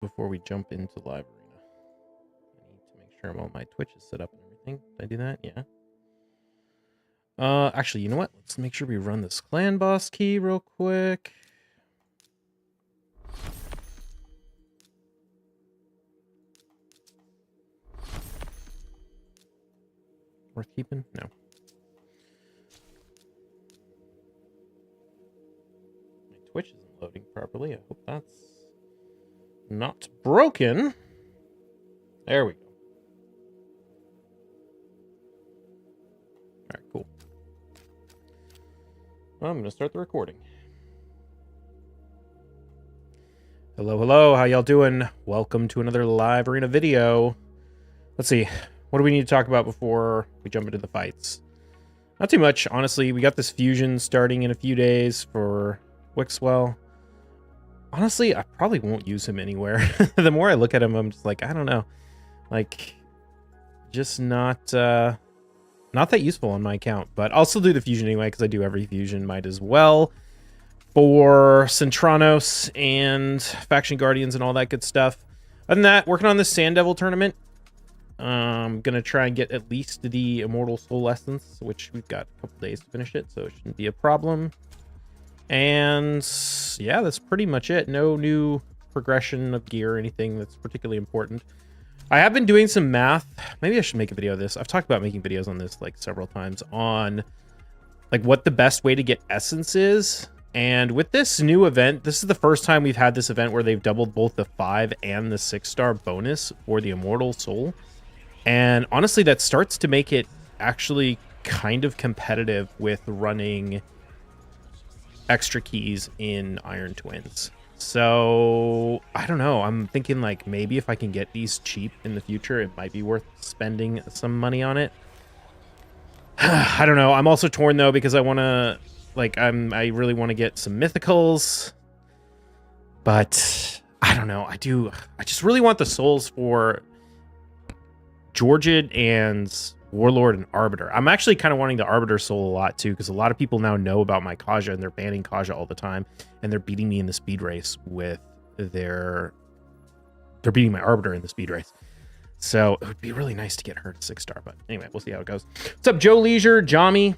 before we jump into live arena. I need to make sure all my Twitch is set up and everything. Did I do that? Yeah. Actually, you know what? Let's make sure we run this clan boss key real quick. Worth keeping? No. My Twitch isn't loading properly. I hope that's not broken. There we go. All right, cool. Well, I'm going to start the recording. Hello, hello. How y'all doing? Welcome to another live arena video. Let's see. What do we need to talk about before we jump into the fights? Not too much, honestly. We got this fusion starting in a few days for Wixwell. Honestly, I probably won't use him anywhere. The more I look at him, I'm just like, I don't know. Like, just not that useful on my account. But I'll still do the fusion anyway, because I do every fusion. Might as well. For Centranos and Faction Guardians and all that good stuff. Other than that, working on this Sand Devil tournament. I'm going to try and get at least the Immortal Soul Essence, which we've got a couple days to finish it, so it shouldn't be a problem. And yeah, that's pretty much it. No new progression of gear or anything that's particularly important. I have been doing some math. Maybe I should make a video of this. I've talked about making videos on this like several times on like what the best way to get essence is. And with this new event, this is the first time we've had this event where they've doubled both the 5 and the 6-star bonus for the Immortal Soul. And honestly, that starts to make it actually kind of competitive with running extra keys in Iron Twins. So I don't know. I'm thinking like maybe if I can get these cheap in the future, it might be worth spending some money on it. I don't know. I'm also torn though, because I want to like I really want to get some mythicals, but I don't know. I just really want the souls for Georgid and Warlord and Arbiter. I'm actually kind of wanting the Arbiter soul a lot too, because a lot of people now know about my Kaja and they're banning Kaja all the time, and they're beating me in the speed race with they're beating my Arbiter in the speed race. So it would be really nice to get her to 6-star, but anyway, we'll see how it goes. What's up, Joe Leisure, Jami?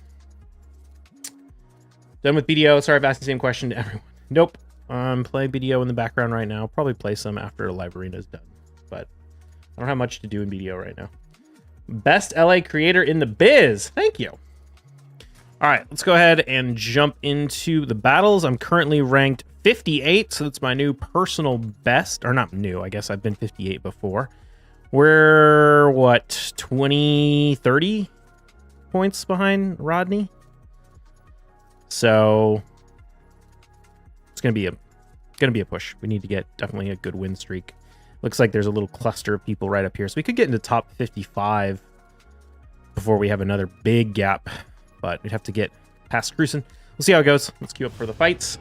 Done with BDO. Sorry, I've asked the same question to everyone. Nope. I'm playing BDO in the background right now. Probably play some after live arena is done, but I don't have much to do in BDO right now. Best LA creator in the biz. Thank you. All right, let's go ahead and jump into the battles. I'm currently ranked 58, so that's my new personal best. Or not new, I guess I've been 58 before. We're, what, 20, 30 points behind Rodney? So it's gonna be a push. We need to get definitely a good win streak. Looks like there's a little cluster of people right up here, so we could get into top 55 before we have another big gap, but we'd have to get past Cruisen. We'll see how it goes. Let's queue up for the fights.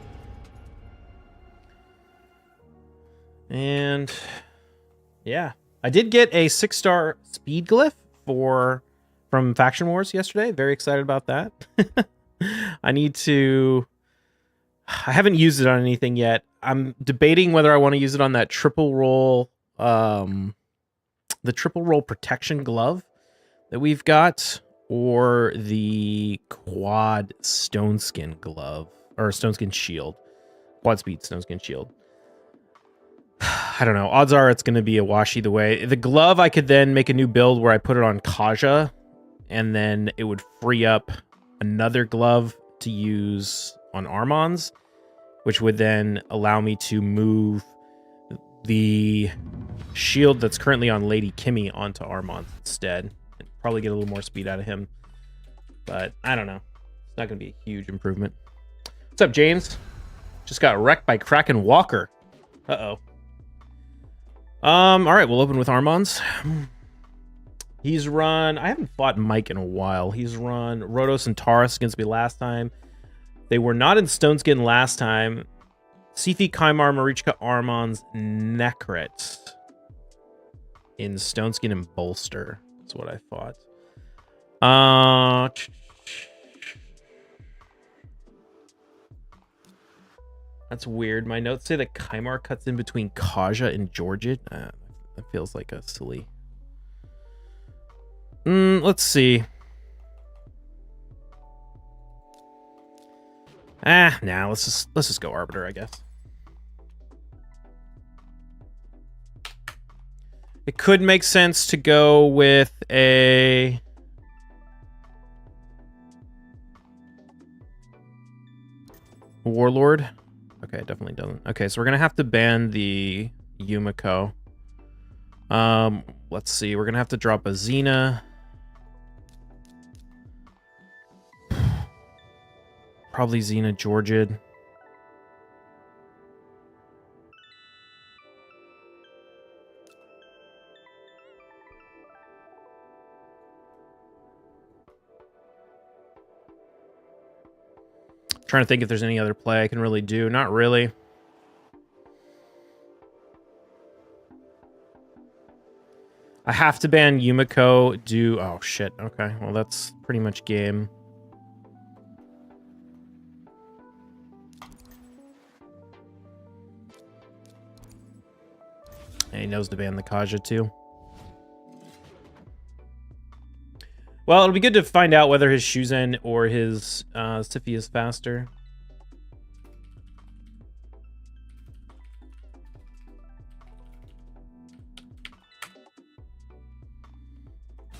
And yeah, I did get a 6-star speed glyph from Faction Wars yesterday. Very excited about that. I haven't used it on anything yet. I'm debating whether I want to use it on that triple roll, the triple roll protection glove that we've got, or the quad stone skin glove, or stone skin shield, quad speed stone skin shield. I don't know. Odds are it's going to be a wash either way. The glove, I could then make a new build where I put it on Kaja, and then it would free up another glove to use on Armons, which would then allow me to move the shield that's currently on Lady Kimmy onto Armons instead. And probably get a little more speed out of him. But I don't know. It's not going to be a huge improvement. What's up, James? Just got wrecked by Kraken Walker. Uh-oh. All right, we'll open with Armons. He's run... I haven't fought Mike in a while. He's run Rhodos and Taurus against me last time. They were not in Stoneskin last time. Sifi, Kaimar, Marichka, Armons, Nekrit. In Stoneskin and Bolster. That's what I fought. That's weird. My notes say that Kymar cuts in between Kaja and Georgid. That feels like a silly... let's see. Nah, let's just go Arbiter, I guess. It could make sense to go with a... Warlord. Okay, it definitely doesn't. Okay, so we're gonna have to ban the Yumiko. Let's see. We're gonna have to drop a Xena. Probably Xena Georgid. Trying to think if there's any other play I can really do. Not really. I have to ban Yumiko. Oh, shit. Okay. Well, that's pretty much game. And he knows to ban the Kaja, too. Well, it'll be good to find out whether his Shuzen or his Siphi is faster.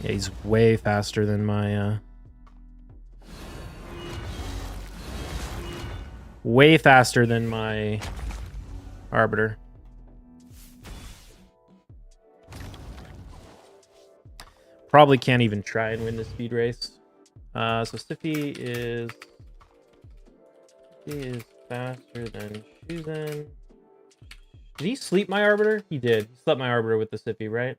Yeah, he's way faster than my... way faster than my Arbiter. Probably can't even try and win the speed race. So Stiffy is faster than Shuzen. Did he sleep my Arbiter? He did. He slept my Arbiter with the Stiffy, right?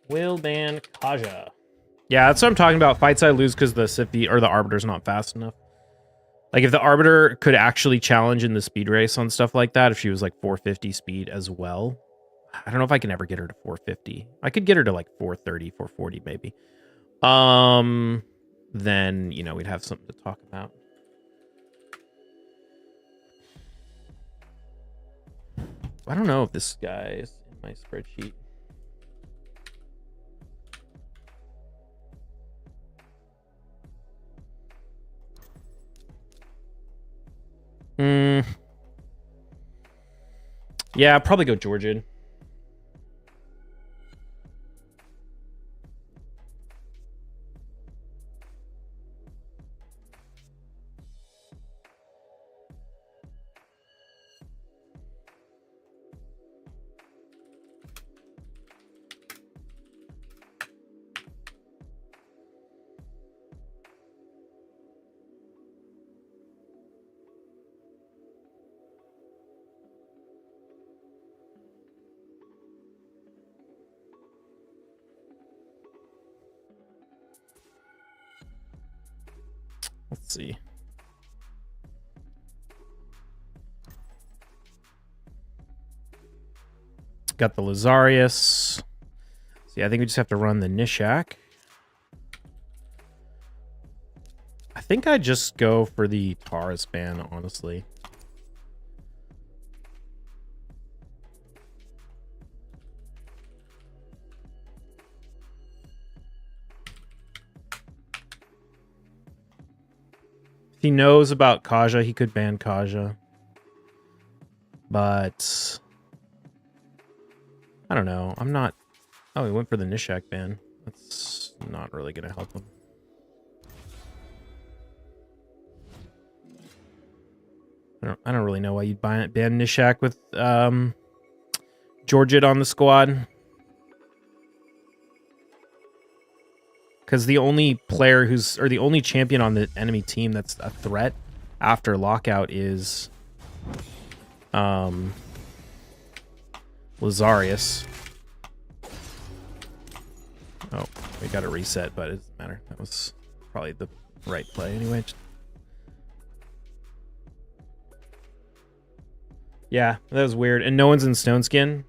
Will ban Kaja. Yeah, that's what I'm talking about. Fights I lose because the Stiffy or the Arbiter's not fast enough. Like, if the Arbiter could actually challenge in the speed race on stuff like that, if she was, like, 450 speed as well. I don't know if I can ever get her to 450. I could get her to, like, 430, 440, maybe. Then, you know, we'd have something to talk about. I don't know if this guy is in my spreadsheet. Yeah, probably go Georgian. Let's see. Got the Lazarius. See, I think we just have to run the Nishak. I think I just go for the Taurus ban, honestly. If he knows about Kaja, he could ban Kaja. But I don't know. I'm not... Oh, he went for the Nishak ban. That's not really going to help him. I don't really know why you'd ban Nishak with Georgid on the squad. Because the only player who's... Or the only champion on the enemy team that's a threat after lockout is... Lazarius. Oh, we got a reset, but it doesn't matter. That was probably the right play anyway. Yeah, that was weird. And no one's in Stone Skin.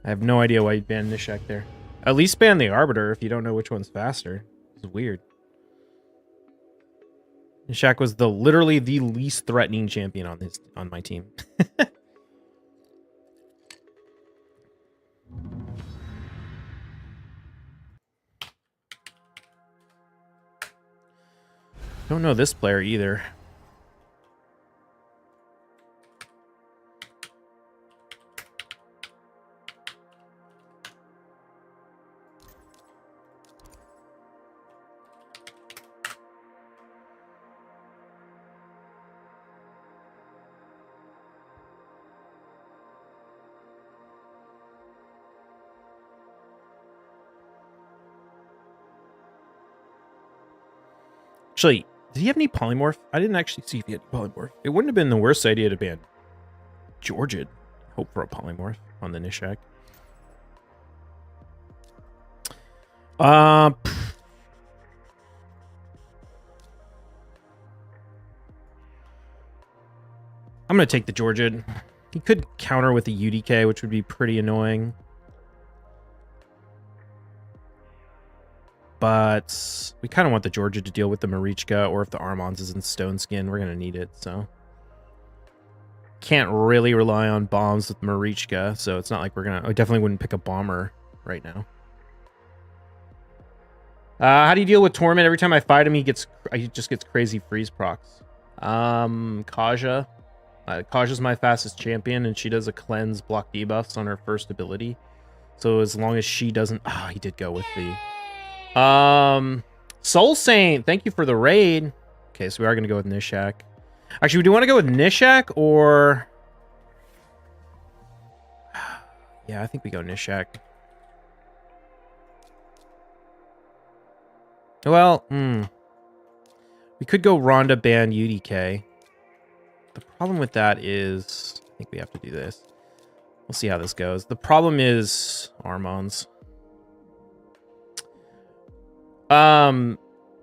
I have no idea why you banned Nishak there. At least ban the Arbiter if you don't know which one's faster. It's weird. Nishak was literally the least threatening champion on my team. Don't know this player either. Actually, did he have any polymorph? I didn't actually see if he had polymorph. It wouldn't have been the worst idea to ban Georgia. Hope for a polymorph on the Nishak. I'm gonna take the Georgia. He could counter with the UDK, which would be pretty annoying. But we kind of want the Georgia to deal with the Marichka, or if the Armons is in Stone Skin, we're going to need it, so. Can't really rely on bombs with Marichka, so it's not like we're going to... I definitely wouldn't pick a bomber right now. How do you deal with Torment? Every time I fight him, he just gets crazy freeze procs. Kaja. Kaja's my fastest champion, and she does a cleanse block debuffs on her first ability. So as long as she doesn't... Ah, he did go with the... Soul Saint, thank you for the raid. Okay, so we are going to go with Nishak. Actually, do you want to go with Nishak or... Yeah, I think we go Nishak. Well, we could go Ronda ban UDK. The problem with that is... I think we have to do this. We'll see how this goes. The problem is Armons.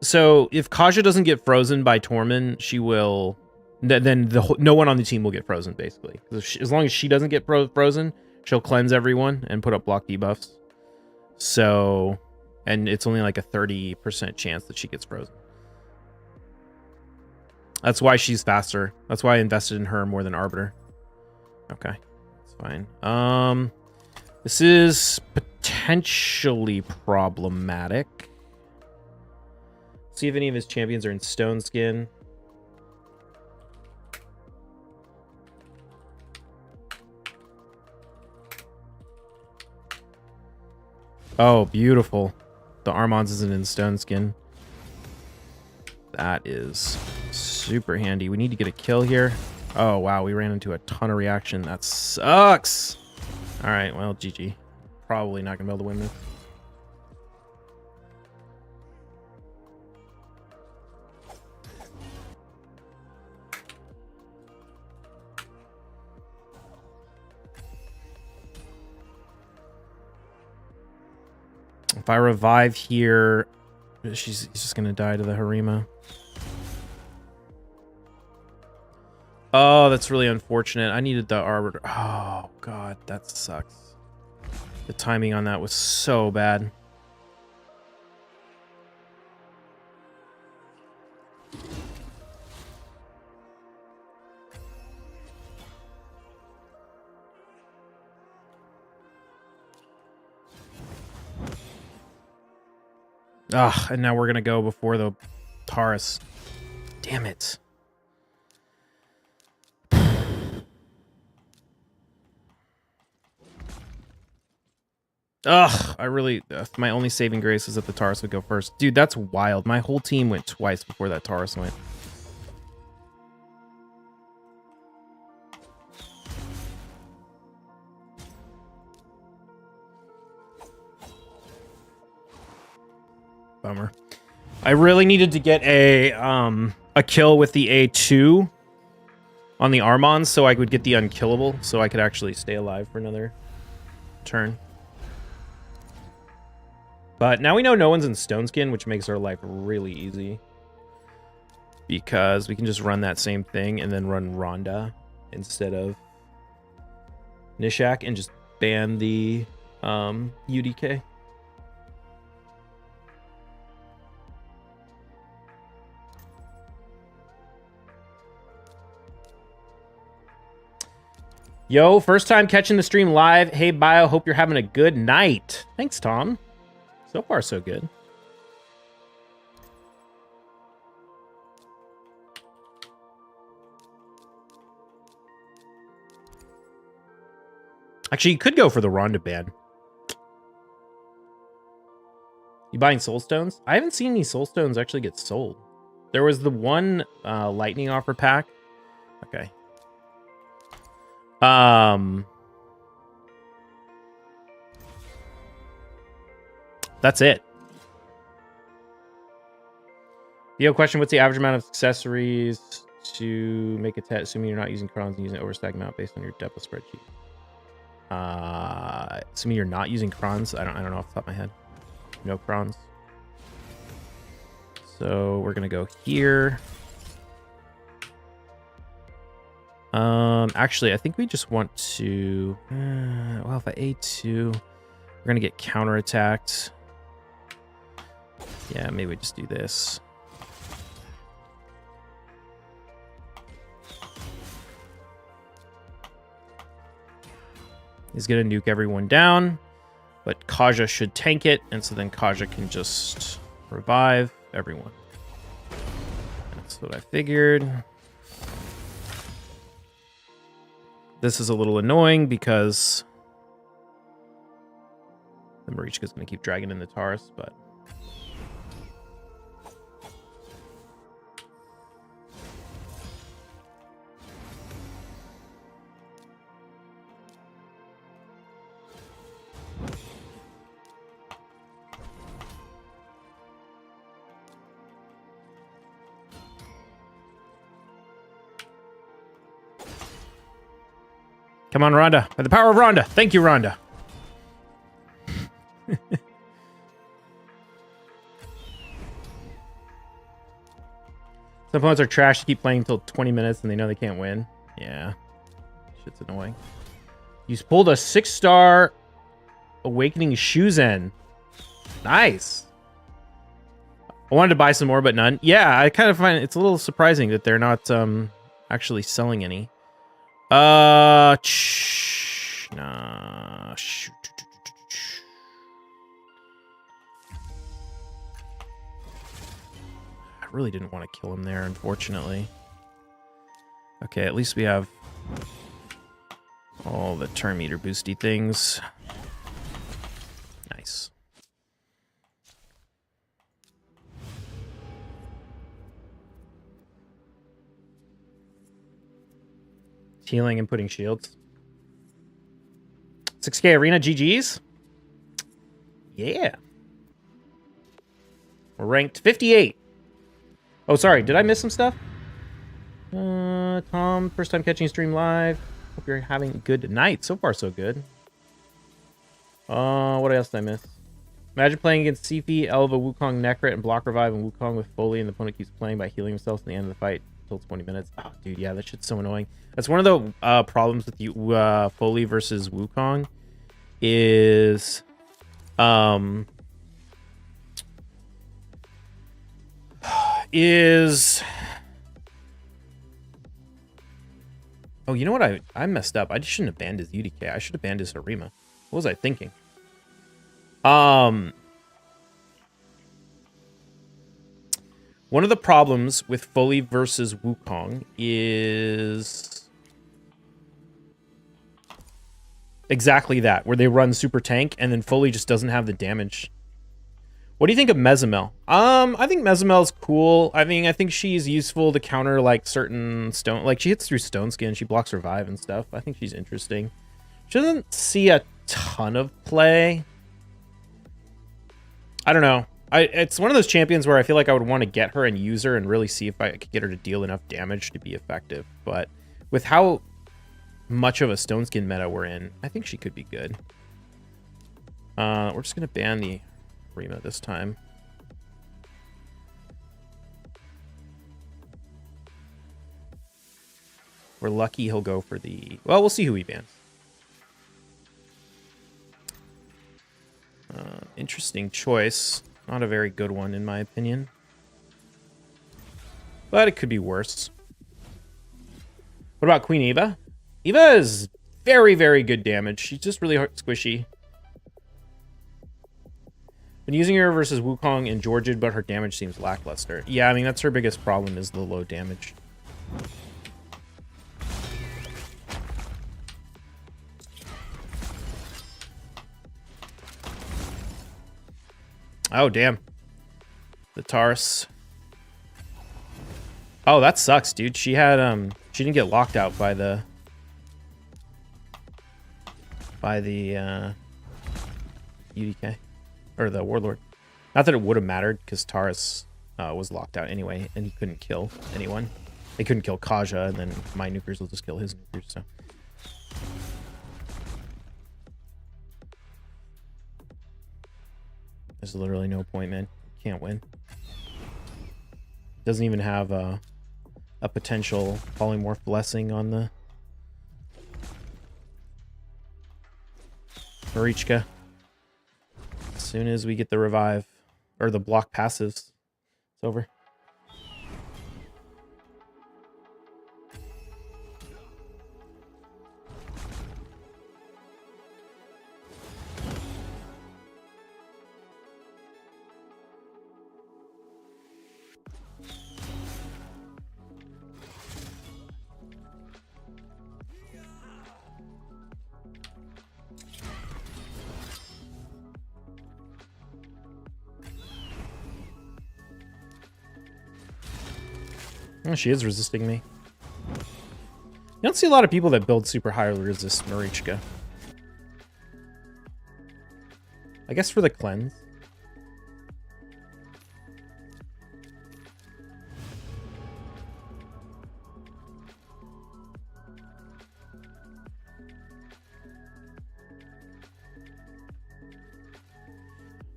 So if Kaja doesn't get frozen by Tormund, she will... Then no one on the team will get frozen, basically. As long as she doesn't get frozen, she'll cleanse everyone and put up block debuffs. So... And it's only like a 30% chance that she gets frozen. That's why she's faster. That's why I invested in her more than Arbiter. Okay, that's fine. This is potentially problematic. See if any of his champions are in Stone Skin. Oh, beautiful. The Armons isn't in Stone Skin. That is super handy. We need to get a kill here. Oh, wow. We ran into a ton of reaction. That sucks. All right. Well, GG. Probably not going to be able to win this. If I revive here, he's just going to die to the Harima. Oh, that's really unfortunate. I needed the Arbiter. Oh, God, that sucks. The timing on that was so bad. Ah, and now we're going to go before the Taurus. Damn it. Ugh, I really... my only saving grace is that the Taurus would go first. Dude, that's wild. My whole team went twice before that Taurus went. Bummer. I really needed to get a kill with the A2 on the Armons so I would get the unkillable, so I could actually stay alive for another turn. But now we know no one's in Stone Skin, which makes our life really easy. Because we can just run that same thing and then run Ronda instead of Nishak and just ban the UDK. Yo, first time catching the stream live. Hey, Bio, hope you're having a good night. Thanks, Tom. So far, so good. Actually, you could go for the Ronda ban. You buying soul stones? I haven't seen any soul stones actually get sold. There was the one lightning offer pack. Okay. That's it. Yo, question, what's the average amount of accessories to make a tet, assuming you're not using crons and using an overstack amount based on your depth of spreadsheet? Assuming you're not using crons, I don't know off the top of my head. No crons. So we're gonna go here. Actually, I think we just want to. Well, if I A2, we're gonna get counterattacked. Yeah, maybe we just do this. He's gonna nuke everyone down, but Kaja should tank it, and so then Kaja can just revive everyone. That's what I figured. This is a little annoying because the Marichka's gonna keep dragging in the Taurus, but come on, Rhonda. By the power of Rhonda. Thank you, Rhonda. Some opponents are trash to keep playing until 20 minutes and they know they can't win. Yeah. Shit's annoying. You pulled a 6-star Awakening Shuzen. Nice. I wanted to buy some more, but none. Yeah, I kind of find it's a little surprising that they're not actually selling any. Nah. Shoot. I really didn't want to kill him there, unfortunately. Okay, at least we have all the turn meter boosty things. Nice. Healing and putting shields. 6K Arena GG's. Yeah. We're ranked 58. Oh, sorry. Did I miss some stuff? Tom, first time catching stream live. Hope you're having a good night. So far, so good. What else did I miss? Imagine playing against Sifi, Elva, Wukong, Necrit, and block revive and Wukong with Foley, and the opponent keeps playing by healing himself to the end of the fight until 20 minutes. Oh, dude, yeah, that shit's so annoying. That's one of the problems with you, Foley versus Wukong is oh, you know what? I messed up. I just shouldn't have banned his UDK. I should have banned his Harima. What was I thinking? One of the problems with Foley versus Wukong is exactly that, where they run super tank and then Foley just doesn't have the damage. What do you think of Mezimel? I think Mezimel's cool. I mean, I think she's useful to counter like certain stone, like she hits through stone skin, she blocks revive and stuff. I think she's interesting. She doesn't see a ton of play. I don't know. It's one of those champions where I feel like I would want to get her and use her and really see if I could get her to deal enough damage to be effective. But with how much of a stone skin meta we're in, I think she could be good. We're just gonna ban the Rima this time. We're lucky he'll go for the... Well, we'll see who he bans. Interesting choice. Not a very good one, in my opinion. But it could be worse. What about Queen Eva? Eva is very, very good damage. She's just really squishy. Been using her versus Wukong and Georgia, but her damage seems lackluster. Yeah, I mean, that's her biggest problem is the low damage. Oh, damn. The Taurus. Oh, that sucks, dude. She had, she didn't get locked out by the... UDK. Or the Warlord. Not that it would have mattered, because Taurus was locked out anyway, and he couldn't kill anyone. They couldn't kill Kaja, and then my nukers will just kill his nukers, so... There's literally no point, man. Can't win. Doesn't even have a potential polymorph blessing on the Marichka. As soon as we get the revive, or the block passives, it's over. Oh, she is resisting me. You don't see a lot of people that build super highly resist Marichka. I guess for the cleanse.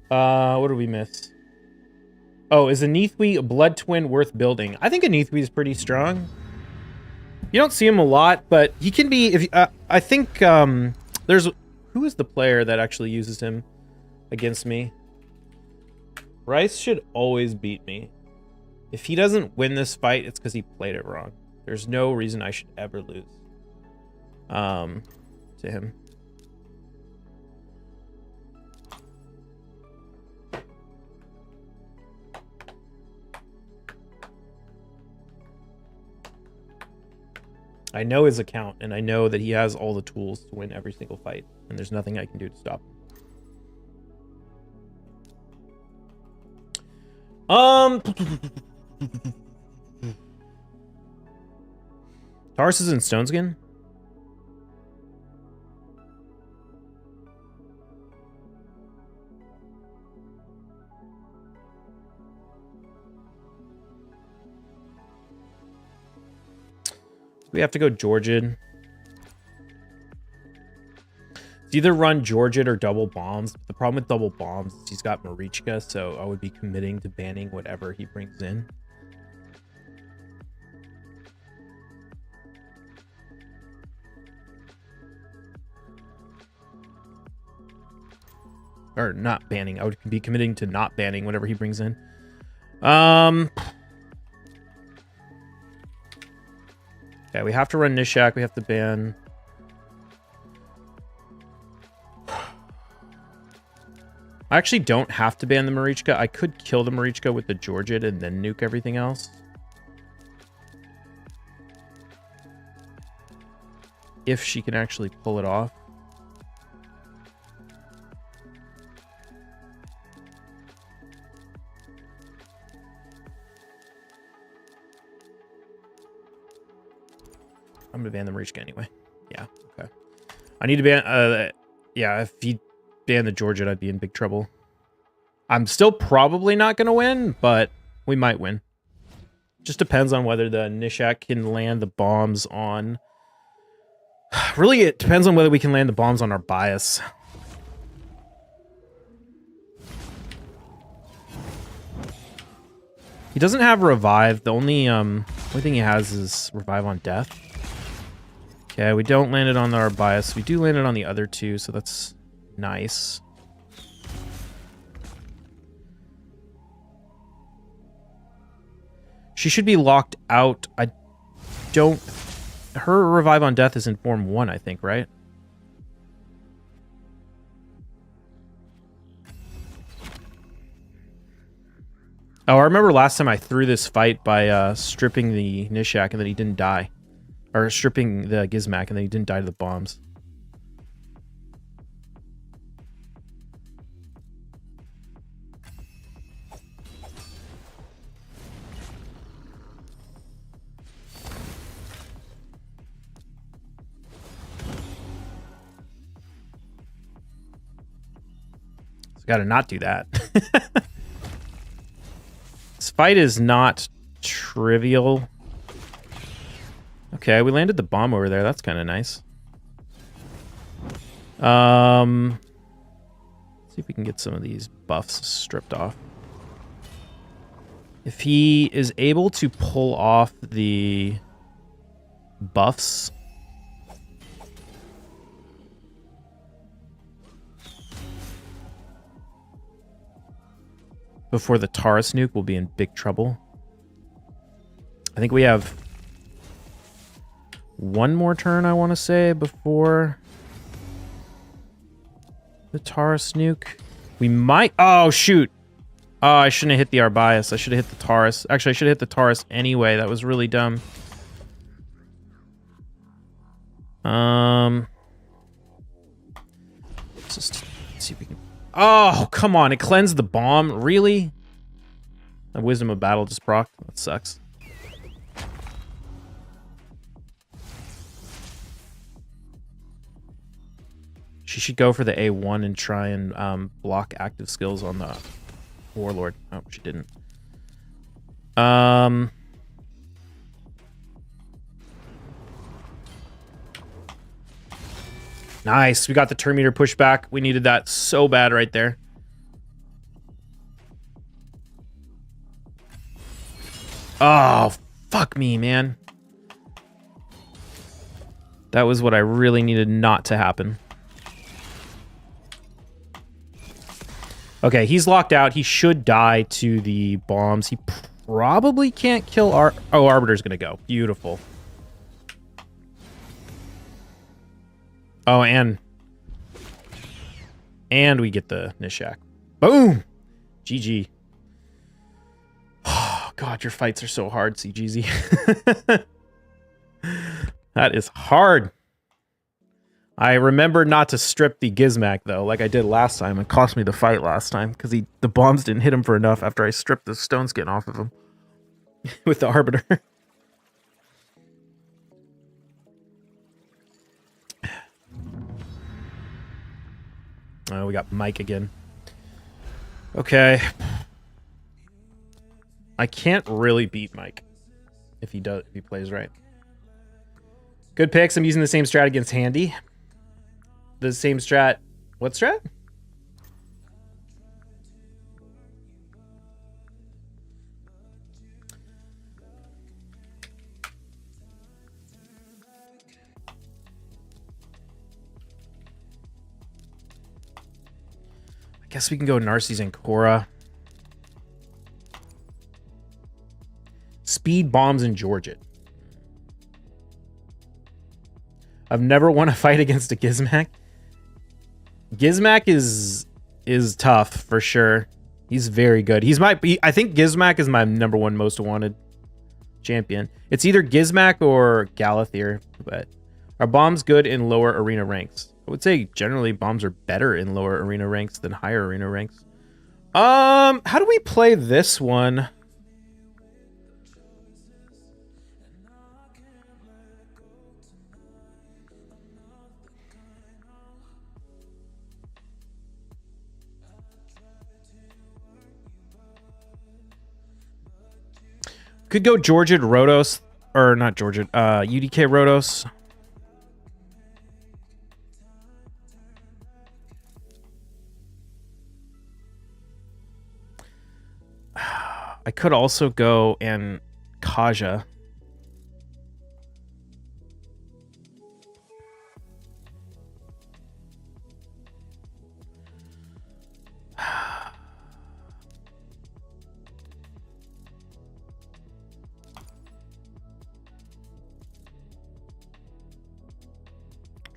What did we miss? Oh, is a Neathwy Blood Twin worth building? I think a Neathwy is pretty strong. You don't see him a lot, but he can be. If I think there's who is the player that actually uses him against me? Rice should always beat me. If he doesn't win this fight, it's because he played it wrong. There's no reason I should ever lose to him. I know his account, and I know that he has all the tools to win every single fight, and there's nothing I can do to stop him. Taurus is in Stoneskin? We have to go Georgian. It's either run Georgian or double bombs. The problem with double bombs is he's got Marichka, so I would be committing to banning whatever he brings in. Or not banning. I would be committing to not banning whatever he brings in. Okay, we have to run Nishak. We have to ban... I actually don't have to ban the Marichka. I could kill the Marichka with the Georgid and then nuke everything else. If she can actually pull it off. I'm gonna ban the Marichka anyway. Yeah, okay. I need to ban, yeah, if he banned the Georgia, I'd be in big trouble. I'm still probably not gonna win, but we might win. Just depends on whether the Nishak can land the bombs on... Really, it depends on whether we can land the bombs on our bias. He doesn't have revive. The only thing he has is revive on death. Okay, we don't land it on our bias. We do land it on the other two, so that's nice. She should be locked out. I don't her revive on death is in form 1, I think, right? Oh, I remember last time I threw this fight by stripping the Nishak and then he didn't die. Or stripping the Gizmak and then he didn't die to the bombs. So gotta not do that. This fight is not trivial. Okay, we landed the bomb over there. That's kind of nice. Let's see if we can get some of these buffs stripped off. If he is able to pull off the buffs... before the Taurus nuke, we'll be in big trouble. I think we have one more turn, I want to say, before the Taurus nuke. We might... Oh, shoot. Oh, I shouldn't have hit the Arbias. I should have hit the Taurus. Actually, I should have hit the Taurus anyway. That was really dumb. Let's just see if we can... Oh, come on. It cleansed the bomb. Really? The Wisdom of Battle just procced. That sucks. She should go for the A1 and try and block active skills on the Warlord. Oh, she didn't. Nice. We got the turn meter pushed back. We needed that so bad right there. Oh, fuck me, man. That was what I really needed not to happen. Okay, he's locked out. He should die to the bombs. He probably can't kill Oh, Arbiter's gonna go. Beautiful. Oh, and we get the Nishak. Boom! GG. Oh, God, your fights are so hard, CGZ. That is hard. I remember not to strip the Gizmak, though, like I did last time. It cost me the fight last time, because the bombs didn't hit him for enough after I stripped the stone skin off of him. With the Arbiter. Oh, we got Mike again. Okay. I can't really beat Mike if he plays right. Good picks. I'm using the same strat against Handy. The same strat. What strat? I guess we can go Narcissus and Korra. Speed bombs and Georgette. I've never won a fight against a Gizmak. Gizmak is tough for sure. He's very good. I think Gizmak is my #1 most wanted champion. It's either Gizmak or Galathier, but are bombs good in lower arena ranks? I would say generally bombs are better in lower arena ranks than higher arena ranks. How do we play this one? Could go Georgette Rotos, or not Georgette, UDK Rotos. I could also go and Kaja.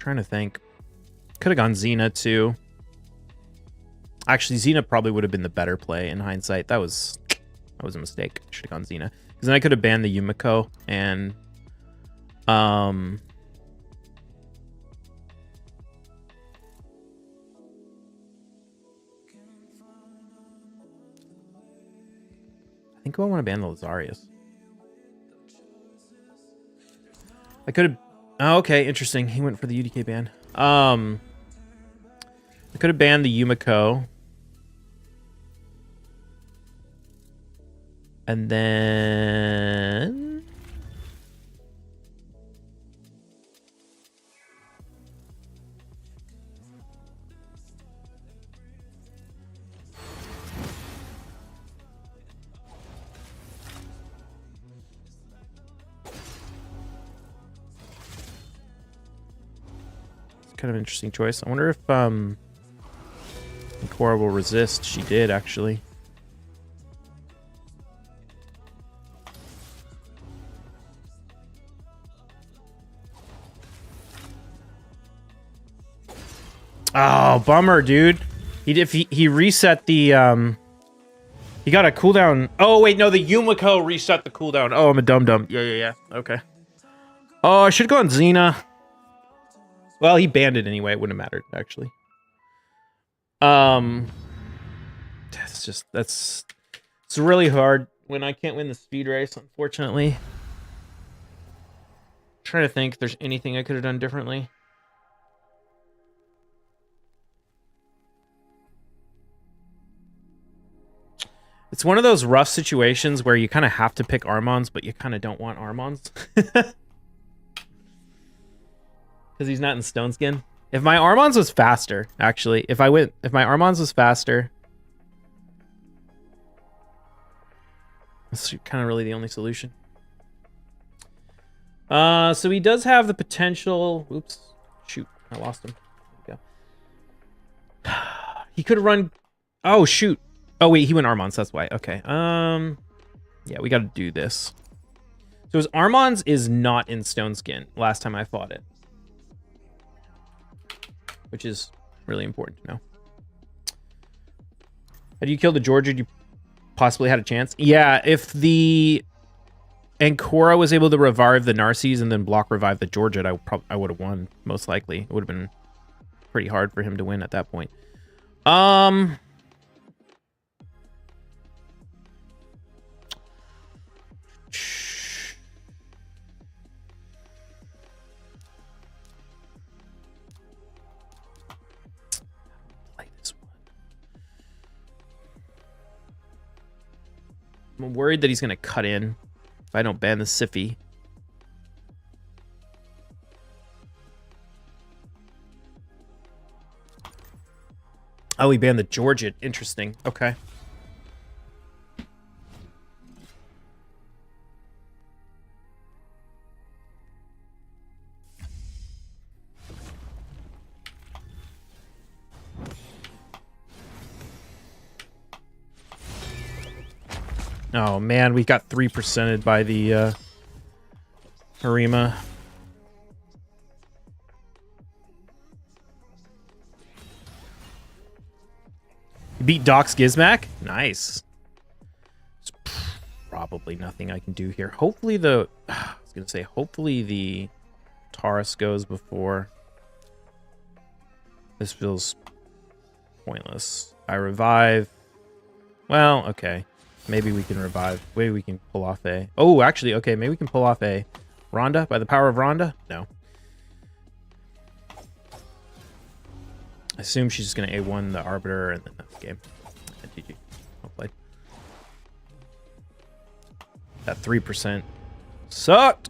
trying to think. Could have gone Xena too. Actually, Xena probably would have been the better play in hindsight. That was a mistake. Should have gone Xena. Because then I could have banned the Yumiko and I think I want to ban the Lazarius. I could have... Oh, okay, interesting. He went for the UDK ban. I could have banned the Yumiko. And then... kind of an interesting choice. I wonder if Cora will resist. She did, actually. Oh, bummer, dude. He reset the he got a cooldown. Oh wait, no, the Yumiko reset the cooldown. Oh, I'm a dum-dum. Yeah. Okay. Oh, I should have gone Xena. Well, he banned it anyway. It wouldn't have mattered, actually. It's really hard when I can't win the speed race, unfortunately. I'm trying to think if there's anything I could have done differently. It's one of those rough situations where you kind of have to pick Armons, but you kind of don't want Armons. Because he's not in Stone Skin. If my Armons was faster, actually, if my Armons was faster, that's kind of really the only solution. So he does have the potential. Oops, shoot, I lost him. There we go. He could have run. Oh shoot. Oh wait, he went Armons. That's why. Okay. Yeah, we got to do this. So his Armons is not in Stone Skin. Last time I fought it. Which is really important to know. Had you killed the Georgia, you possibly had a chance? Yeah, if the Ancora was able to revive the Narcies and then block revive the Georgia, I would have won, most likely. It would have been pretty hard for him to win at that point. I'm worried that he's going to cut in if I don't ban the Siffy. Oh, he banned the Georgia. Interesting. Okay. Oh man, we got 3%ed by the Harima. You beat Doc's Gizmac? Nice. There's probably nothing I can do here. Hopefully the... I was going to say, hopefully the Taurus goes before. This feels pointless. I revive. Well, okay. Maybe we can revive. Maybe we can pull off a... Oh, actually, okay. Maybe we can pull off a Rhonda by the power of Rhonda? No. I assume she's just going to A1 the Arbiter and then that's the game. And GG. Well played. That 3% sucked.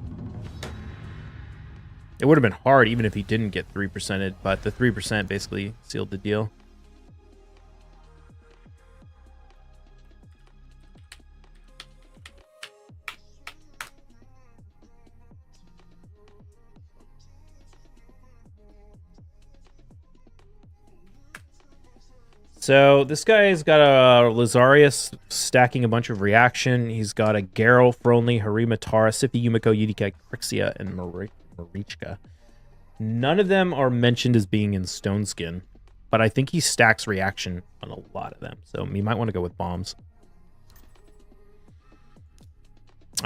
It would have been hard even if he didn't get 3%ed, but the 3% basically sealed the deal. So this guy's got a Lazarius stacking a bunch of reaction. He's got a Geralt, Fronley, Harima, Tara, Siffy, Yumiko, Yudika, Crixia, and Marichka. None of them are mentioned as being in Stone Skin, but I think he stacks reaction on a lot of them, so you might want to go with bombs. He's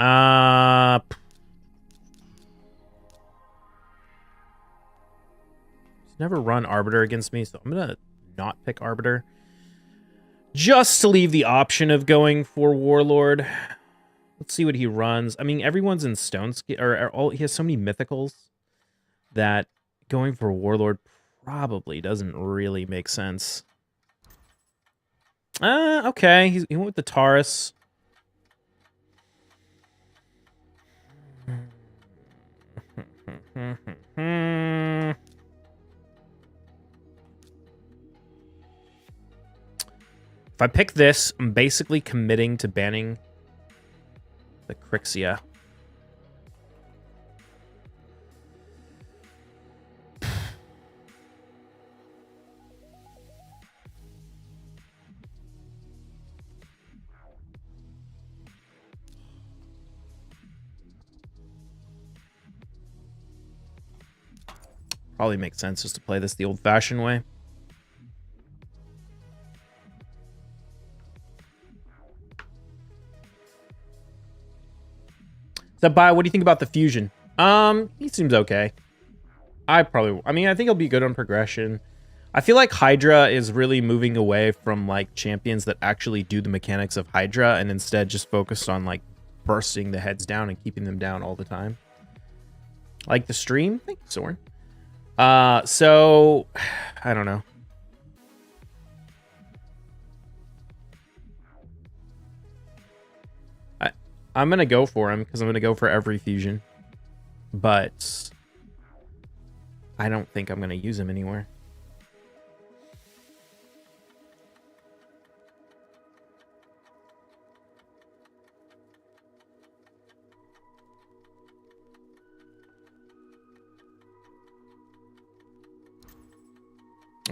never run Arbiter against me, so I'm gonna not pick Arbiter. Just to leave the option of going for Warlord. Let's see what he runs. I mean, everyone's in Stone Skin, he has so many mythicals that going for Warlord probably doesn't really make sense. Okay, he went with the Taurus. If I pick this, I'm basically committing to banning the Crixia. Probably makes sense just to play this the old-fashioned way. What do you think about the fusion? He seems okay. I think he'll be good on progression. I feel like Hydra is really moving away from like champions that actually do the mechanics of Hydra and instead just focused on like bursting the heads down and keeping them down all the time. Like the stream? Thank you, Soren. So I don't know. I'm going to go for him because I'm going to go for every fusion. But I don't think I'm going to use him anywhere.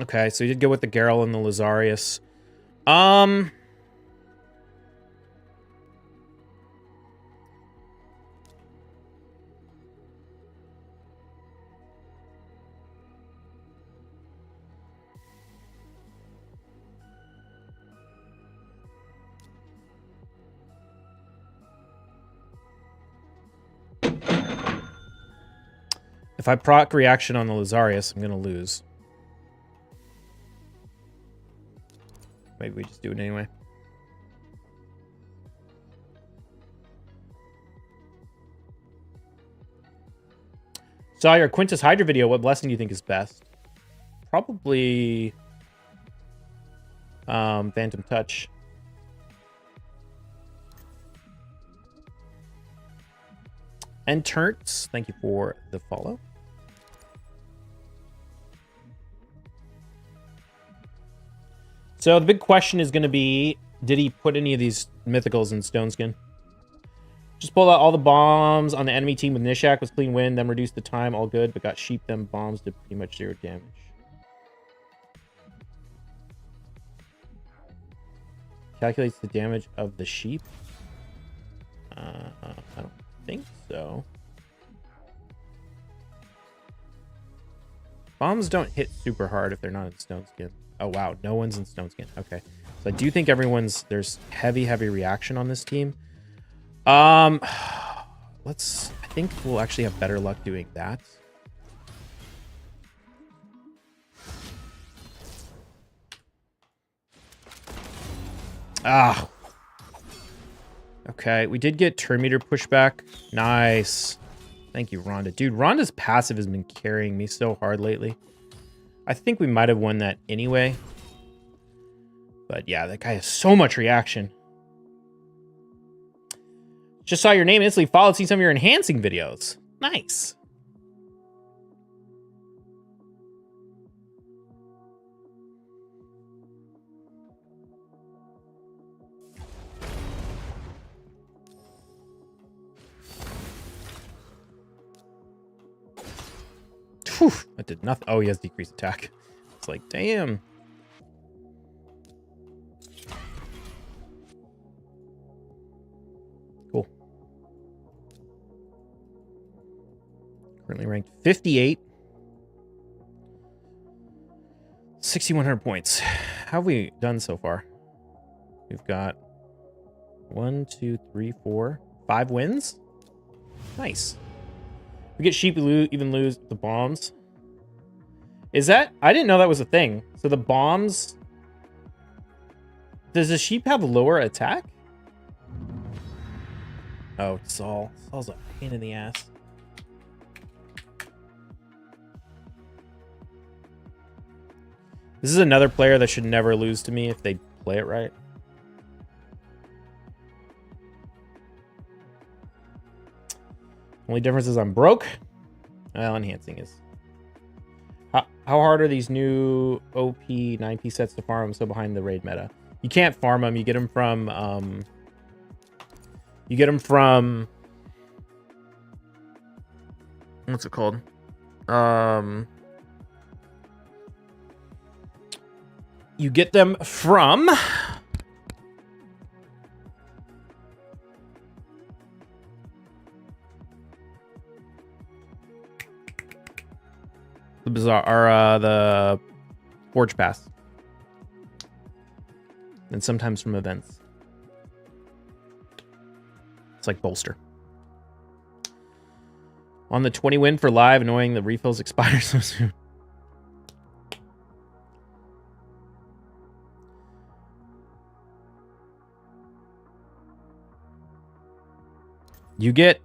Okay, so you did go with the Geralt and the Lazarius. If I proc reaction on the Lazarius, I'm going to lose. Maybe we just do it anyway. Saw your Quintus Hydra video. What blessing do you think is best? Probably Phantom Touch. And Turts, thank you for the follow. So the big question is going to be, did he put any of these mythicals in Stone Skin? Just pull out all the bombs on the enemy team with Nishak, was clean win, then reduced the time, all good, but got sheep, them bombs did pretty much 0 damage. Calculates the damage of the sheep. I don't think so. Bombs don't hit super hard if they're not in Stone Skin. Oh, wow. No one's in Stone Skin. Okay. So I do think there's heavy reaction on this team. I think we'll actually have better luck doing that. Ah. Okay, we did get turn meter pushback. Nice. Thank you, Rhonda. Dude, Rhonda's passive has been carrying me so hard lately. I think we might have won that anyway. But yeah, that guy has so much reaction. Just saw your name, instantly followed, see some of your enhancing videos. Nice. Whew, that did nothing. Oh, he has decreased attack. It's like, damn. Cool. Currently ranked 58. 6,100 points. How have we done so far? We've got 1, 2, 3, 4, 5 wins. Nice. We get sheep, we even lose the bombs. Is that? I didn't know that was a thing. So the bombs. Does the sheep have lower attack? Oh, Saul. Saul's a pain in the ass. This is another player that should never lose to me if they play it right. Only difference is I'm broke. Well, enhancing is. How hard are these new OP 9P sets to farm? I'm so behind the raid meta. You can't farm them. You get them from... you get them from... What's it called? You get them from... the Bazaar, or the Forge Pass. And sometimes from events. It's like Bolster. On the 20 win for live, annoying the refills expire so soon. You get...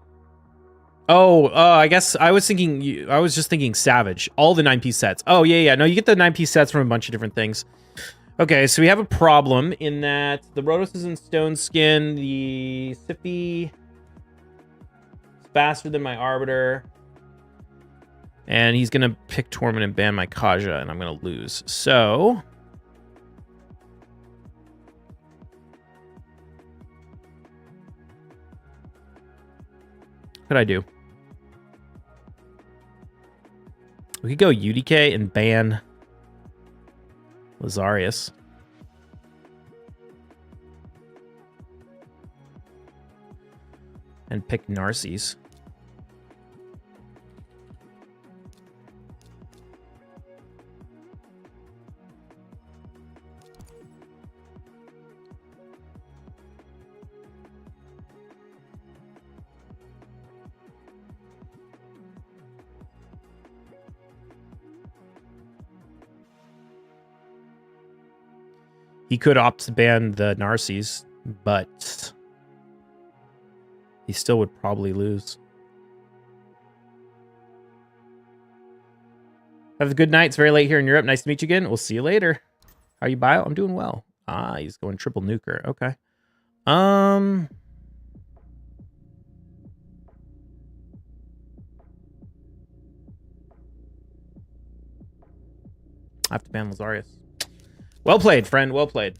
Oh, I guess I was thinking... I was just thinking Savage. All the 9P sets. Oh, yeah. No, you get the 9P sets from a bunch of different things. Okay, so we have a problem in that the Rotos is in Stone Skin. The Sippy is faster than my Arbiter. And he's going to pick Torment and ban my Kaja, and I'm going to lose. So... what could I do? We could go UDK and ban Lazarius. And pick Narcies. He could opt to ban the Narcies, but he still would probably lose. Have a good night. It's very late here in Europe. Nice to meet you again. We'll see you later. How you bio? I'm doing well. Ah, he's going triple nuker. Okay. I have to ban Lazarius. Well played, friend. Well played.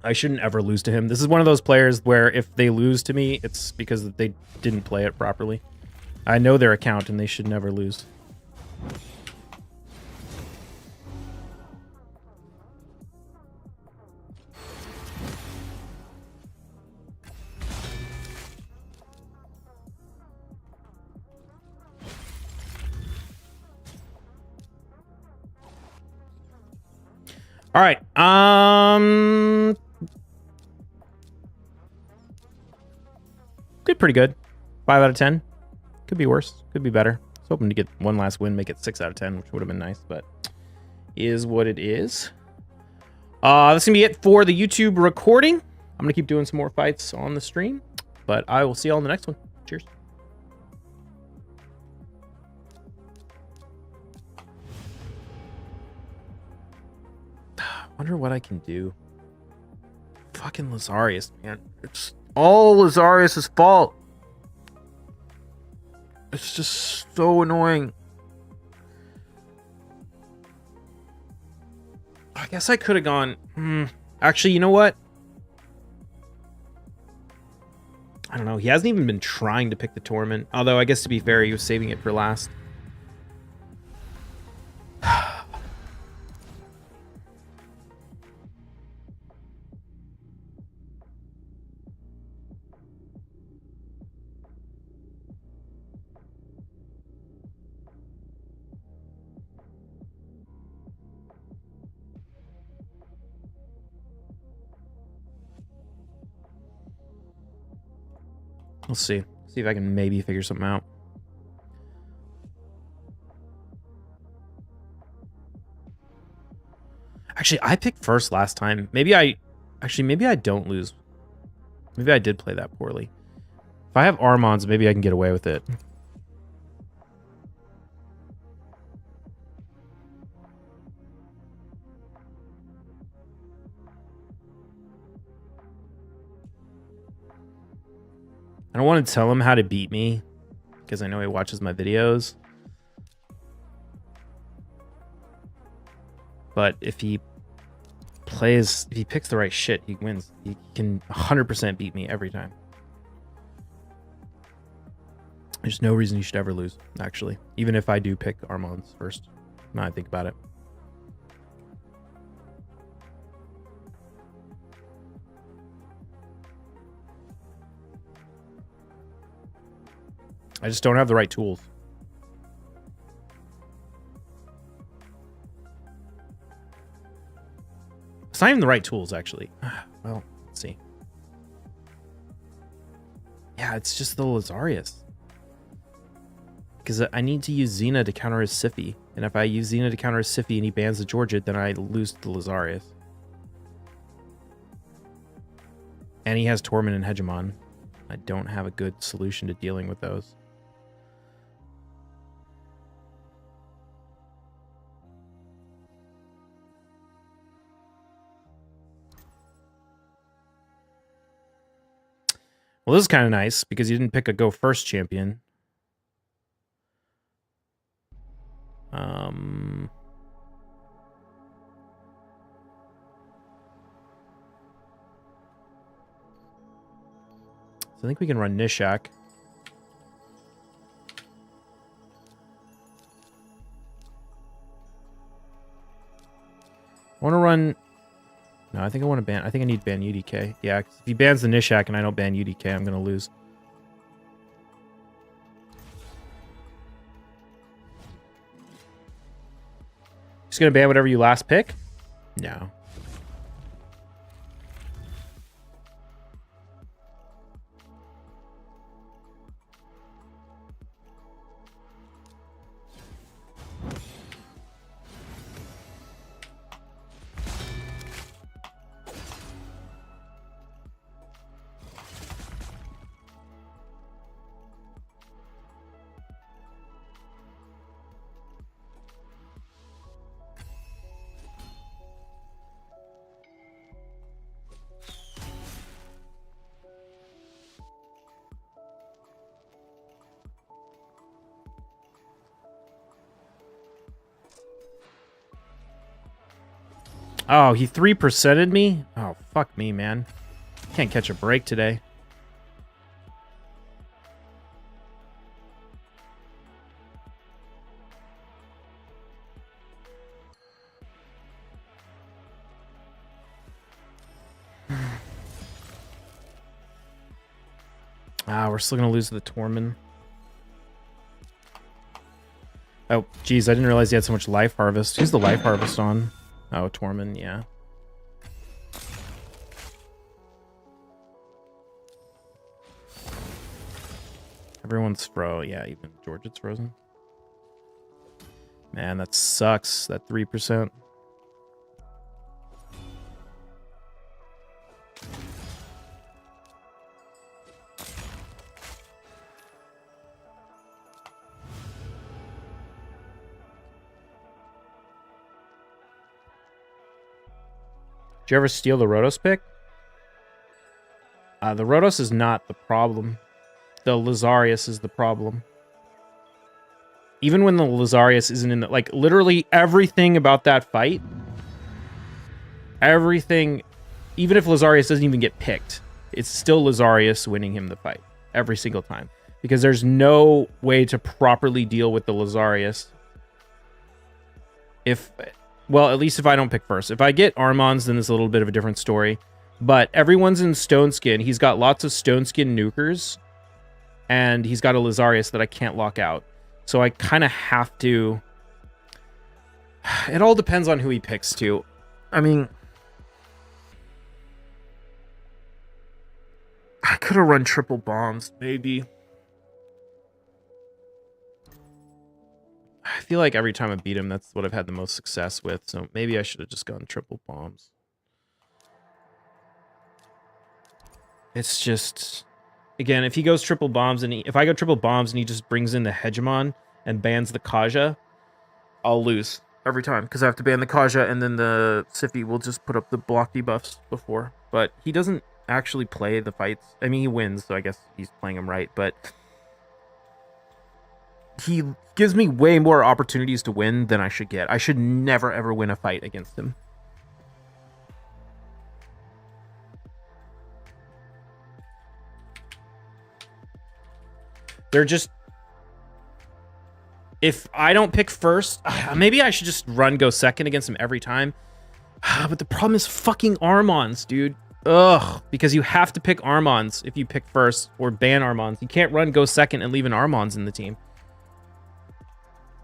I shouldn't ever lose to him. This is one of those players where if they lose to me, it's because they didn't play it properly. I know their account and they should never lose. All right. Did pretty good. 5 out of 10. Could be worse. Could be better. I was hoping to get one last win, make it 6 out of 10, which would have been nice, but is what it is. That's gonna be it for the YouTube recording. I'm gonna keep doing some more fights on the stream, but I will see you all in the next one. Cheers. Wonder what I can do. Fucking Lazarius, man. It's all Lazarius' fault. It's just so annoying. I guess I could have gone... Actually, you know what? I don't know. He hasn't even been trying to pick the Torment. Although, I guess to be fair, he was saving it for last. We'll see. See if I can maybe figure something out. Actually, I picked first last time. Maybe I don't lose. Maybe I did play that poorly. If I have Armands, maybe I can get away with it. I don't want to tell him how to beat me because I know he watches my videos. But if he picks the right shit, he wins. He can 100% beat me every time. There's no reason he should ever lose, actually. Even if I do pick Armands first. Now I think about it. I just don't have the right tools. It's not even the right tools, actually. Well, let's see. Yeah, it's just the Lazarius. Because I need to use Xena to counter his Siphi. And if I use Xena to counter his Siphi and he bans the Georgia, then I lose to the Lazarius. And he has Torment and Hegemon. I don't have a good solution to dealing with those. Well, this is kind of nice because you didn't pick a go first champion. So I think we can run Nishak. I want to run... No, I think I want to ban... I think I need to ban UDK. Yeah, 'cause if he bans the Nishak and I don't ban UDK, I'm going to lose. Just going to ban whatever you last pick? No. Oh, he 3%ed me? Oh, fuck me, man. Can't catch a break today. We're still going to lose to the Torment. Oh, geez, I didn't realize he had so much Life Harvest. Who's the Life Harvest on? Oh, Torment, yeah. Everyone's yeah, even Georgette's frozen. Man, that sucks, that 3%. Did you ever steal the Rotos pick? The Rotos is not the problem. The Lazarius is the problem. Even when the Lazarius isn't in the... Like, literally everything about that fight... Everything... Even if Lazarius doesn't even get picked, it's still Lazarius winning him the fight. Every single time. Because there's no way to properly deal with the Lazarius. If... Well, at least if I don't pick first. If I get Armands, then it's a little bit of a different story. But everyone's in Stone Skin. He's got lots of Stone Skin nukers. And he's got a Lazarius that I can't lock out. So I kind of have to... It all depends on who he picks, too. I mean... could have run triple bombs, maybe. I feel like every time I beat him, that's what I've had the most success with. So maybe I should have just gone triple bombs. It's just, again, if he goes triple bombs and if I go triple bombs and he just brings in the Hegemon and bans the Kaja, I'll lose every time because I have to ban the Kaja and then the Sify will just put up the block debuffs before. But he doesn't actually play the fights. I mean, he wins, so I guess he's playing them right, but he gives me way more opportunities to win than I should get. I should never, ever win a fight against him. They're just... If I don't pick first, maybe I should just go second against him every time. But the problem is fucking Armons, dude. Ugh, because you have to pick Armons if you pick first or ban Armons. You can't go second and leave an Armons in the team.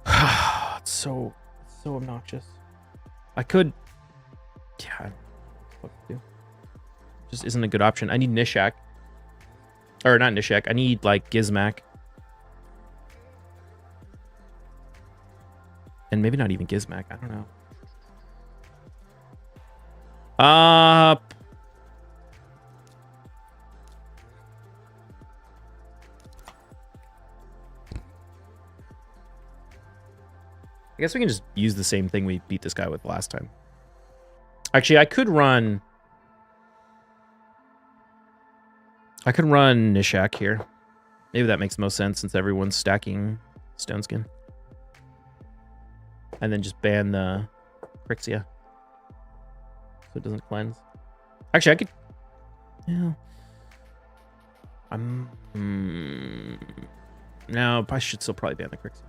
It's so obnoxious. I could... Yeah, I don't know what to do. Just isn't a good option. I need Nishak. Or not Nishak. I need, like, Gizmak. And maybe not even Gizmak. I don't know. I guess we can just use the same thing we beat this guy with last time. Actually, I could run Nishak here. Maybe that makes the most sense since everyone's stacking Stone Skin. And then just ban the Crixia. So it doesn't cleanse. Actually, I could... Yeah. No, I should still probably ban the Crixia.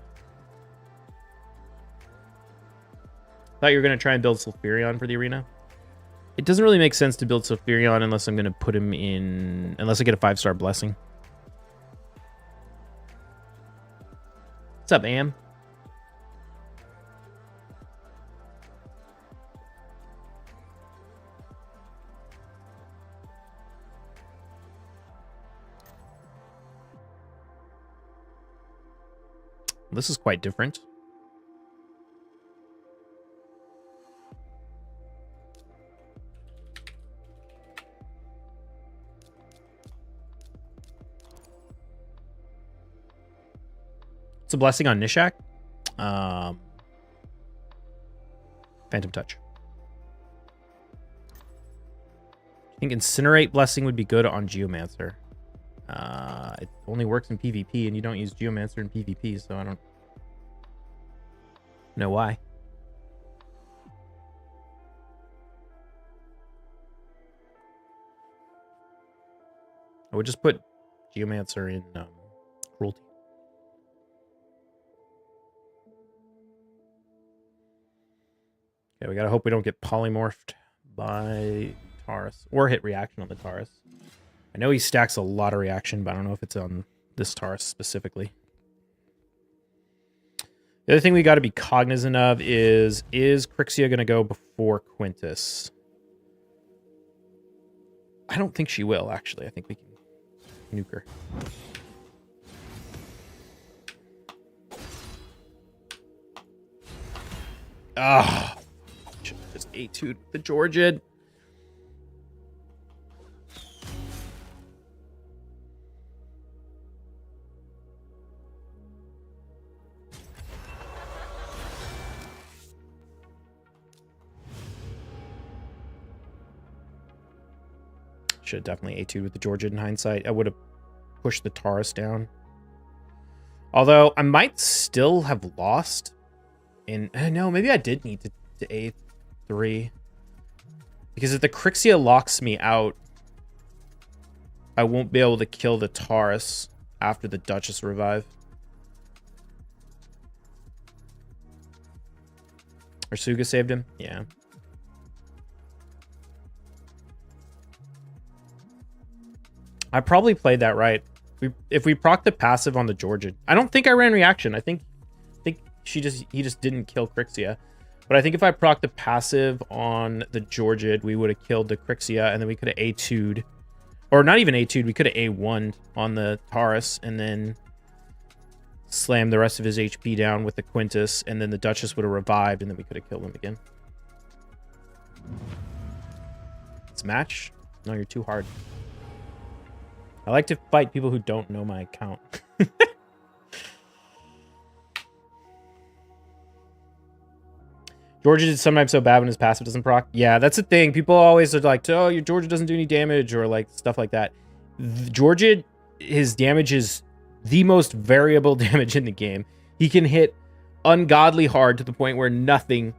Thought you were going to try and build Sulfurion for the arena. It doesn't really make sense to build Sulfurion unless I'm going to put him in... Unless I get a 5-star blessing. What's up, Am? This is quite different. It's a blessing on Nishak. Phantom Touch. I think Incinerate blessing would be good on Geomancer. It only works in PvP, and you don't use Geomancer in PvP, so I don't know why. I would just put Geomancer in Cruelty. Okay, we gotta hope we don't get polymorphed by Taurus or hit reaction on the Taurus. I know he stacks a lot of reaction, but I don't know if it's on this Taurus specifically. The other thing we got to be cognizant of is Crixia going to go before Quintus? I don't think she will, actually. I think we can nuke her. Ah, should have just A2'd the Georgiad. Should have definitely A2'd with the Georgiad in hindsight. I would have pushed the Taurus down. Although, I might still have lost. No, maybe I did need to A3. Because if the Crixia locks me out, I won't be able to kill the Taurus after the Duchess revive. Or Suga saved him? Yeah. I probably played that right. If we proc the passive on the Georgiad, I don't think I ran reaction. I think he just didn't kill Crixia. But I think if I proc the passive on the Georgiad, we would have killed the Crixia, and then we could have A2'd. Or not even A2'd. We could have A1'd on the Taurus and then slammed the rest of his HP down with the Quintus, and then the Duchess would have revived, and then we could have killed him again. It's match? No, you're too hard. I like to fight people who don't know my account. Georgia is sometimes so bad when his passive doesn't proc. Yeah, that's the thing. People always are like, oh, your Georgia doesn't do any damage, or like stuff like that. Georgia, his damage is the most variable damage in the game. He can hit ungodly hard to the point where nothing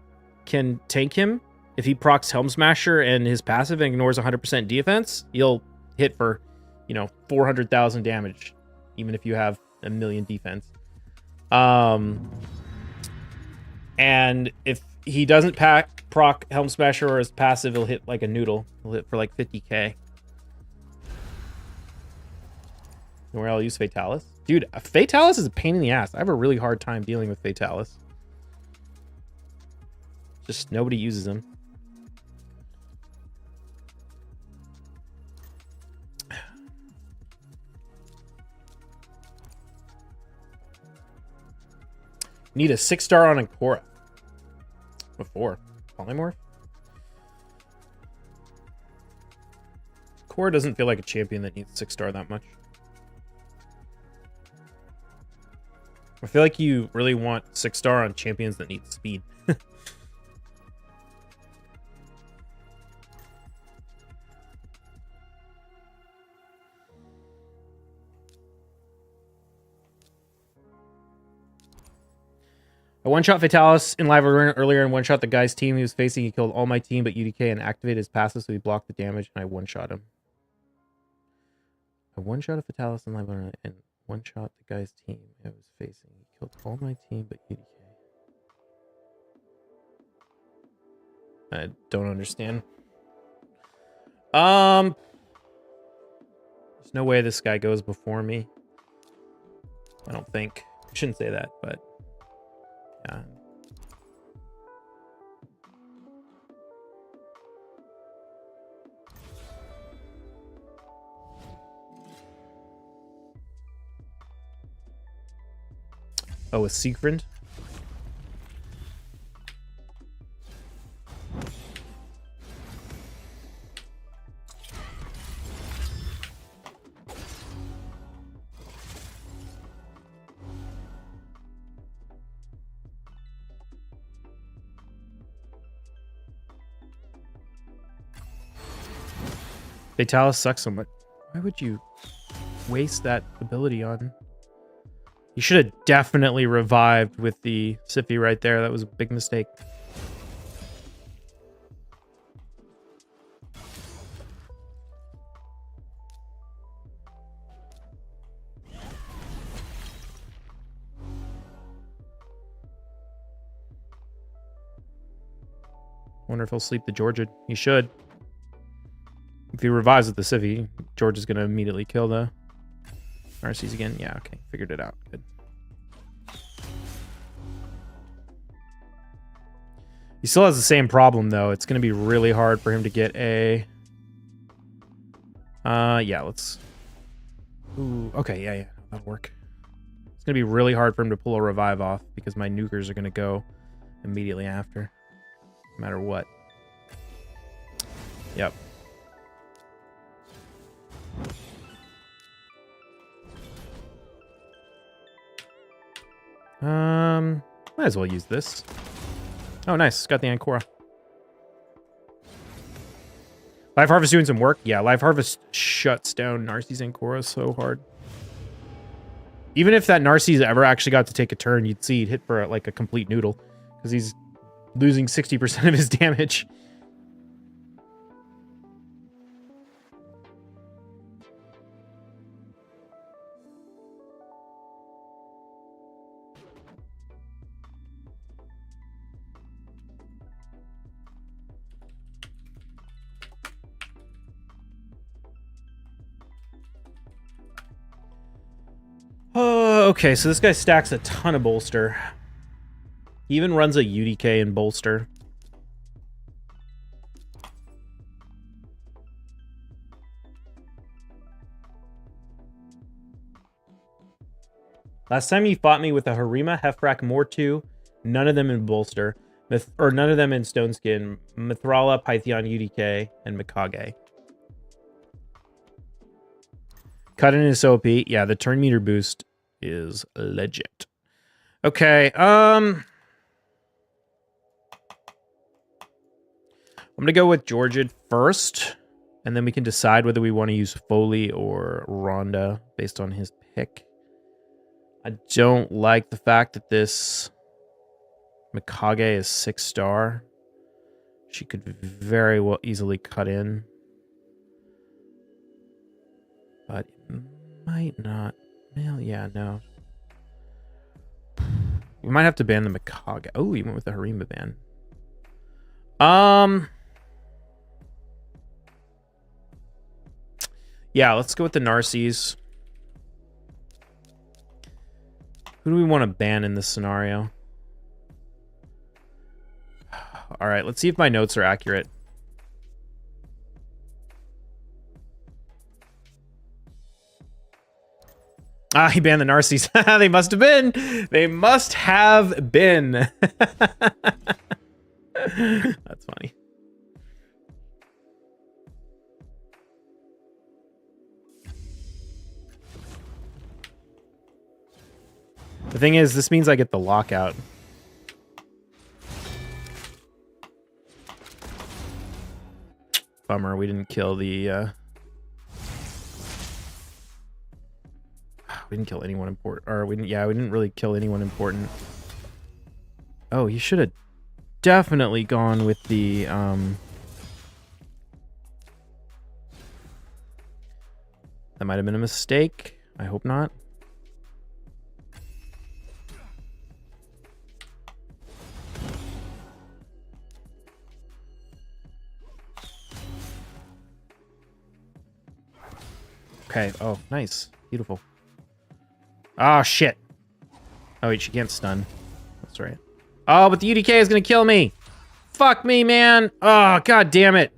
can tank him. If he procs Helm Smasher and his passive and ignores 100% defense, he'll hit for, 400,000 damage, even if you have a million defense. And if he doesn't proc Helm Smasher or his passive, he'll hit like a noodle. He'll hit for like 50k. Where I'll use Fatalis. Dude, Fatalis is a pain in the ass. I have a really hard time dealing with Fatalis. Just nobody uses him. Need a 6-star on Ancora. Before. Polymorph? Core doesn't feel like a champion that needs 6-star that much. I feel like you really want 6-star on champions that need speed. I one-shot Fatalis in live earlier and one-shot the guy's team he was facing. He killed all my team but UDK and activated his passive, so he blocked the damage, and I one-shot him. I one-shot a Fatalis in live earlier and one-shot the guy's team I was facing. He killed all my team but UDK. I don't understand. There's no way this guy goes before me. I don't think. I shouldn't say that, but yeah. Oh, a Siegfried? Fatalis sucks so much. Why would you waste that ability on? You should have definitely revived with the Siffy right there. That was a big mistake. Wonder if he'll sleep the Georgia. He should. If he revives with the Civi, George is going to immediately kill the RCs again. Yeah, okay. Figured it out. Good. He still has the same problem, though. It's going to be really hard for him to get a... yeah, let's... Ooh, okay, yeah, that'll work. It's going to be really hard for him to pull a revive off because my nukers are going to go immediately after. No matter what. Yep. Might as well use this. Oh, nice. Got the Ancora. Live Harvest doing some work? Yeah, Live Harvest shuts down Narc's Ancora so hard. Even if that Narc's ever actually got to take a turn, you'd see he'd hit for like a complete noodle. Because he's losing 60% of his damage. Okay, so this guy stacks a ton of bolster. He even runs a UDK in bolster. Last time you fought me with a Harima, Hefrak, Mortu, none of them in Bolster. Or none of them in Stone Skin. Mithrala, Python, UDK, and Mikage. Cut in is OP. Yeah, the turn meter boost is legit. Okay, I'm gonna go with Georgid first, and then we can decide whether we want to use Foley or Rhonda based on his pick. I don't like the fact that this Mikage is 6-star. She could very well easily cut in. But it might not. Well, yeah, no. We might have to ban the Mikage. Oh, he went with the Harima ban. Yeah, let's go with the Narcies. Who do we want to ban in this scenario? All right, let's see if my notes are accurate. Ah, he banned the Narcies. They must have been. They must have been. That's funny. The thing is, this means I get the lockout. Bummer, we didn't kill the... We didn't kill anyone important. Or we didn't really kill anyone important. Oh, you should have definitely gone with the... That might have been a mistake. I hope not. Okay. Oh, nice. Beautiful. Oh, shit. Oh, wait, she can't stun. That's right. Oh, but the UDK is going to kill me. Fuck me, man. Oh, god damn it.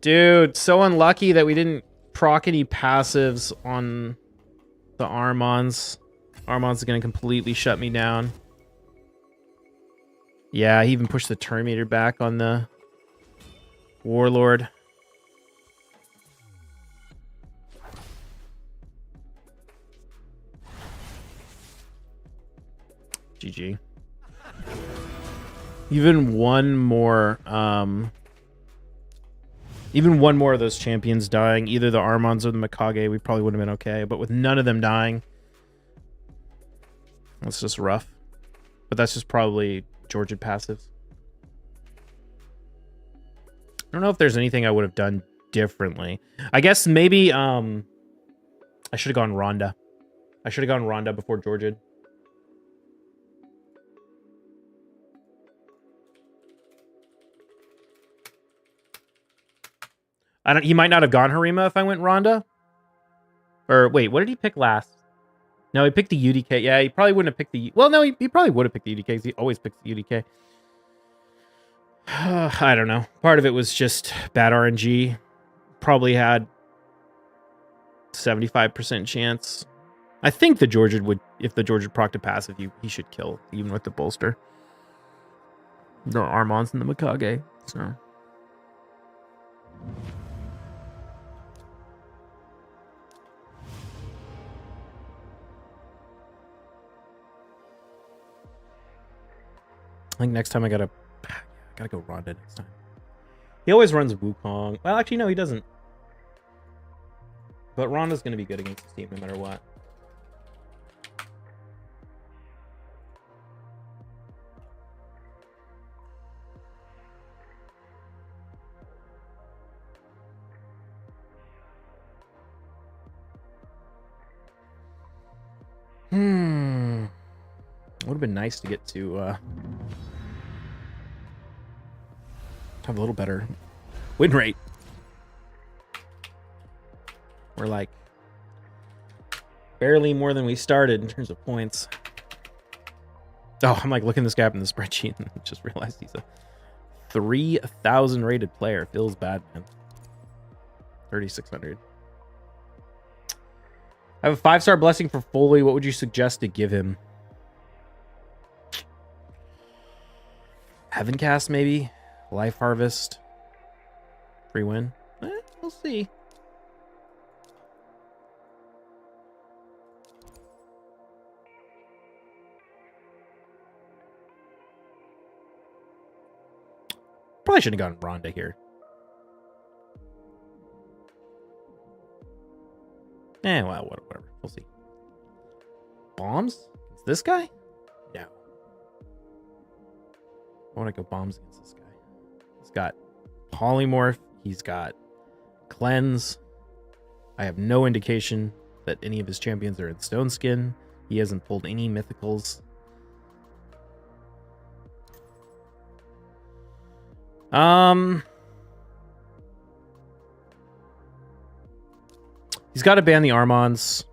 Dude, so unlucky that we didn't proc any passives on the Armons. Armon's going to completely shut me down. Yeah, he even pushed the turn meter back on the Warlord. GG. Even one more of those champions dying, either the Armons or the Mikage, we probably would have been okay. But with none of them dying, that's just rough. But that's just probably Georgid passives. I don't know if there's anything I would have done differently. I guess maybe I should have gone Rhonda. I should have gone Rhonda before Georgid. He might not have gone Harima if I went Rhonda. Or wait, what did he pick last? No, he picked the UDK. Yeah, he probably wouldn't have picked the... Well, no, he probably would have picked the UDK because he always picks the UDK. I don't know. Part of it was just bad RNG. Probably had 75% chance. I think the Georgid would... If the Georgid procced a passive, he should kill, even with the bolster. The Armons and the Mikage, so... I think next time I gotta go Rhonda next time. He always runs Wukong. Well, actually, no, he doesn't. But Rhonda's gonna be good against this team no matter what. Would have been nice to get to have a little better win rate. We're like barely more than we started in terms of points. Oh, I'm like looking this guy up in the spreadsheet and just realized he's a 3,000 rated player. Feels bad, man. 3,600. I have a 5-star blessing for Foley. What would you suggest to give him? Heaven Cast, maybe? Life Harvest? Free win? We'll see. Probably should have gotten Rhonda here. Well, whatever. We'll see. Bombs? Is this guy? No. I want to go bombs against this guy. He's got Polymorph. He's got Cleanse. I have no indication that any of his champions are in Stone Skin. He hasn't pulled any mythicals. He's got to ban the Armons.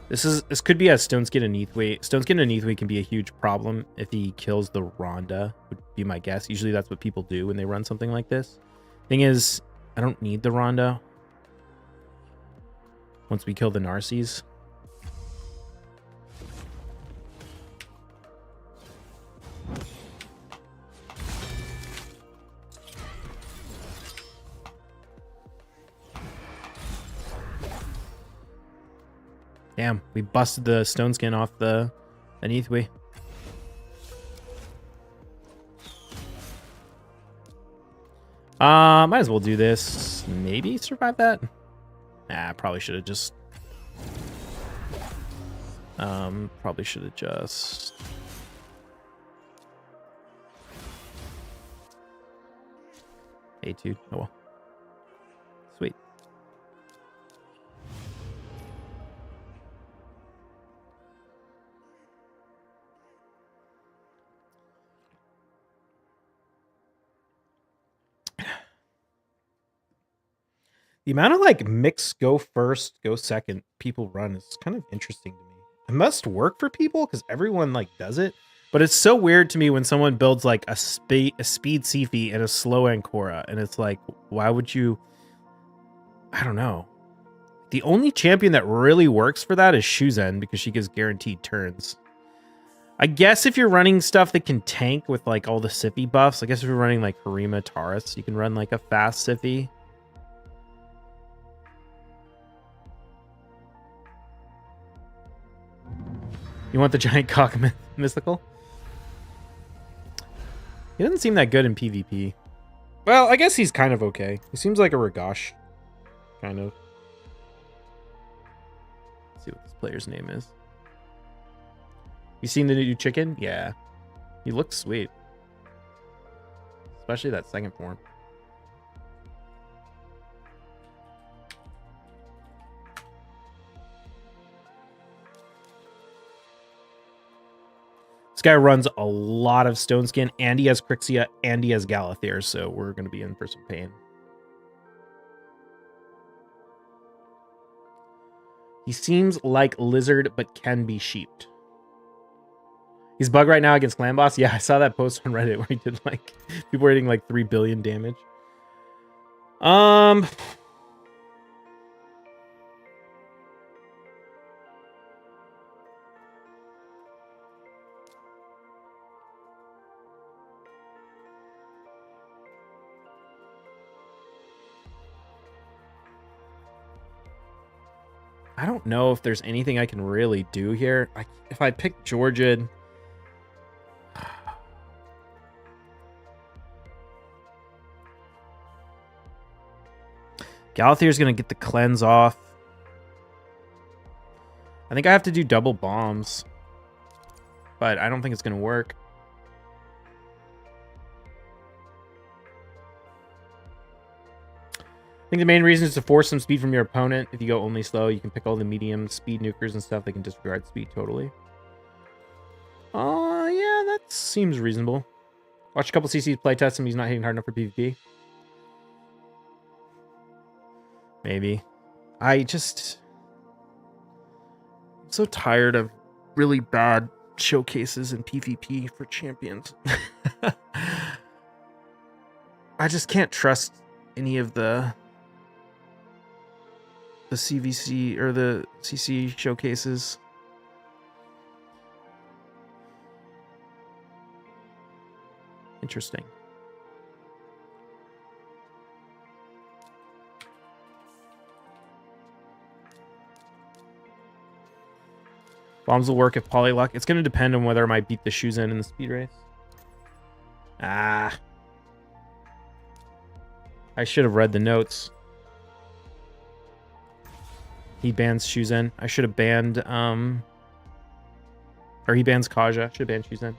This could be a Stone Skin and Neathway. Stone Skin and Neathway can be a huge problem if he kills the Rhonda, would be my guess. Usually that's what people do when they run something like this. Thing is, I don't need the Rhonda once we kill the Narcies. Damn, we busted the Stone Skin off the Neathway. Might as well do this. Maybe survive that. Nah, probably should have just. Probably should have just. A2. Oh well. Sweet. The amount of like mix go first, go second people run is kind of interesting to me. It must work for people because everyone like does it, but it's so weird to me when someone builds like a speed Siphi and a slow Ancora, and it's like, why would you? I don't know. The only champion that really works for that is Shuzen because she gives guaranteed turns. I guess if you're running stuff that can tank with like all the Siphi buffs, I guess if you're running like Harima Taurus, you can run like a fast Siphi. You want the giant cock mystical? He doesn't seem that good in PvP. Well, I guess he's kind of okay. He seems like a Ragash. Kind of. Let's see what this player's name is. You seen the new chicken? Yeah. He looks sweet. Especially that second form. This guy runs a lot of Stone Skin, and he has Crixia, and he has Galathir, so we're going to be in for some pain. He seems like Lizard, but can be sheeped. He's bug right now against Clan Boss. Yeah, I saw that post on Reddit where he did like, people were hitting like 3 billion damage. I don't know if there's anything I can really do here. If I pick Georgian... Galathir's going to get the cleanse off. I think I have to do double bombs. But I don't think it's going to work. I think the main reason is to force some speed from your opponent. If you go only slow, you can pick all the medium speed nukers and stuff. They can disregard speed totally. Yeah, that seems reasonable. Watch a couple CCs play test him. He's not hitting hard enough for PvP. Maybe. I'm so tired of really bad showcases in PvP for champions. I just can't trust any of the CVC or the CC showcases. Interesting. Bombs will work if Polylock. It's going to depend on whether I might beat the Shuzen in the speed race. Ah. I should have read the notes. He bans Shuzen. I should have banned, or he bans Kaja. Should have banned Shuzen.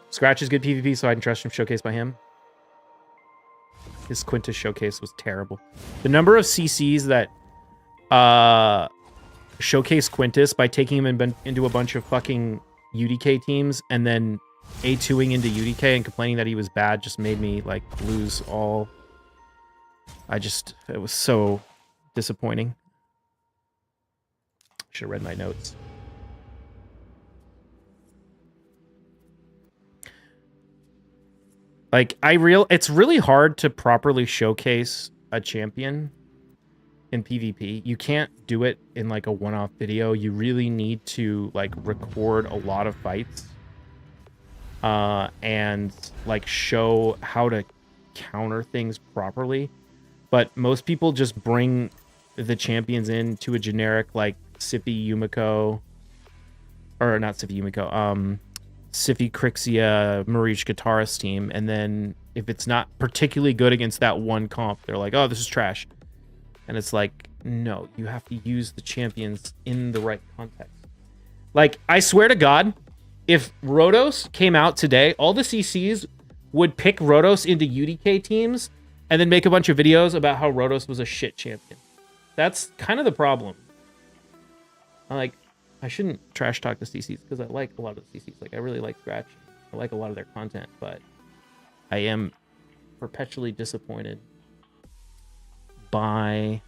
Scratch is good PvP, so I can trust him showcase by him. His Quintus showcase was terrible. The number of CCs that showcase Quintus by taking him into a bunch of fucking UDK teams and then A2ing into UDK and complaining that he was bad just made me like lose all. It was so disappointing. Should have read my notes. Like, it's really hard to properly showcase a champion in PvP. You can't do it in like a one-off video. You really need to like record a lot of fights and like show how to counter things properly. But most people just bring the champions in to a generic like Siffy Yumiko, or not Siffy Yumiko, Siffy Crixia Mariche Guitarist team, and then if it's not particularly good against that one comp, they're like, oh, this is trash. And it's like, no, you have to use the champions in the right context. Like, I swear to God, if Rotos came out today, all the CCs would pick Rotos into UDK teams and then make a bunch of videos about how Rotos was a shit champion. That's kind of the problem. Like, I shouldn't trash talk the CCs because I like a lot of the CCs. Like, I really like Scratch. I like a lot of their content, but I am perpetually disappointed by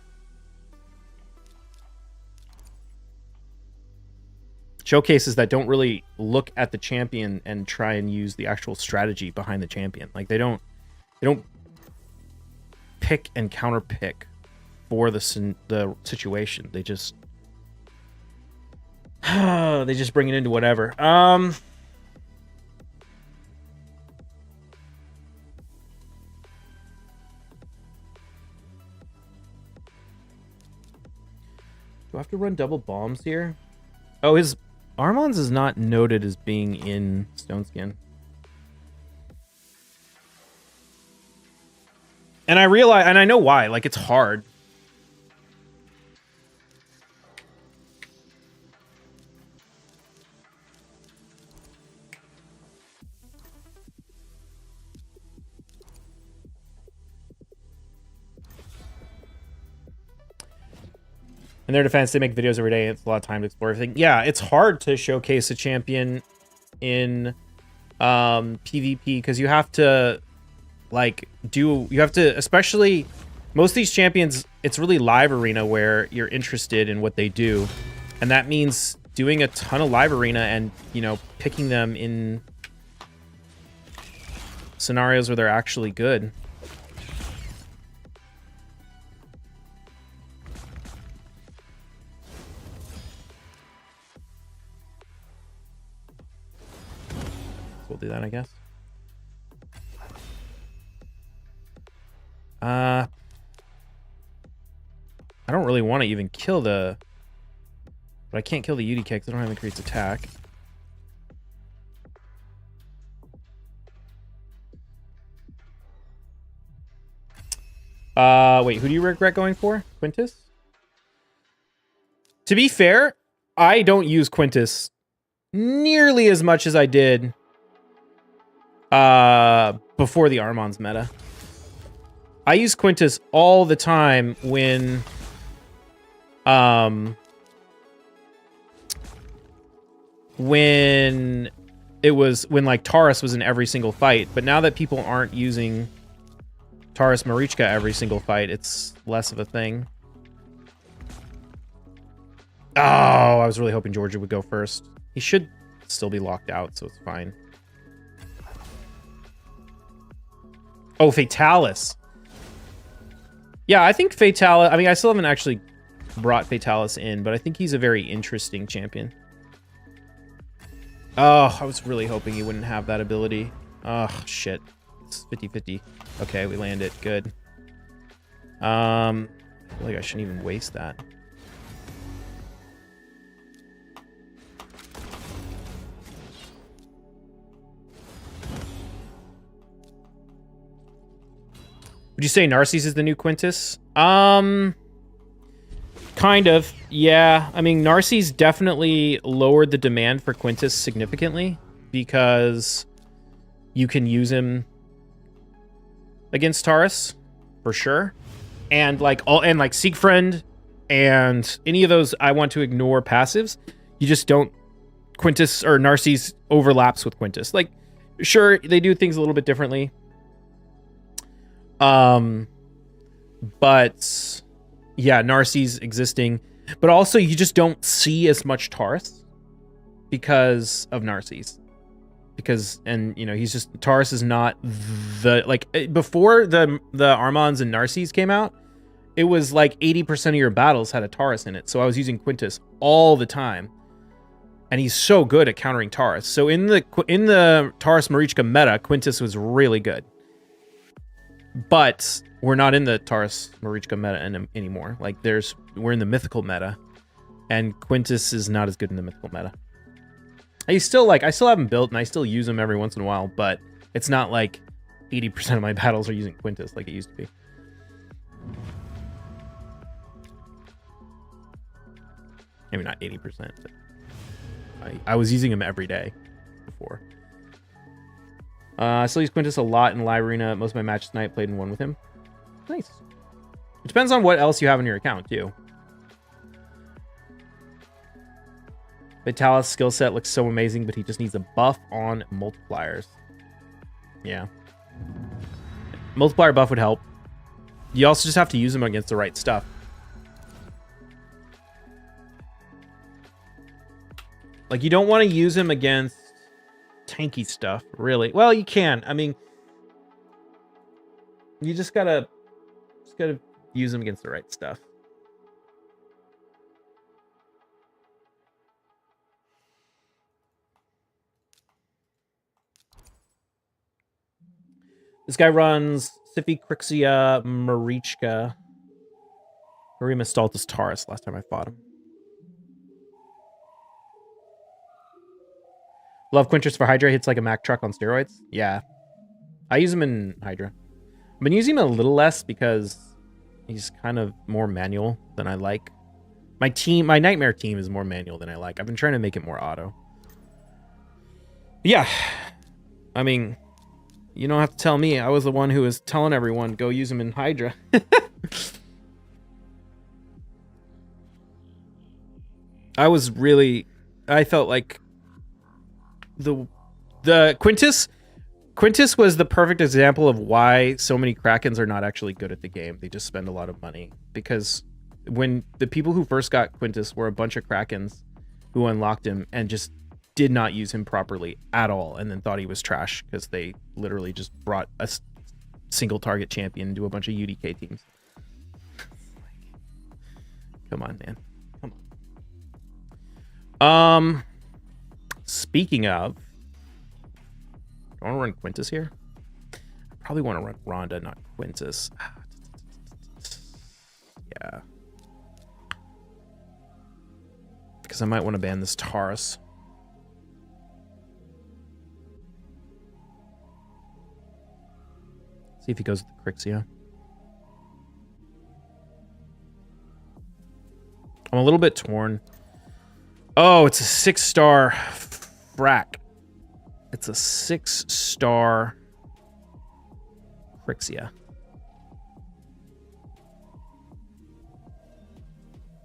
showcases that don't really look at the champion and try and use the actual strategy behind the champion. Like, they don't pick and counter pick for the situation. They just bring it into whatever. Do I have to run double bombs here? Oh, his Armand's is not noted as being in Stoneskin. And I realize, and I know why, like, it's hard. In their defense, they make videos every day. It's a lot of time to explore everything. Yeah, it's hard to showcase a champion in PvP because you have to, like, especially most of these champions, it's really live arena where you're interested in what they do. And that means doing a ton of live arena and, you know, picking them in scenarios where they're actually good. We'll do that, I guess. I don't really want to even kill the... But I can't kill the UDK because I don't have increased attack. Wait, who do you regret going for? Quintus? To be fair, I don't use Quintus nearly as much as I did before the Armand's meta. I use Quintus all the time when like Taurus was in every single fight, but now that people aren't using Taurus Marichka every single fight, it's less of a thing. Oh, I was really hoping Georgia would go first. He should still be locked out, so it's fine. Oh, Fatalis. Yeah, I think Fatalis... I mean, I still haven't actually brought Fatalis in, but I think he's a very interesting champion. Oh, I was really hoping he wouldn't have that ability. Oh, shit. It's 50-50. Okay, we land it. Good. I feel like I shouldn't even waste that. Would you say Narcisse is the new Quintus? Kind of, yeah. I mean, Narcisse definitely lowered the demand for Quintus significantly because you can use him against Taurus for sure, and like Siegfried and any of those I want to ignore passives. You just don't. Quintus or Narcisse overlaps with Quintus. Like, sure, they do things a little bit differently. But yeah, Narcisse existing, but also you just don't see as much Taurus because of Narcisse. Because, and you know, he's just, Taurus is not the, like, before the Armands and Narcisse came out, it was like 80% of your battles had a Taurus in it. So I was using Quintus all the time. And he's so good at countering Taurus. So in the Taurus Marichka meta, Quintus was really good. But we're not in the Taurus Marichka meta anymore. Like, we're in the mythical meta, and Quintus is not as good in the mythical meta. I still have him built, and I still use him every once in a while, but it's not like 80% of my battles are using Quintus like it used to be. Maybe not 80%, but I was using him every day before. I still use Quintus a lot in live arena. Most of my matches tonight played in one with him. Nice. It depends on what else you have in your account, too. Vitalis' skill set looks so amazing, but he just needs a buff on multipliers. Yeah. Multiplier buff would help. You also just have to use him against the right stuff. Like, you don't want to use him against tanky stuff, really. Well, you can. I mean, you just gotta use them against the right stuff. This guy runs Sippy, Crixia, Marichka, Marima Staltus Taurus last time I fought him. Love Quintus for Hydra. Hits like a Mack truck on steroids. Yeah. I use him in Hydra. I've been using him a little less because he's kind of more manual than I like. My Nightmare team is more manual than I like. I've been trying to make it more auto. Yeah. I mean, you don't have to tell me. I was the one who was telling everyone, go use him in Hydra. I felt like the Quintus was the perfect example of why so many Krakens are not actually good at the game. They just spend a lot of money, because when the people who first got Quintus were a bunch of Krakens who unlocked him and just did not use him properly at all, and then thought he was trash because they literally just brought a single target champion into a bunch of UDK teams. Come on, man. Come on. Speaking of, do I want to run Quintus here? I probably want to run Rhonda, not Quintus. Yeah. Because I might want to ban this Taurus. See if he goes with the Crixia. I'm a little bit torn. Oh, it's a 6-star frack. It's a 6-star Crixia.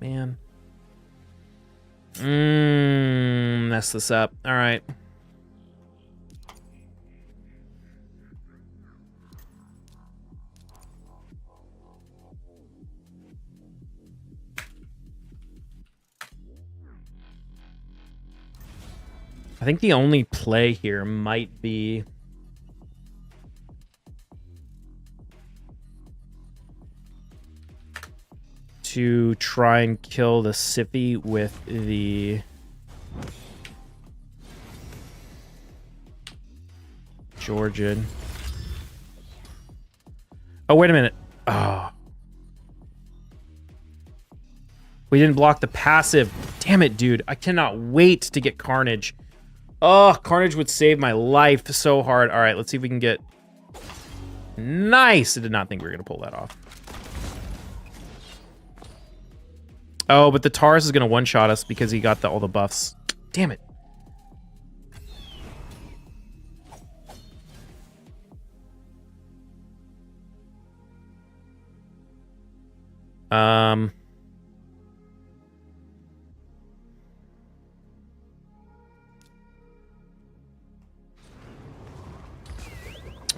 Man. Mess this up. All right. I think the only play here might be to try and kill the Sippy with the Georgian. Oh, wait a minute. Oh. We didn't block the passive. Damn it, dude. I cannot wait to get Carnage. Oh, Carnage would save my life so hard. All right, let's see if we can get... Nice! I did not think we were going to pull that off. Oh, but the Taurus is going to one-shot us because he got all the buffs. Damn it. Oh,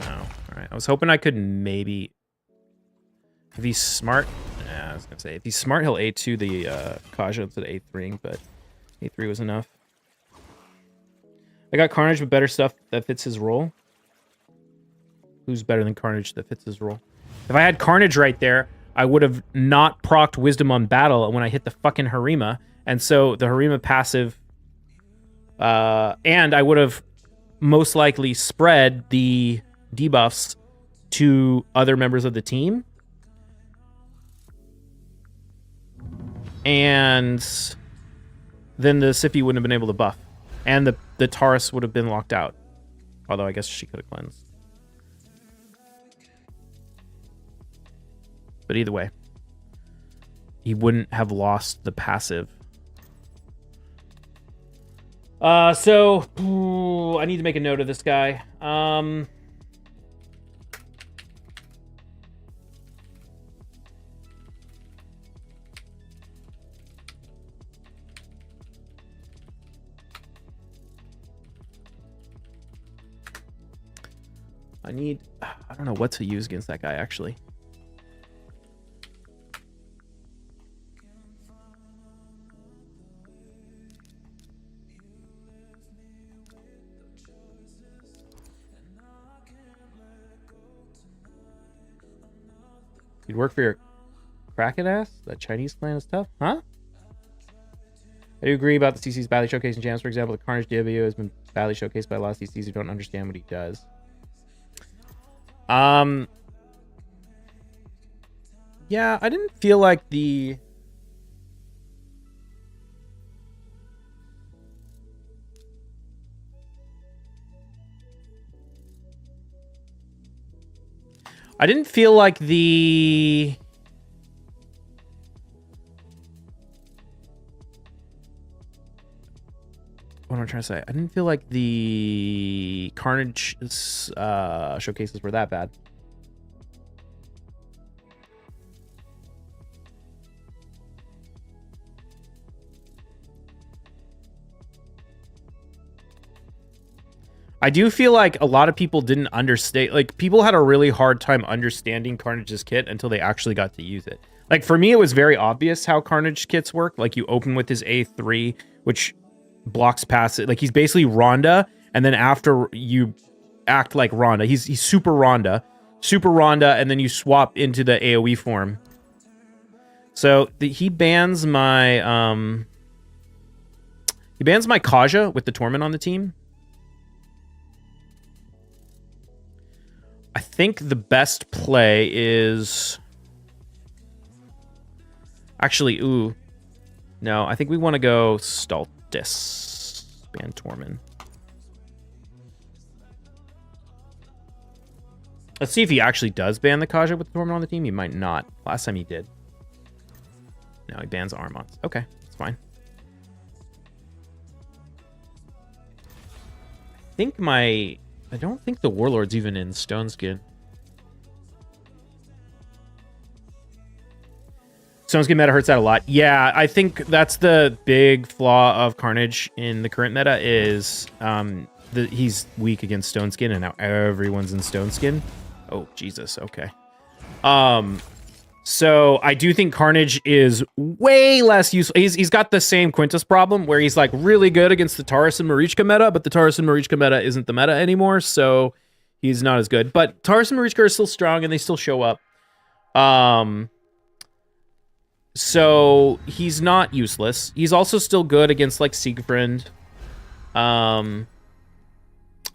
all right. I was hoping I could maybe... If he's smart... I was going to say, if he's smart, he'll A2 the Kaja instead of A3ing, but A3 was enough. I got Carnage with better stuff that fits his role. Who's better than Carnage that fits his role? If I had Carnage right there, I would have not procced Wisdom on battle when I hit the fucking Harima. And so the Harima passive... and I would have most likely spread the debuffs to other members of the team. And then the Sippy wouldn't have been able to buff. And the Taurus would have been locked out. Although I guess she could have cleansed. But either way, he wouldn't have lost the passive. So, I need to make a note of this guy. I don't know what to use against that guy, actually. You'd work for your Kraken ass? That Chinese clan is tough, huh? I do agree about the CC's badly showcasing champs. For example, the Carnage W has been badly showcased by a lot of CCs who don't understand what he does. Yeah, I didn't feel like the... I didn't feel like the... What am I trying to say? I didn't feel like the Carnage showcases were that bad. I do feel like a lot of people didn't understand, like people had a really hard time understanding Carnage's kit until they actually got to use it. Like for me, it was very obvious how Carnage kits work. Like you open with his A3, which blocks past it. Like he's basically Ronda, and then after you act like Ronda, he's super Ronda, and then you swap into the AoE form. So he bans my Kaja with the Torment on the team. I think the best play is actually, ooh, no, I think we want to go Stultus, ban Torment. Let's see if he actually does ban the Kaja with the Torment on the team. He might not. Last time he did. No, he bans Armons. Okay, that's fine. I don't think the Warlord's even in Stone Skin. Stone Skin meta hurts out a lot. Yeah, I think that's the big flaw of Carnage in the current meta is he's weak against Stone Skin, and now everyone's in Stone Skin. Oh, Jesus, okay. So I do think Carnage is way less useful. He's got the same Quintus problem where he's like really good against the Taurus and Marichka meta, but the Taurus and Marichka meta isn't the meta anymore, so he's not as good. But Taurus and Marichka are still strong and they still show up. So he's not useless. He's also still good against like Siegfried. I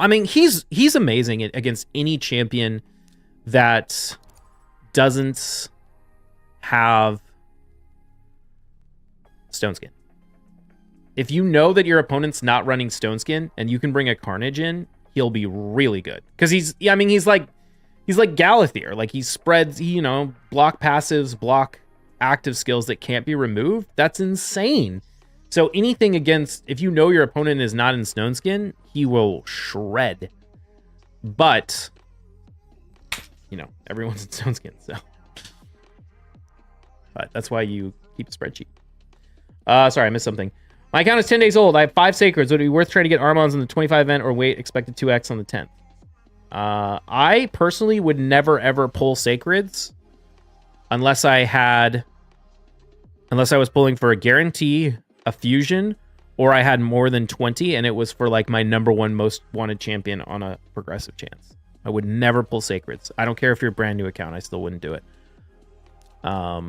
mean, he's amazing against any champion that doesn't have Stone Skin. If you know that your opponent's not running Stone Skin and you can bring a Carnage in, he'll be really good. Because he's like Galathier. Like he spreads, block passives, block active skills that can't be removed. That's insane. So anything against, if you know your opponent is not in Stone Skin, he will shred. But, everyone's in Stone Skin, so. But that's why you keep a spreadsheet. Sorry, I missed something. My account is 10 days old. I have 5 Sacreds. Would it be worth trying to get Armons in the 25 event or wait expected 2x on the 10th? I personally would never, ever pull Sacreds unless I was pulling for a guarantee, a fusion, or I had more than 20 and it was for like my #1 most wanted champion on a progressive chance. I would never pull Sacreds. I don't care if you're a brand new account. I still wouldn't do it. I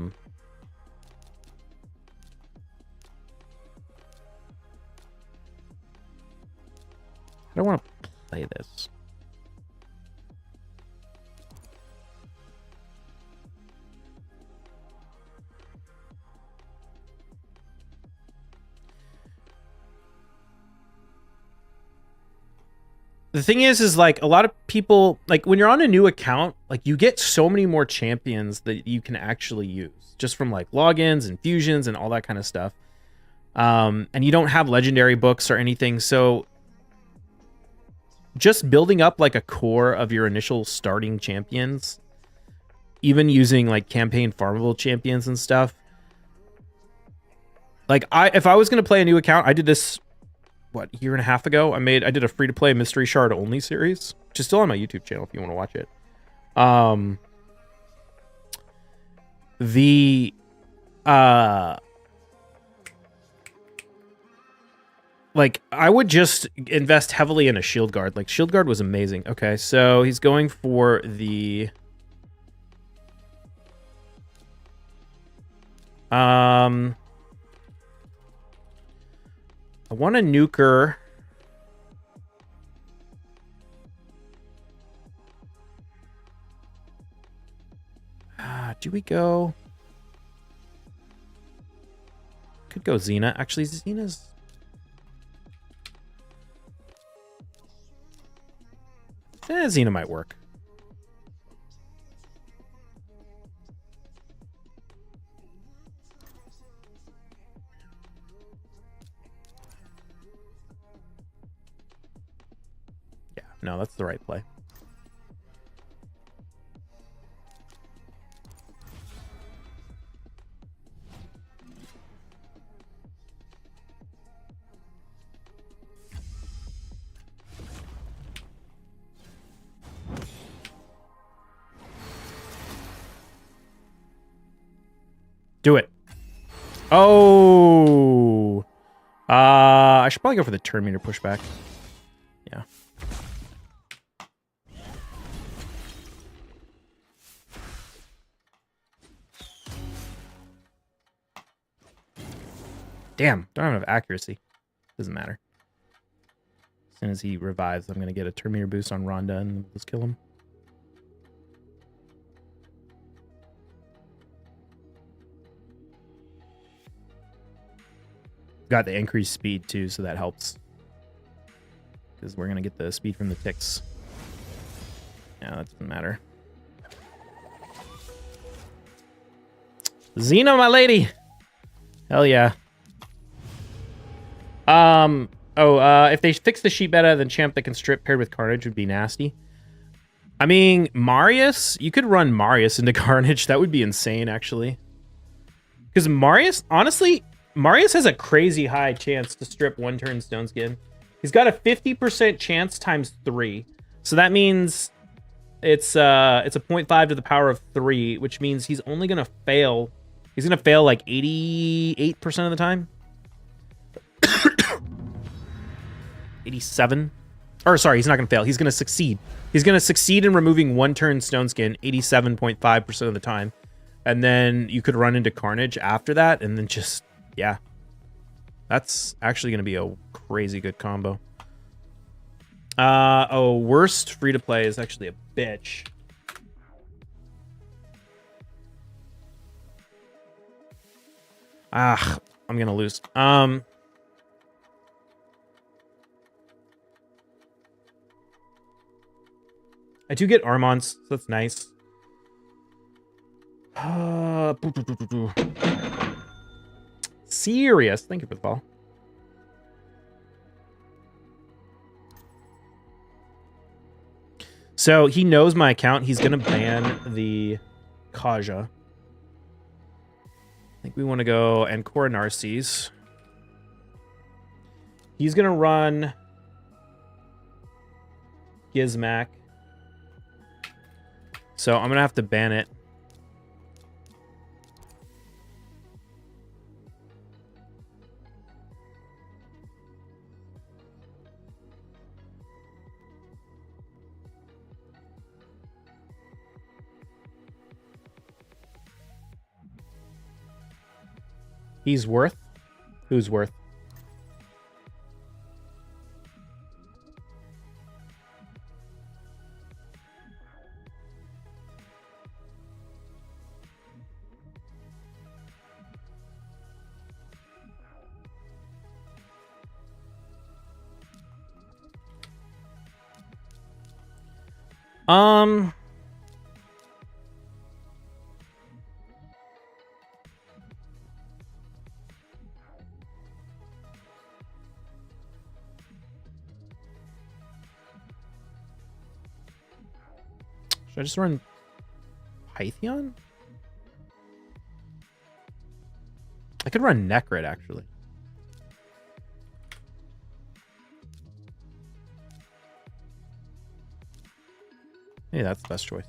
don't want to play this. The thing is like a lot of people, like when you're on a new account, like you get so many more champions that you can actually use just from like logins and fusions and all that kind of stuff. And you don't have legendary books or anything. So just building up like a core of your initial starting champions, even using like campaign farmable champions and stuff. Like if I was going to play a new account, I did this, what, a year and a half ago? I did a free-to-play Mystery Shard only series, which is still on my YouTube channel if you want to watch it. Like, I would just invest heavily in a Shield Guard. Like, Shield Guard was amazing. Okay, so he's going for the... I want a nuker. Do we go? Could go Xena. Actually, Xena's... Xena might work. Yeah, no, that's the right play. Do it. Oh. I should probably go for the turn meter pushback. Yeah. Damn, don't have enough accuracy. Doesn't matter. As soon as he revives, I'm going to get a turn meter boost on Rhonda and let's kill him. Got the increased speed too, so that helps. Because we're going to get the speed from the ticks. Yeah, that doesn't matter. Xena, my lady! Hell yeah. If they fix the sheep meta, then champ that can strip paired with Carnage would be nasty. I mean, Marius, you could run Marius into Carnage. That would be insane, actually. Because Marius, honestly, Marius has a crazy high chance to strip one turn Stone Skin. He's got a 50% chance times 3. So that means it's a 0.5 to the power of 3, which means he's only gonna fail. He's gonna fail like 88% of the time. 87. Or sorry, he's not gonna fail. He's gonna succeed. He's gonna succeed in removing 1 turn Stone Skin 87.5% of the time. And then you could run into Carnage after that, and then just, yeah. That's actually gonna be a crazy good combo. Oh, worst free-to-play is actually a bitch. Ah, I'm gonna lose. I do get Armons, so that's nice. Serious. Thank you for the follow. So he knows my account. He's gonna ban the Kaja. I think we want to go Ancora Narcisse. He's gonna run Gizmak. So I'm gonna have to ban it. He's worth? Who's worth? Should I just run Pythion? I could run Necrit, actually. Maybe that's the best choice.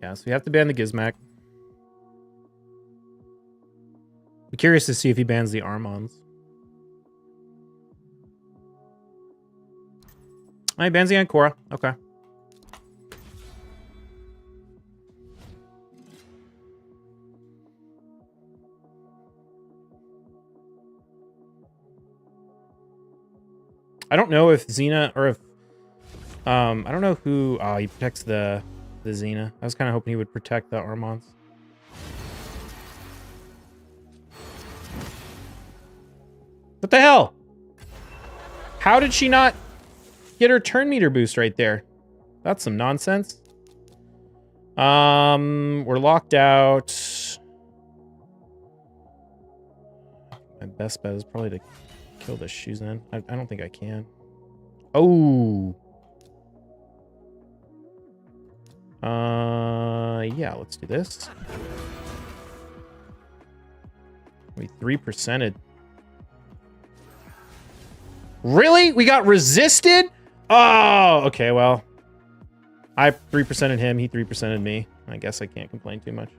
Yeah, so we have to ban the Gizmak. I'm curious to see if he bans the Armons. Oh, he bans the Ancora. Okay. I don't know if Xena or if I don't know who. Oh, he protects the Xena. I was kind of hoping he would protect the Armons. What the hell? How did she not get her turn meter boost right there? That's some nonsense. We're locked out. My best bet is probably to kill the Shuzan. I don't think I can. Oh. Yeah, let's do this. We 3%ed. Really? We got resisted? Oh, okay, well. I 3%ed him, he 3%ed me. I guess I can't complain too much.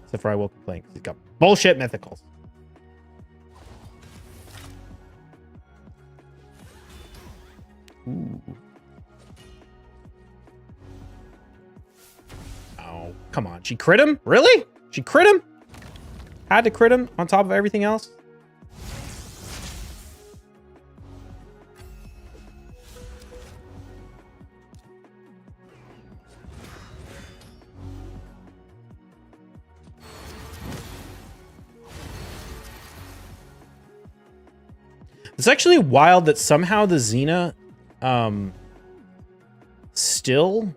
Except for I will complain because he's got bullshit mythicals. Ooh. Oh, come on. She crit him? Really? She crit him? Had to crit him on top of everything else? It's actually wild that somehow the Xena still...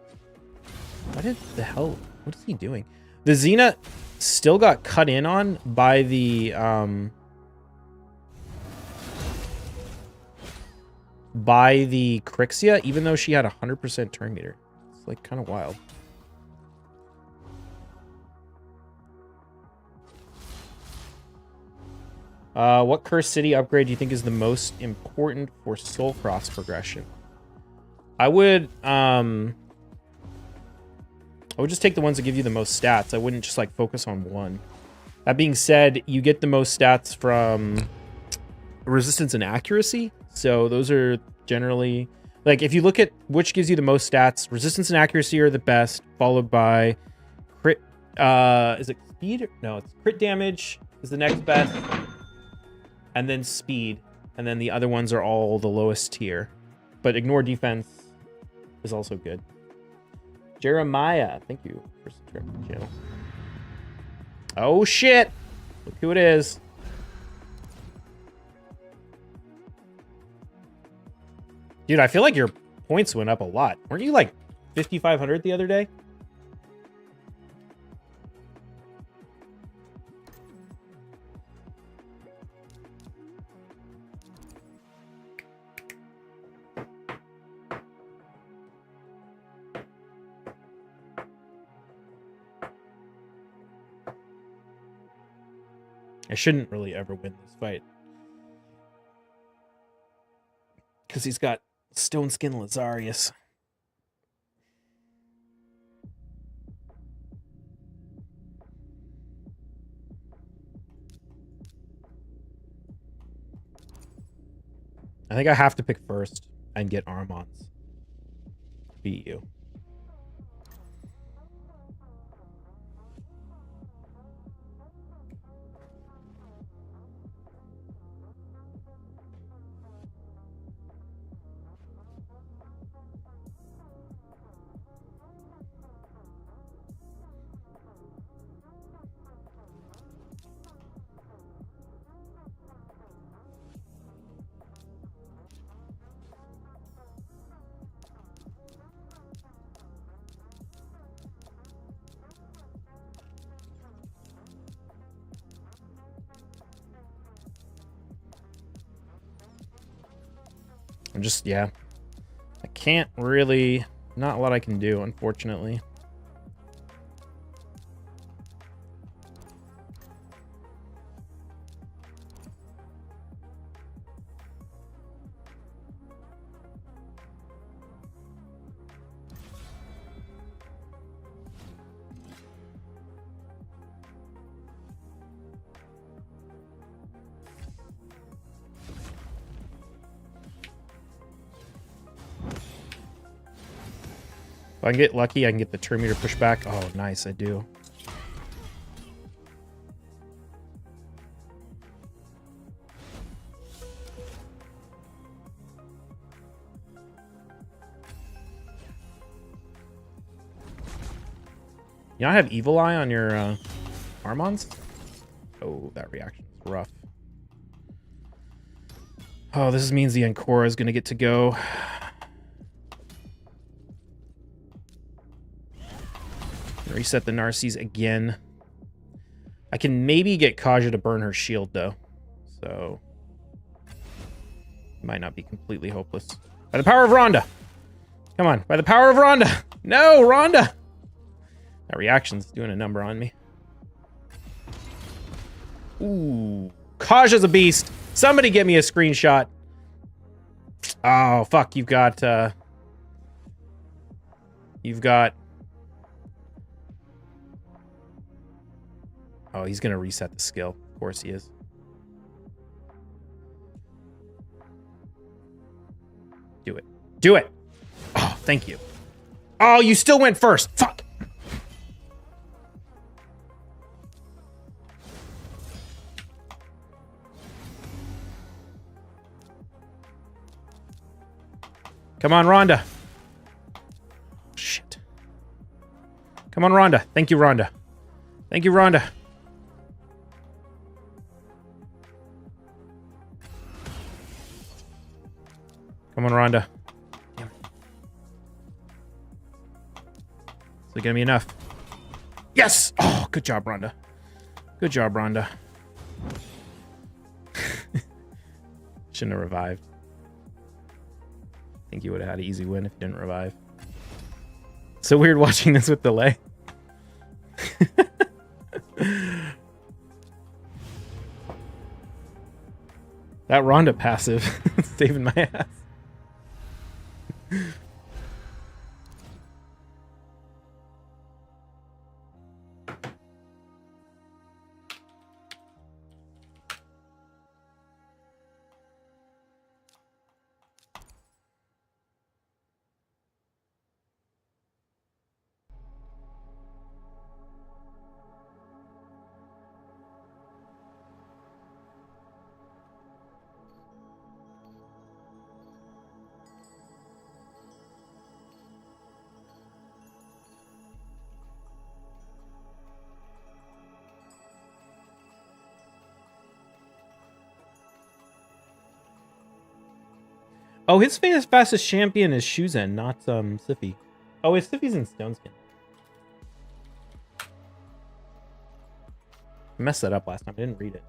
What is the hell? What is he doing? The Xena still got cut in on by the Crixia, even though she had 100% turn meter. It's like kind of wild. What Cursed City upgrade do you think is the most important for Soul Cross progression? I would just take the ones that give you the most stats. I wouldn't just like focus on one. That being said, you get the most stats from resistance and accuracy. So those are generally, like, if you look at which gives you the most stats, resistance and accuracy are the best, followed by crit, is it speed? No, it's crit damage is the next best. And then speed. And then the other ones are all the lowest tier. But ignore defense is also good. Jeremiah, thank you for subscribing to the channel. Oh shit! Look who it is. Dude, I feel like your points went up a lot. Weren't you like 5,500 the other day? I shouldn't really ever win this fight. Because he's got Stone Skin Lazarius. I think I have to pick first and get Armons. Beat you. I'm just, yeah. I can't really, not a lot I can do, unfortunately. If I can get lucky, I can get the turn meter pushed back. Oh, nice, I do. You not have Evil Eye on your Armons? Oh, that reaction is rough. Oh, this means the Ancora is going to get to go. Reset the Narcisse again. I can maybe get Kaja to burn her shield, though. So, might not be completely hopeless. By the power of Rhonda! Come on, by the power of Rhonda! No, Rhonda! That reaction's doing a number on me. Ooh. Kaja's a beast! Somebody get me a screenshot. Oh, fuck, you've got... Oh, he's going to reset the skill. Of course he is. Do it. Do it! Oh, thank you. Oh, you still went first! Fuck! Come on, Rhonda. Shit. Come on, Rhonda. Thank you, Rhonda. Thank you, Rhonda. Come on, Rhonda. Damn it. Is it gonna be enough? Yes! Oh, good job, Rhonda. Good job, Rhonda. Shouldn't have revived. I think you would have had an easy win if you didn't revive. So weird watching this with delay. That Rhonda passive saving my ass. Oh, his fastest champion is Shuzen, not Siphi. Oh, wait, Siphi's in Stoneskin. I messed that up last time. I didn't read it.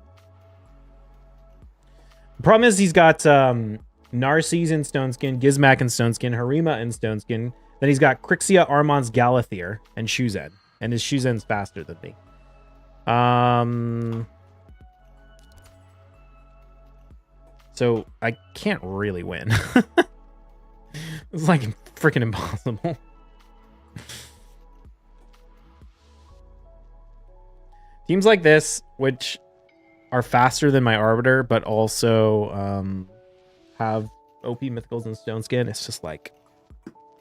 The problem is he's got Narcisse in Stoneskin, Gizmak in Stoneskin, Harima in Stoneskin. Then he's got Crixia, Armand's Galathier, and Shuzen. And his Shuzen's faster than me. So I can't really win. It's like freaking impossible. Teams like this, which are faster than my Arbiter, but also have OP Mythicals and Stoneskin, it's just like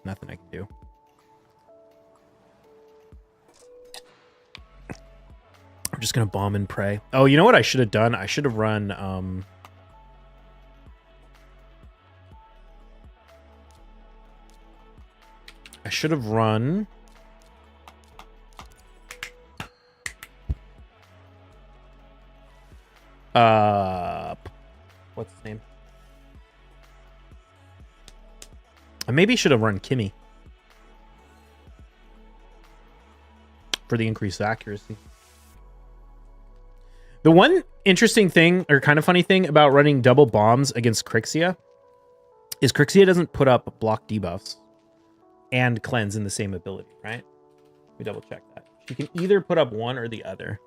nothing I can do. I'm just gonna bomb and pray. Oh, you know what I should have done? I should have run I should have run what's his name? I maybe should have run Kimmy for the increased accuracy. The one interesting thing, or kind of funny thing about running double bombs against Crixia is Crixia doesn't put up block debuffs and cleanse in the same ability, right? Let me double check that. She can either put up one or the other.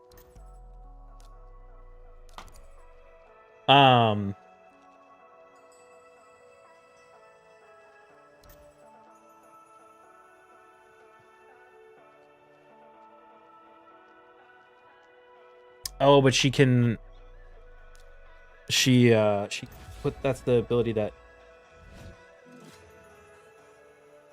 Oh, but she can. She put, that's the ability that.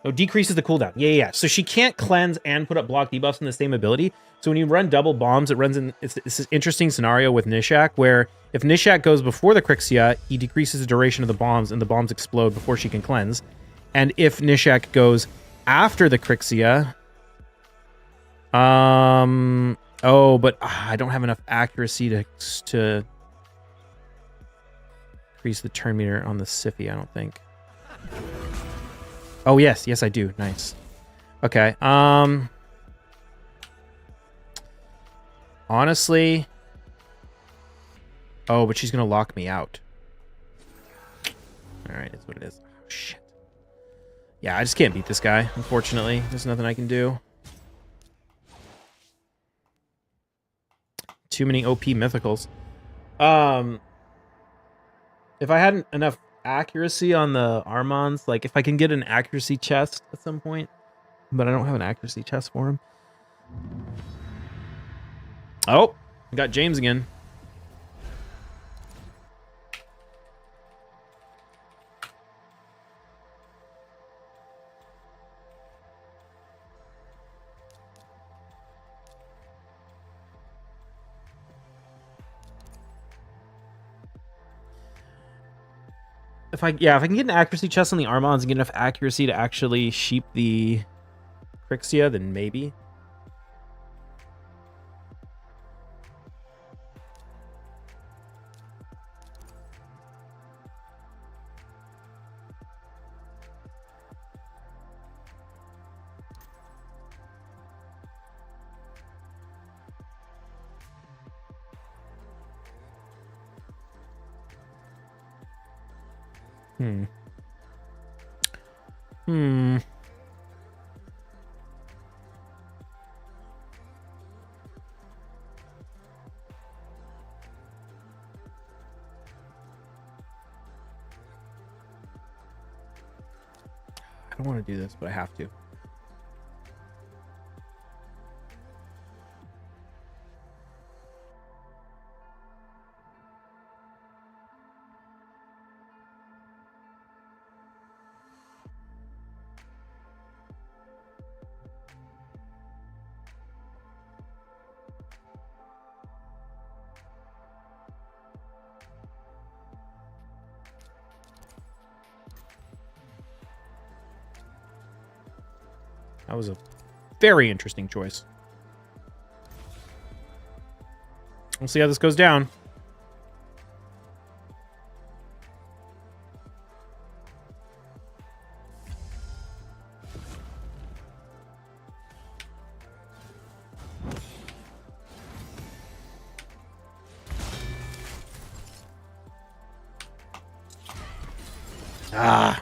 Oh, decreases the cooldown. Yeah. So she can't cleanse and put up block debuffs in the same ability. So when you run double bombs, it runs in. It's this interesting scenario with Nishak where if Nishak goes before the Crixia, he decreases the duration of the bombs, and the bombs explode before she can cleanse. And if Nishak goes after the Crixia, oh, but I don't have enough accuracy to increase the turn meter on the Siphi, I don't think. Oh, yes, I do. Nice. Okay. Honestly. Oh, but she's gonna lock me out. All right, that's what it is. Oh, shit. Yeah, I just can't beat this guy, unfortunately. There's nothing I can do. Too many OP mythicals. If I hadn't enough accuracy on the Armands, like if I can get an accuracy chest at some point, but I don't have an accuracy chest for him. Oh, I got James again. If I can get an accuracy chest on the Armands and get enough accuracy to actually sheep the Crixia, then maybe. Hmm. Hmm. I don't want to do this, but I have to. That was a very interesting choice. We'll see how this goes down. Ah.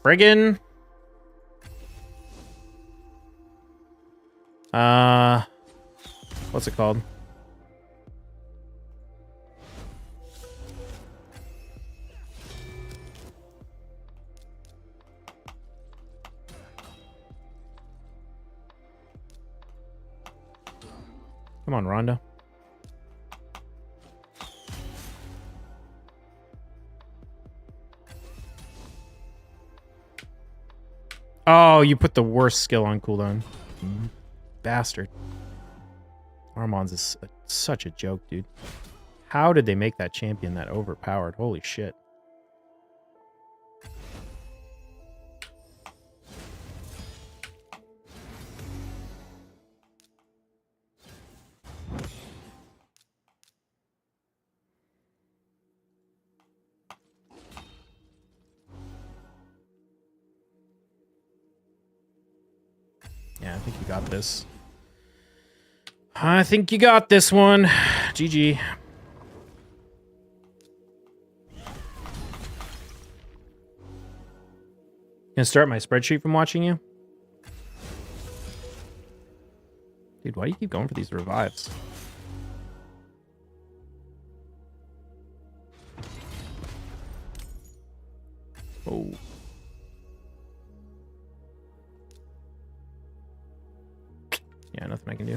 Friggin'. What's it called? Come on, Rhonda. Oh, you put the worst skill on cooldown. Bastard. Armand's is such a joke, dude. How did they make that champion that overpowered? Holy shit. Yeah, I think you got this. I think you got this one. GG. Gonna start my spreadsheet from watching you? Dude, why do you keep going for these revives? Oh. Yeah, nothing I can do.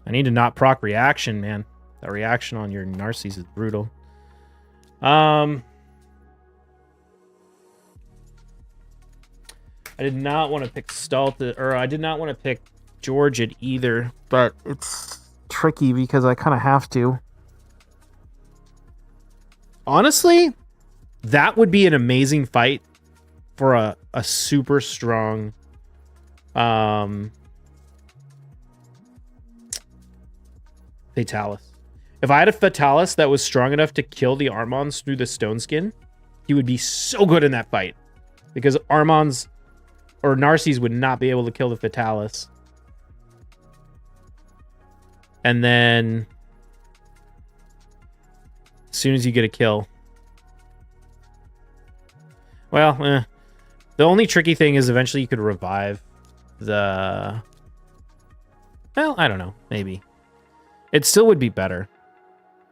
I need to not proc reaction, man. That reaction on your Narcisse is brutal. I did not want to pick Stalta, or I did not want to pick Georgid either, but it's tricky because I kind of have to. Honestly, that would be an amazing fight for a super strong Fatalis. If I had a Fatalis that was strong enough to kill the Armons through the Stone Skin, he would be so good in that fight. Because Armons or Narcisse would not be able to kill the Fatalis. And then as soon as you get a kill. Well, the only tricky thing is eventually you could revive the... Well, I don't know. Maybe. It still would be better.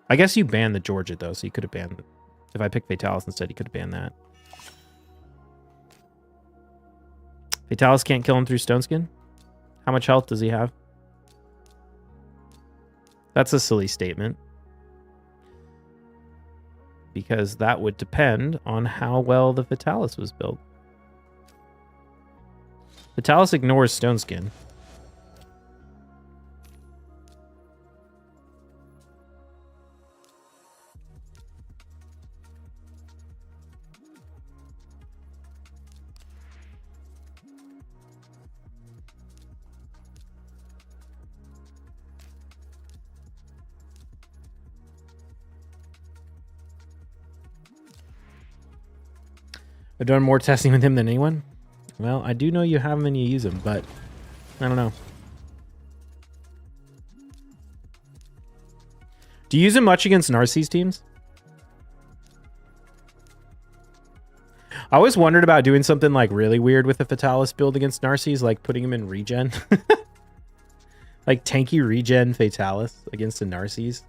I guess you banned the Georgia, though, so you could have banned... If I picked Fatalis instead, you could have banned that. Fatalis can't kill him through Stone Skin? How much health does he have? That's a silly statement. Because that would depend on how well the Fatalis was built. Fatalis ignores Stone Skin. I've done more testing with him than anyone. Well, I do know you have him and you use him, but I don't know. Do you use him much against Narcisse teams? I always wondered about doing something like really weird with the Fatalis build against Narcisse, like putting him in regen. Like tanky regen Fatalis against a Narcisse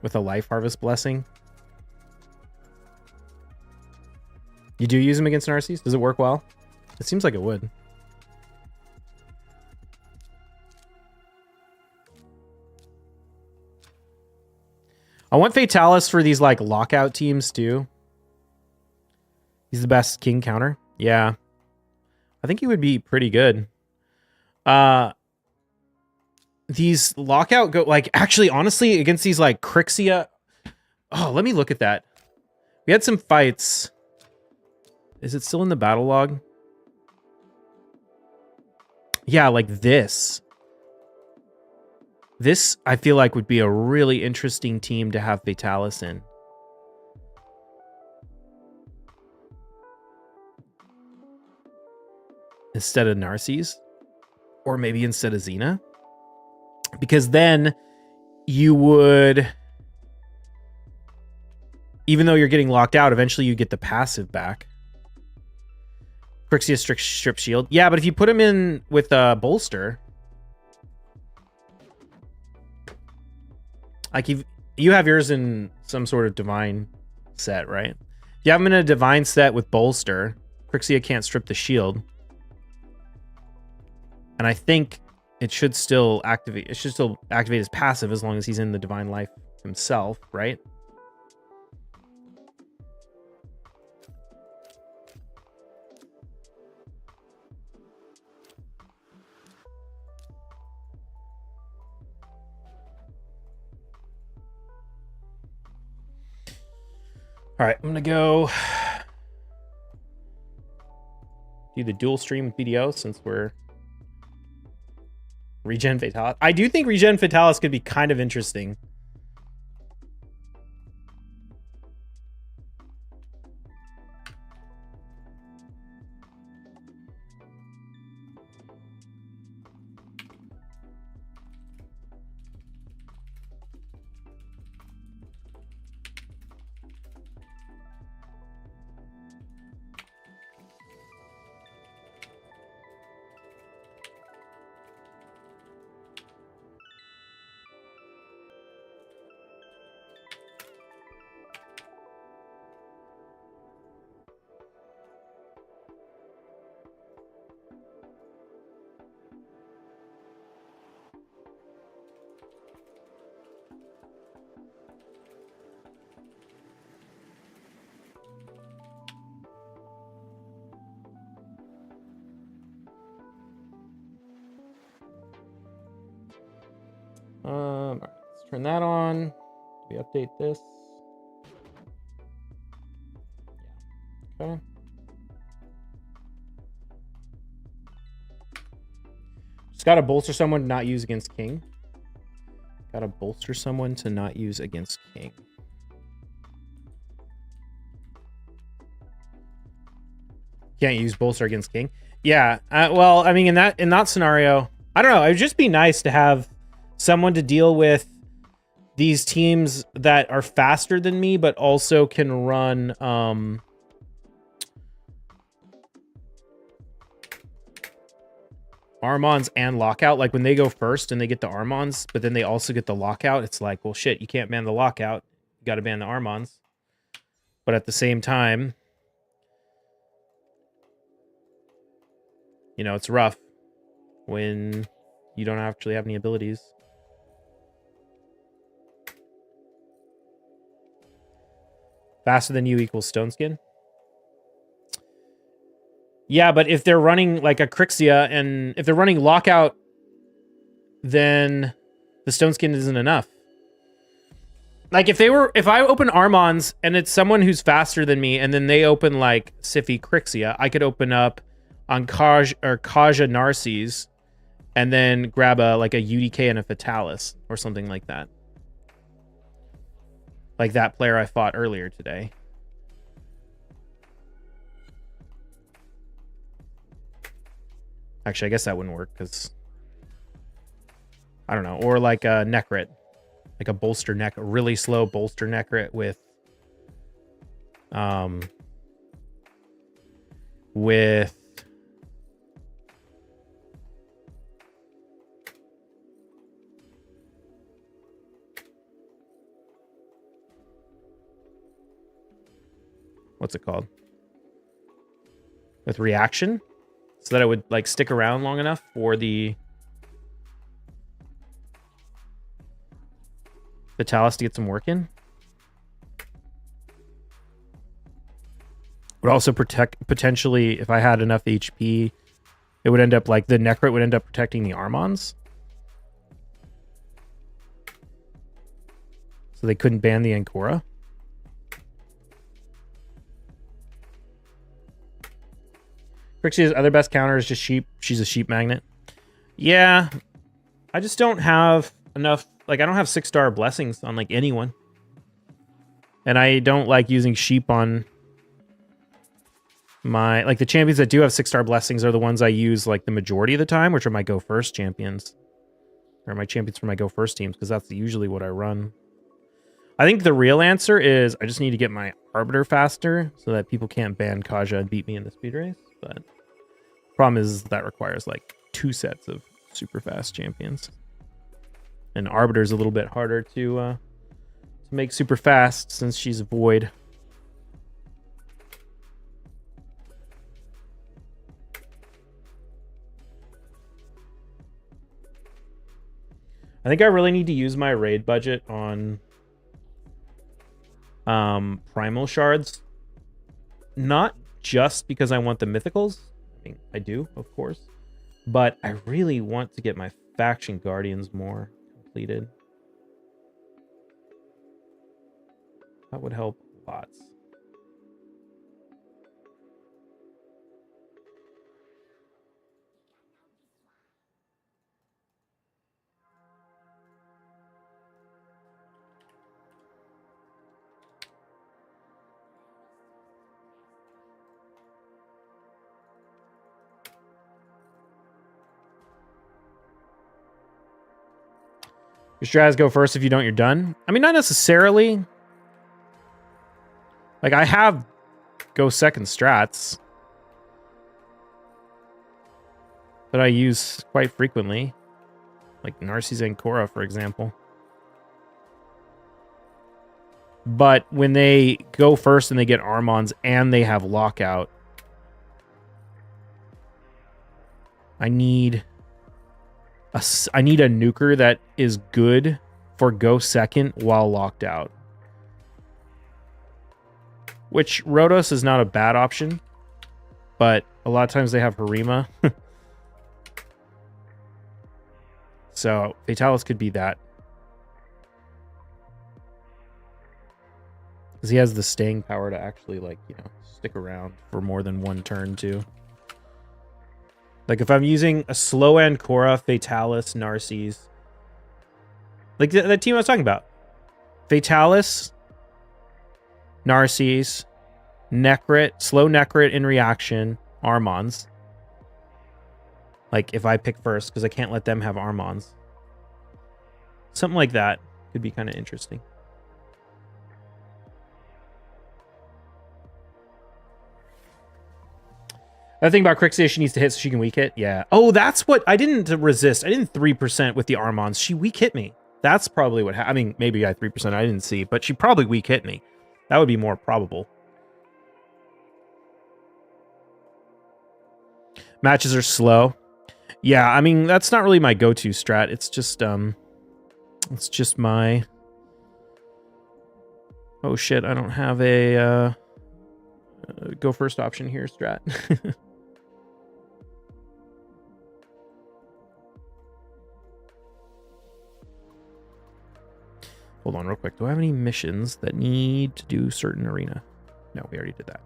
with a Life Harvest Blessing. You do use him against Narcisse? Does it work well? It seems like it would. I want Fatalis for these like lockout teams too. He's the best king counter. Yeah. I think he would be pretty good. These lockout go like actually honestly against these like Crixia. Oh, let me look at that. We had some fights. Is it still in the battle log? Yeah, like this. This, I feel like, would be a really interesting team to have Fatalis in. Instead of Narcisse. Or maybe instead of Xena. Because then you would... Even though you're getting locked out, eventually you get the passive back. Crixia strip shield. Yeah, but if you put him in with a bolster... Like, you have yours in some sort of divine set, right? If you have him in a divine set with bolster, Crixia can't strip the shield. And I think it should still activate. It should still activate his passive as long as he's in the divine life himself, right? All right, I'm gonna go do the dual stream with BDO since we're regen Fatalis. I do think regen Fatalis could be kind of interesting. All right, let's turn that on. Do we update this? Yeah. Okay. Just gotta bolster someone to not use against king. Gotta bolster someone to not use against king. Can't use bolster against king. Yeah. Well, I mean, in that scenario, I don't know. It would just be nice to have someone to deal with these teams that are faster than me, but also can run Armons and lockout. Like when they go first and they get the Armons, but then they also get the lockout, it's like, well, shit, you can't ban the lockout. You got to ban the Armons. But at the same time, you know, it's rough when you don't actually have any abilities. Faster than you equals Stone Skin. Yeah, but if they're running like a Crixia and if they're running lockout, then the Stone Skin isn't enough. Like if I open Armons and it's someone who's faster than me and then they open like Siphi Crixia, I could open up on Kaja Narcisse and then grab a UDK and a Fatalis or something like that. Like that player I fought earlier today. Actually, I guess that wouldn't work because I don't know. Or like a Necrit. like a bolster neck, a really slow bolster Necrit with what's it called? With reaction, so that it would like stick around long enough for the Vitalis to get some work in. Would also protect, potentially, if I had enough HP, it would end up like the Necrit would end up protecting the Armons. So they couldn't ban the Ancora. Crixie's other best counter is just sheep. She's a sheep magnet. Yeah, I just don't have enough. Like, I don't have 6-star blessings on like anyone. And I don't like using sheep on my, like, the champions that do have 6-star blessings are the ones I use like the majority of the time, which are my go first champions. Or my champions for my go first teams, because that's usually what I run. I think the real answer is I just need to get my Arbiter faster so that people can't ban Kaja and beat me in the speed race. But problem is that requires like 2 sets of super fast champions. And Arbiter's a little bit harder to make super fast since she's void. I think I really need to use my raid budget on primal shards. Not just because I want the mythicals. I mean, I do, of course. But I really want to get my faction guardians more completed. That would help lots. Your strats go first. If you don't, you're done. I mean, not necessarily. Like, I have go second strats that I use quite frequently. Like Narcisse and Cora, for example. But when they go first and they get Armons and they have lockout, I need a nuker that is good for go second while locked out. Which Rhodos is not a bad option, but a lot of times they have Harima. So Fatalis could be that. Because he has the staying power to actually, like, you know, stick around for more than one turn, too. Like, if I'm using a slow end Cora, Fatalis, Narcisse. Like, the team I was talking about. Fatalis, Narcisse, Necrit, slow Necrit in reaction, Armons. Like, if I pick first, because I can't let them have Armons. Something like that could be kind of interesting. The thing about Crixia, she needs to hit so she can weak hit. Yeah. Oh, that's what... I didn't resist. I didn't 3% with the Armons. She weak hit me. That's probably what happened. I mean, maybe I 3%. I didn't see. But she probably weak hit me. That would be more probable. Matches are slow. Yeah, I mean, that's not really my go-to strat. It's just my... Oh, shit. I don't have a go first option here strat. Hold on real quick. Do I have any missions that need to do certain arena? No, we already did that.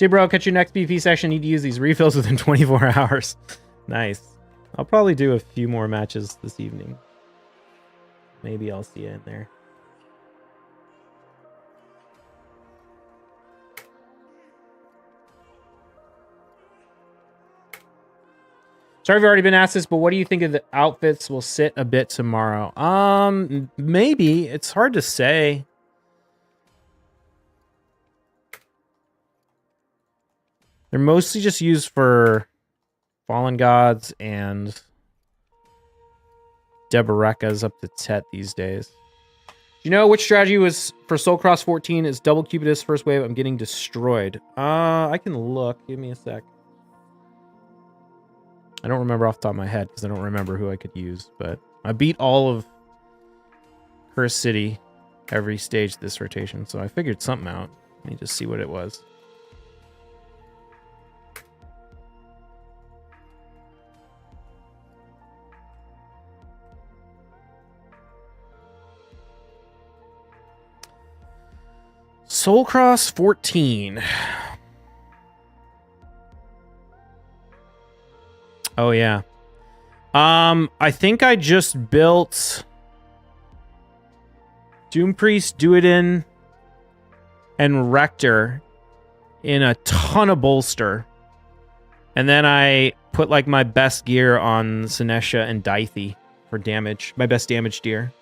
J bro, catch your next PvP session. Need to use these refills within 24 hours. Nice. I'll probably do a few more matches this evening. Maybe I'll see you in there. Sorry if I've already been asked this, but what do you think of the outfits will sit a bit tomorrow? Maybe. It's hard to say. They're mostly just used for Fallen Gods and Debarekas up to Tet these days. Do you know which strategy was for Soul Cross 14 is double Cupidus first wave? I'm getting destroyed. I can look. Give me a sec. I don't remember off the top of my head because I don't remember who I could use, but I beat all of Cursed City every stage this rotation, so I figured something out. Let me just see what it was. Soul Cross 14. Oh, yeah. I think I just built Doom Priest, Duodin, and Rector in a ton of bolster. And then I put like my best gear on Sinesha and Dithey for damage. My best damage gear.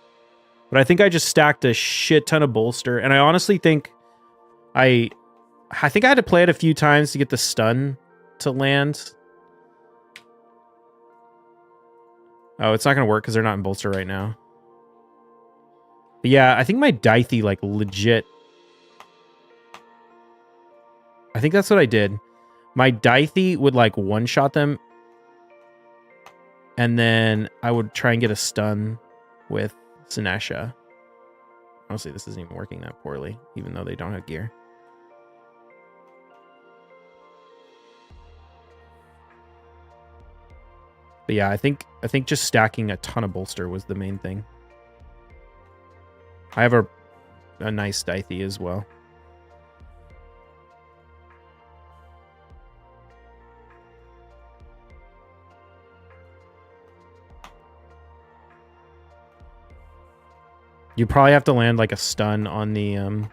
But I think I just stacked a shit ton of bolster. And I honestly think I think I had to play it a few times to get the stun to land. Oh, it's not going to work because they're not in bolster right now. But yeah, I think my Dithey, like, legit... I think that's what I did. My Dithey would, like, one-shot them. And then I would try and get a stun with Sinesha. Honestly, this isn't even working that poorly, even though they don't have gear. But yeah, I think just stacking a ton of bolster was the main thing. I have a nice Dithey as well. You probably have to land like a stun on the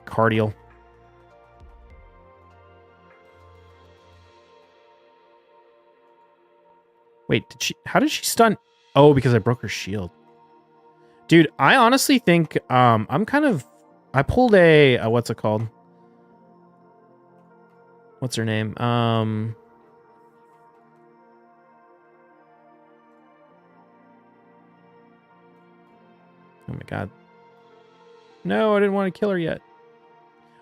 Cardial. Wait, how did she stun? Oh, because I broke her shield. Dude, I honestly think I'm kind of... I pulled a what's it called? What's her name? Oh my god. No, I didn't want to kill her yet.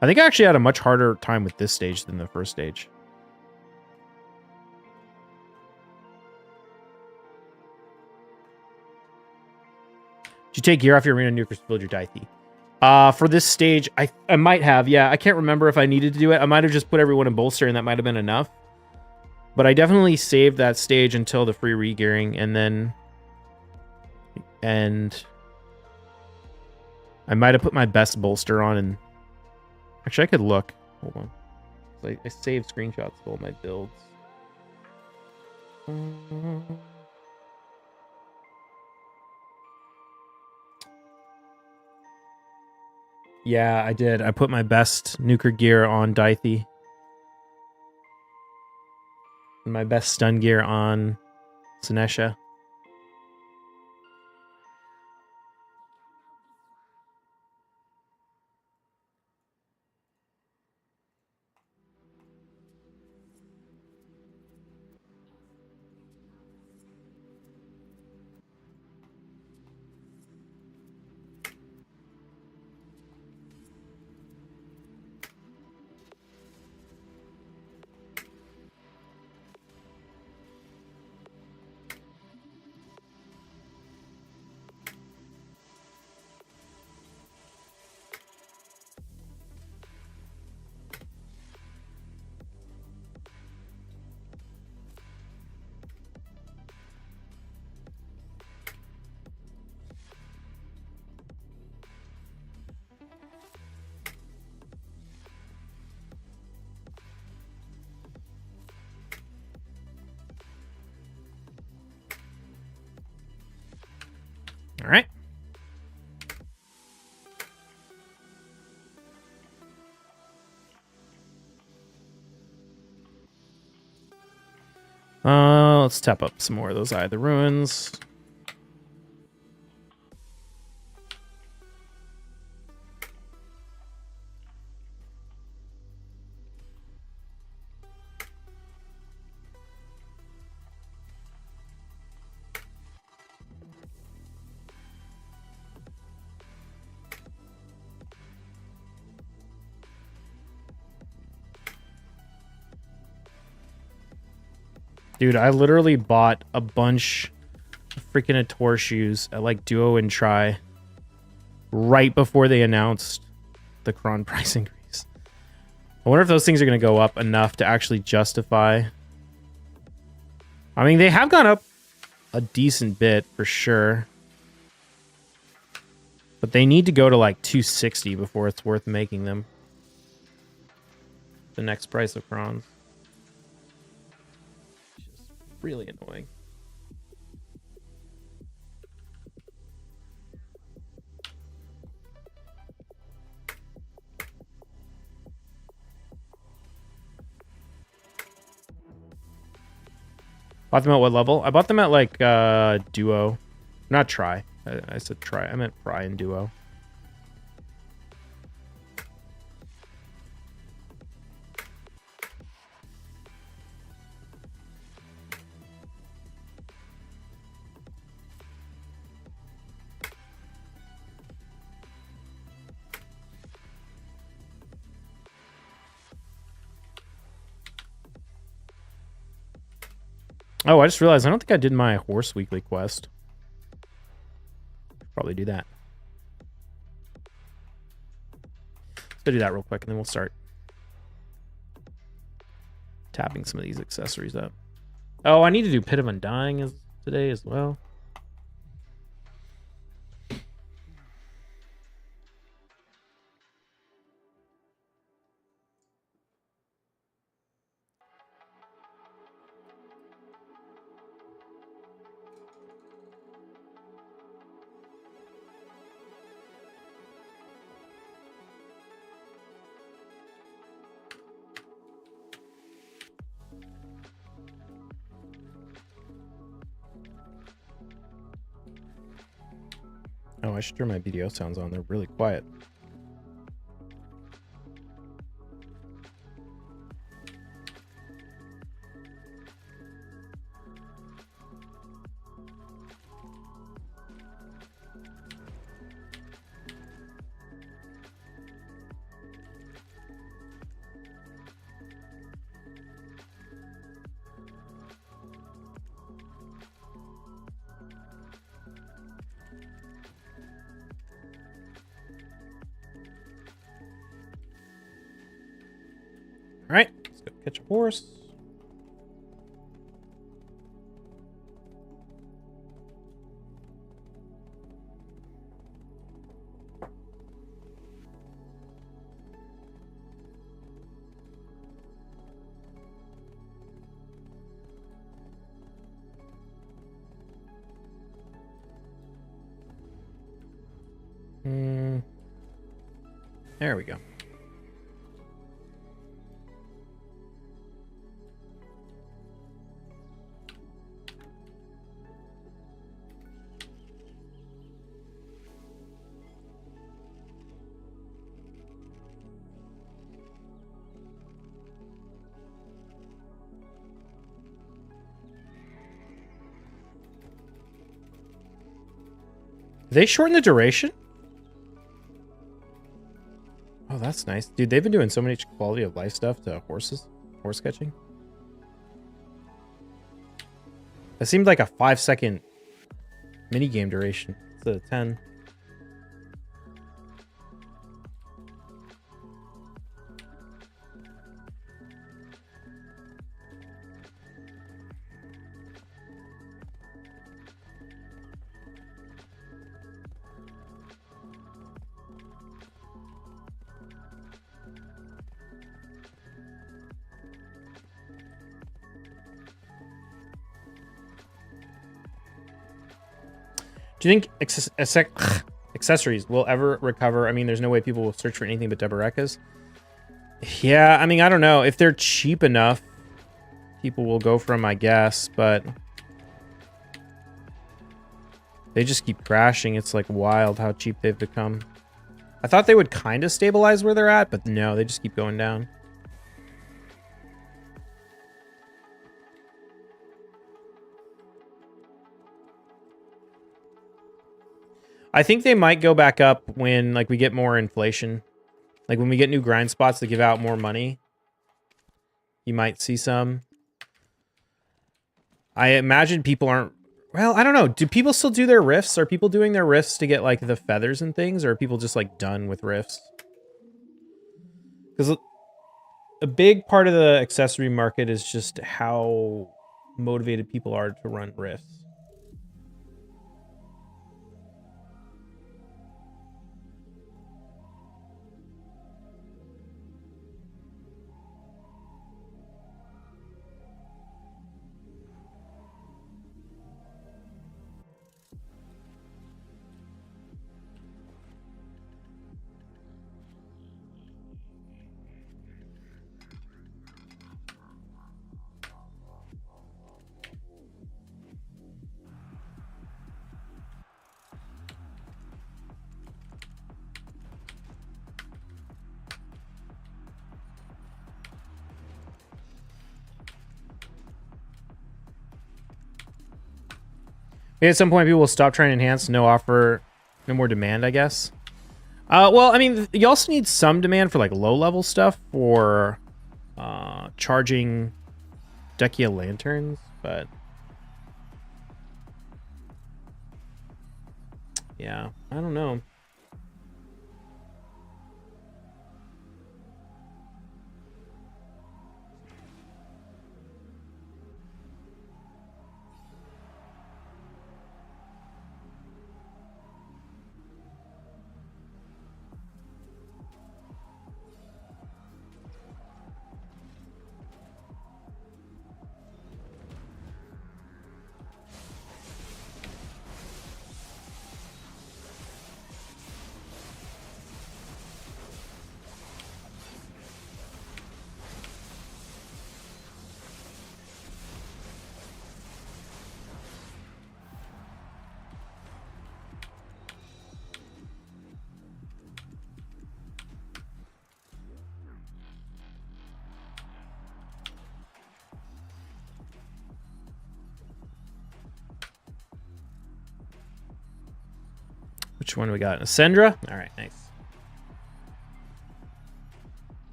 I think I actually had a much harder time with this stage than the first stage. Did you take gear off your arena nukers to build your Dithey? For this stage, I might have, yeah. I can't remember if I needed to do it. I might have just put everyone in bolster and that might have been enough. But I definitely saved that stage until the free regearing and then... And... I might have put my best bolster on and... Actually, I could look. Hold on. I saved screenshots of all my builds. Yeah, I did. I put my best nuker gear on Dithey. And my best stun gear on Sinesha. Let's tap up some more of those Eye of the Ruins. Dude, I literally bought a bunch of freaking Ator shoes at like Duo and Try right before they announced the Kron price increase. I wonder if those things are going to go up enough to actually justify. I mean, they have gone up a decent bit for sure. But they need to go to like 260 before it's worth making them. The next price of Krons. Really annoying. Bought them at what level? I bought them at like Duo. Not Try. I said Try. I meant Pry and Duo. Oh, I just realized I don't think I did my horse weekly quest. Probably do that. Let's go do that real quick and then we'll start tapping some of these accessories up. Oh, I need to do Pit of Undying today as well. Oh, I should turn my video sounds on. They're really quiet. All right, let's go catch a horse. There we go. They shorten the duration? Oh, that's nice. Dude, they've been doing so much quality of life stuff to horse catching. That seemed like a 5-second minigame duration instead of 10. Do you think accessories will ever recover? I mean, there's no way people will search for anything but Debarekas. Yeah, I mean, I don't know. If they're cheap enough, people will go from, I guess, but they just keep crashing. It's like wild how cheap they've become. I thought they would kind of stabilize where they're at, but no, they just keep going down. I think they might go back up when like we get more inflation. Like when we get new grind spots that give out more money. You might see some. I imagine people aren't... Well, I don't know. Do people still do their rifts? Are people doing their rifts to get like the feathers and things? Or are people just like done with rifts? Because a big part of the accessory market is just how motivated people are to run rifts. Maybe at some point people will stop trying to enhance, no offer, no more demand, I guess. Well, I mean, you also need some demand for like low-level stuff for charging Decia lanterns, but yeah, I don't know. Which one do we got? Ascendra? All right, nice.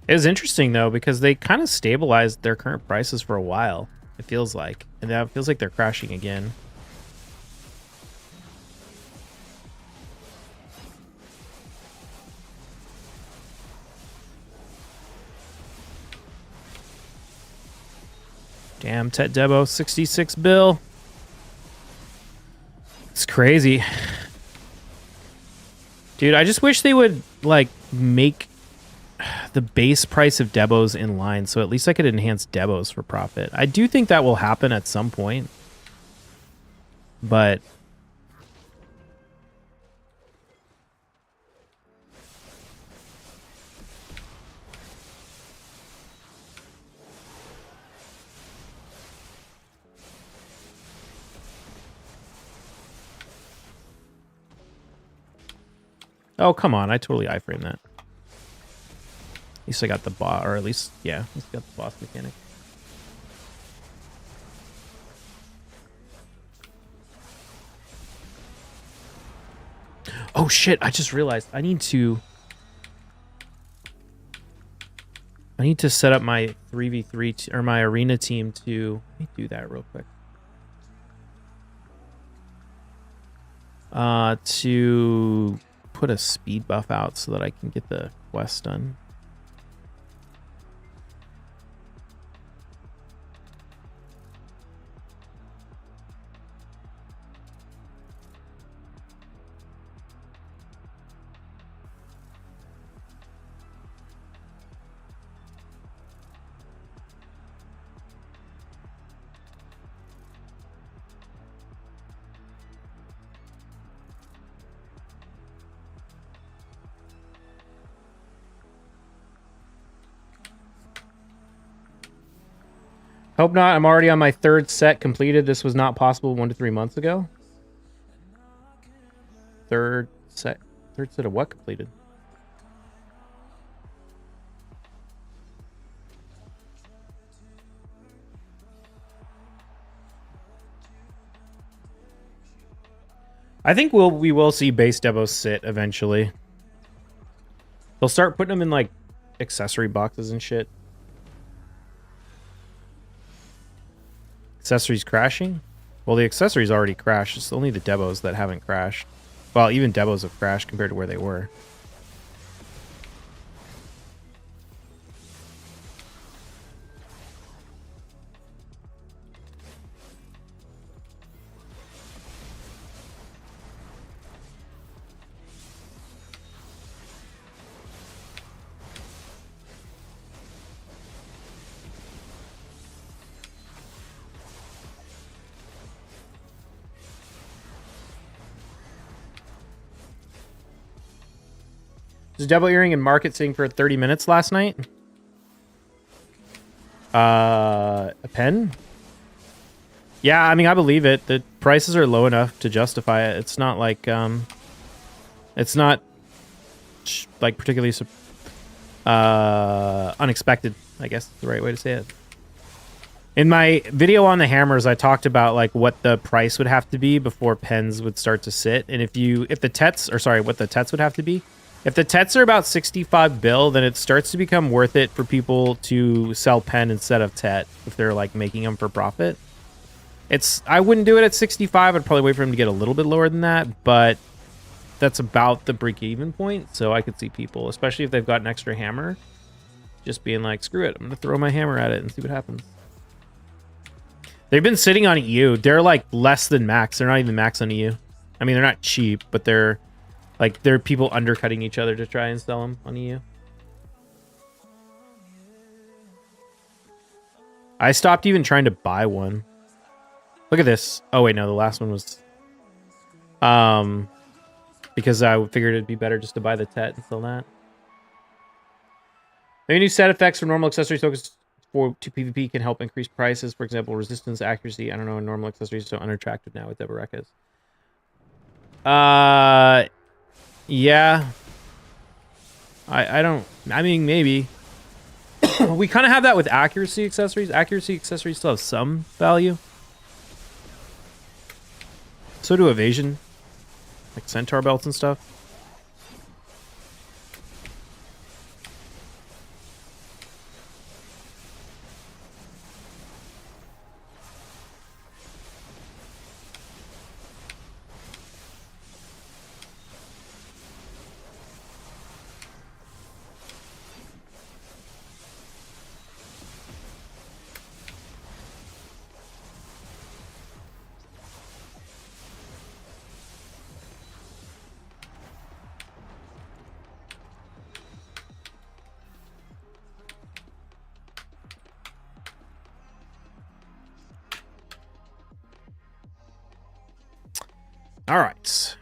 It was interesting, though, because they kind of stabilized their current prices for a while, it feels like. And now it feels like they're crashing again. Damn, Tet Debo, 66 bill. It's crazy. Dude, I just wish they would, like, make the base price of Debos in line, so at least I could enhance Debos for profit. I do think that will happen at some point. But... oh, come on. I totally iframe that. At least I got the boss, or at least, yeah, at least got the boss mechanic. Oh shit, I just realized I need to set up my 3v3 or my arena team to let me do that real quick. To put a speed buff out so that I can get the quest done. Hope not. I'm already on my third set completed. This was not possible 1 to 3 months ago. Third set of what completed? I think we will see base devos sit eventually. They'll start putting them in like accessory boxes and shit. Accessories crashing? Well, the accessories already crashed. It's only the devos that haven't crashed. Well, even devos have crashed compared to where they were. Was Devil Earring in market sitting for 30 minutes last night? A pen? Yeah, I mean, I believe it. The prices are low enough to justify it. It's not like, it's not like particularly unexpected, I guess is the right way to say it. In my video on the hammers, I talked about like what the price would have to be before pens would start to sit. And what the tets would have to be. If the tets are about 65 bill, then it starts to become worth it for people to sell pen instead of tet if they're like making them for profit. I wouldn't do it at 65. I'd probably wait for him to get a little bit lower than that, but that's about the break-even point. So I could see people, especially if they've got an extra hammer, just being like, screw it, I'm going to throw my hammer at it and see what happens. They've been sitting on EU. They're like less than max. They're not even max on EU. I mean, they're not cheap, but they're people undercutting each other to try and sell them on EU. I stopped even trying to buy one. Look at this. Oh wait, no, the last one was because I figured it'd be better just to buy the tet and sell that. Maybe new set effects for normal accessories focused to PvP can help increase prices. For example, resistance, accuracy. I don't know, normal accessories are so unattractive now with Debarekas. Yeah. I mean, maybe. We kind of have that with accuracy accessories. Accuracy accessories still have some value. So do evasion. Like centaur belts and stuff. All right.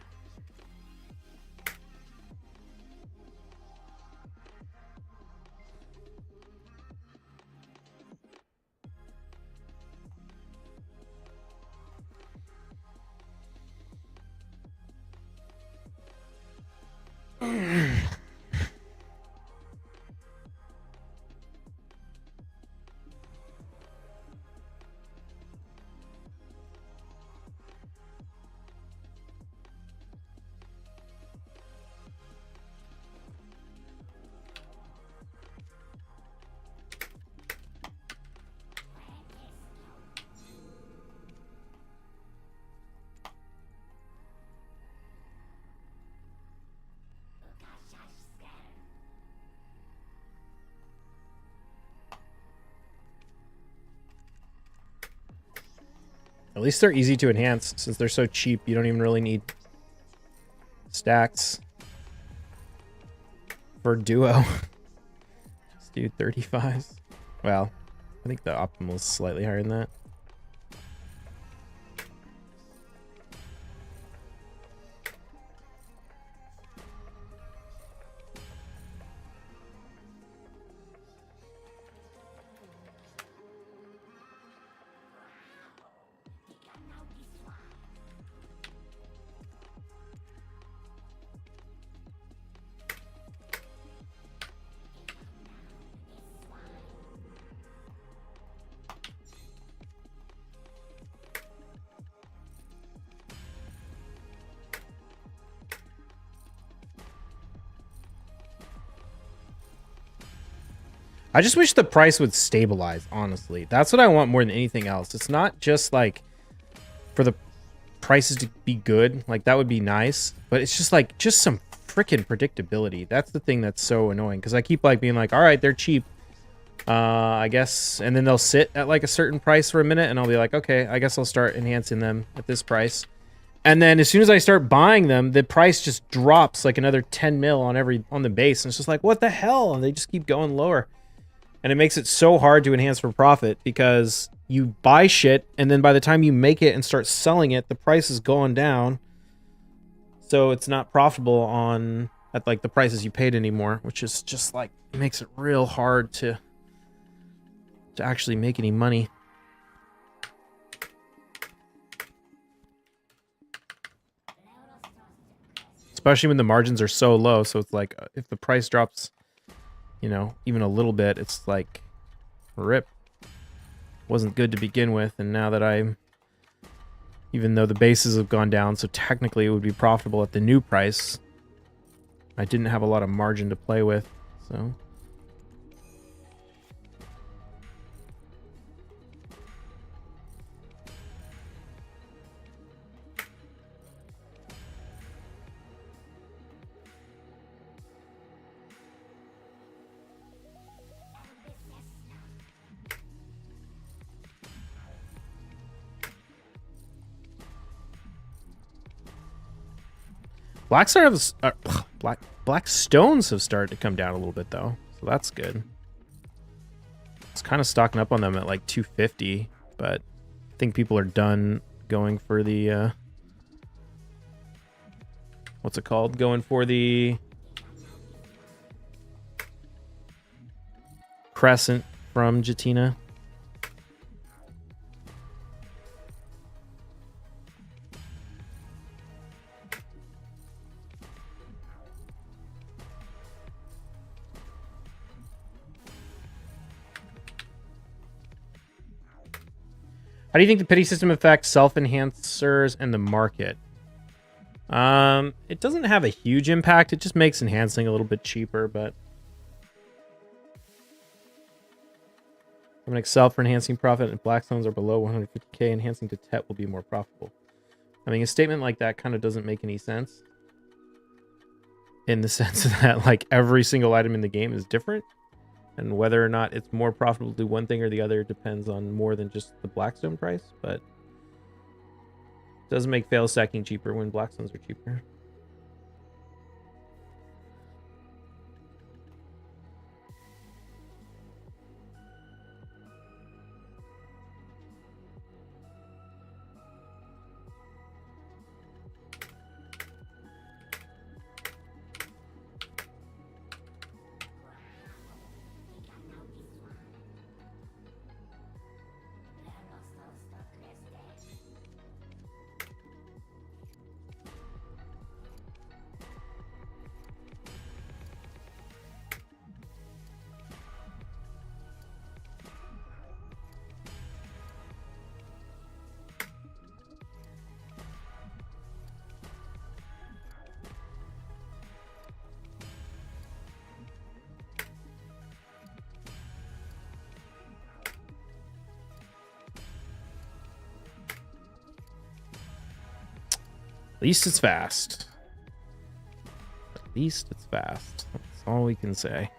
At least they're easy to enhance. Since they're so cheap, you don't even really need stacks for duo. Just do 35s. Well, I think the optimal is slightly higher than that. I just wish the price would stabilize, honestly. That's what I want more than anything else. It's not just like for the prices to be good. Like, that would be nice. But it's just like, just some freaking predictability. That's the thing that's so annoying. Because I keep like being like, all right, they're cheap. I guess. And then they'll sit at like a certain price for a minute. And I'll be like, okay, I guess I'll start enhancing them at this price. And then as soon as I start buying them, the price just drops like another 10 mil on the base. And it's just like, what the hell? And they just keep going lower. And it makes it so hard to enhance for profit because you buy shit, and then by the time you make it and start selling it, the price is going down. So it's not profitable at like the prices you paid anymore, which is just like, it makes it real hard to actually make any money. Especially when the margins are so low. So it's like, if the price drops, you know, even a little bit, it's like, rip. Wasn't good to begin with, and now that even though the bases have gone down, so technically it would be profitable at the new price, I didn't have a lot of margin to play with, so... Black stones have started to come down a little bit though, so that's good. It's kind of stocking up on them at like 250, but I think people are done going for the what's it called? Going for the crescent from Jatina. How do you think the pity system affects self-enhancers and the market? It doesn't have a huge impact. It just makes enhancing a little bit cheaper, but... I'm going to sell for enhancing profit, and black stones are below 150k. Enhancing to TET will be more profitable. I mean, a statement like that kind of doesn't make any sense. In the sense that, like, every single item in the game is different. And whether or not it's more profitable to do one thing or the other depends on more than just the blackstone price, but it doesn't make fail stacking cheaper when blackstones are cheaper. At least it's fast. At least it's fast. That's all we can say.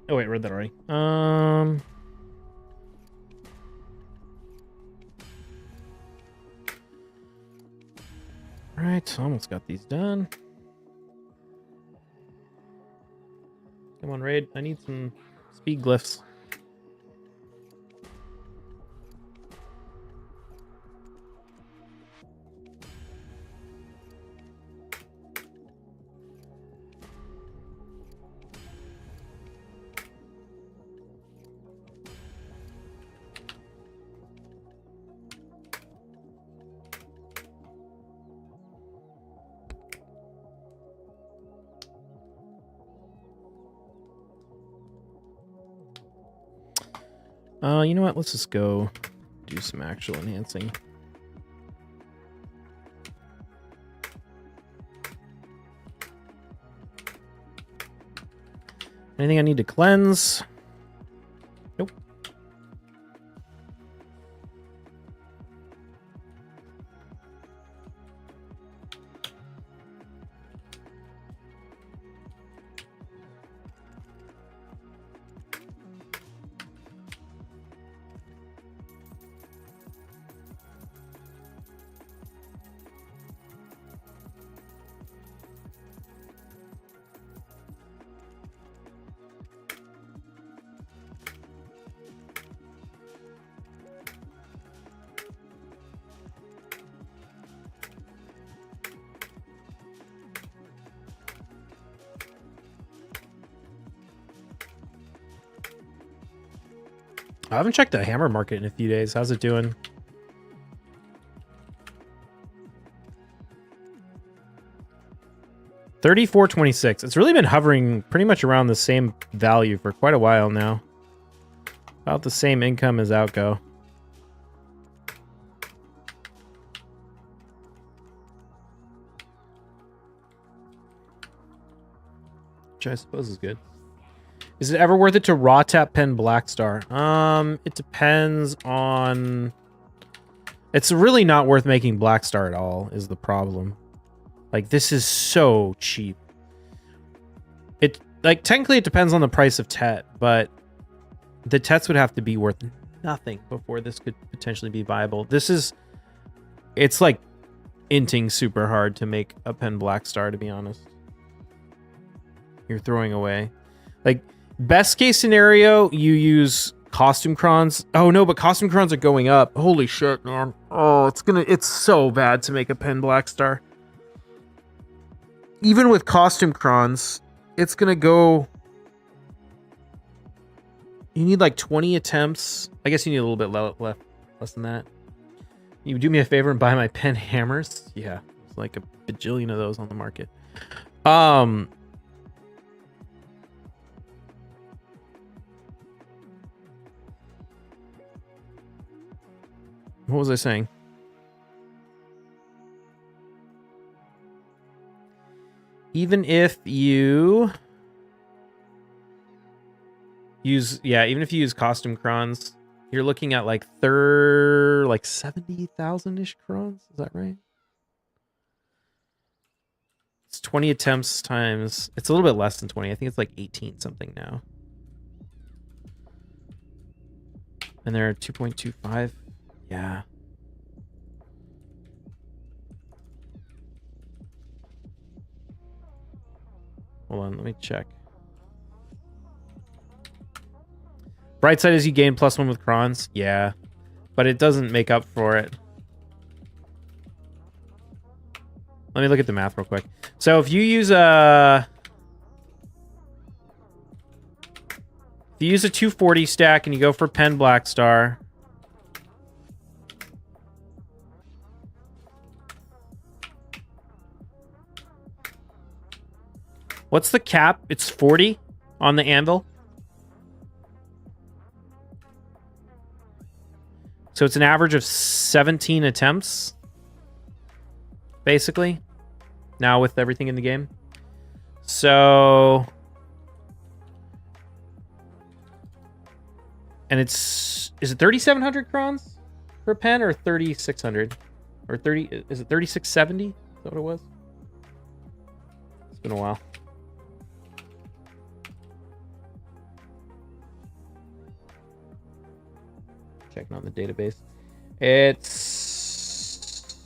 Oh wait, read that already. All right, almost got these done. Come on, Raid. I need some speed glyphs. You know what? Let's just go do some actual enhancing. Anything I need to cleanse? Nope. I haven't checked the hammer market in a few days. How's it doing? $34.26. It's really been hovering pretty much around the same value for quite a while now. About the same income as outgo. Which I suppose is good. Is it ever worth it to raw tap pen Blackstar? It depends on... It's really not worth making Blackstar at all, is the problem. Like, this is so cheap. It, like, technically it depends on the price of Tet, but the Tets would have to be worth nothing before this could potentially be viable. This is... It's like inting super hard to make a pen Blackstar, to be honest. You're throwing away. Like... Best case scenario, you use costume crons. Oh no, but costume crons are going up. Holy shit, man. Oh, it's so bad to make a pen Blackstar. Even with costume crons, it's gonna go... You need like 20 attempts. I guess you need a little bit less than that. You do me a favor and buy my pen hammers? Yeah, it's like a bajillion of those on the market. What was I saying? Even if you use, even if you use costume crons, you're looking at like 70,000-ish crons. Is that right? It's 20 attempts times, it's a little bit less than 20. I think it's like 18 something now. And they're 2.25. Yeah. Hold on, let me check. Bright side is you gain +1 with crons. Yeah. But it doesn't make up for it. Let me look at the math real quick. So if you use a... If you use a 240 stack and you go for pen Blackstar... What's the cap? It's 40 on the anvil. So it's an average of 17 attempts, basically, now with everything in the game. So... And it's... Is it 3,700 crons per pen or 3,600? Or 30... Is it 3,670? Is that what it was? It's been a while. Checking on the database. It's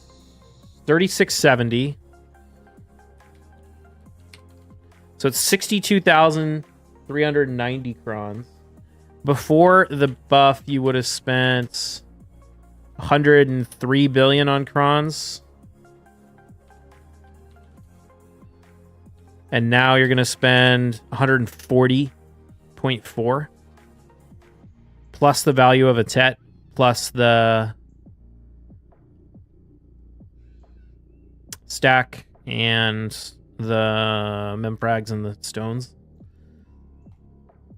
3670. So it's 62,390 crons. Before the buff, you would have spent 103 billion on crons. And now you're going to spend 140.4 plus the value of a Tet plus the stack and the memfrags and the stones.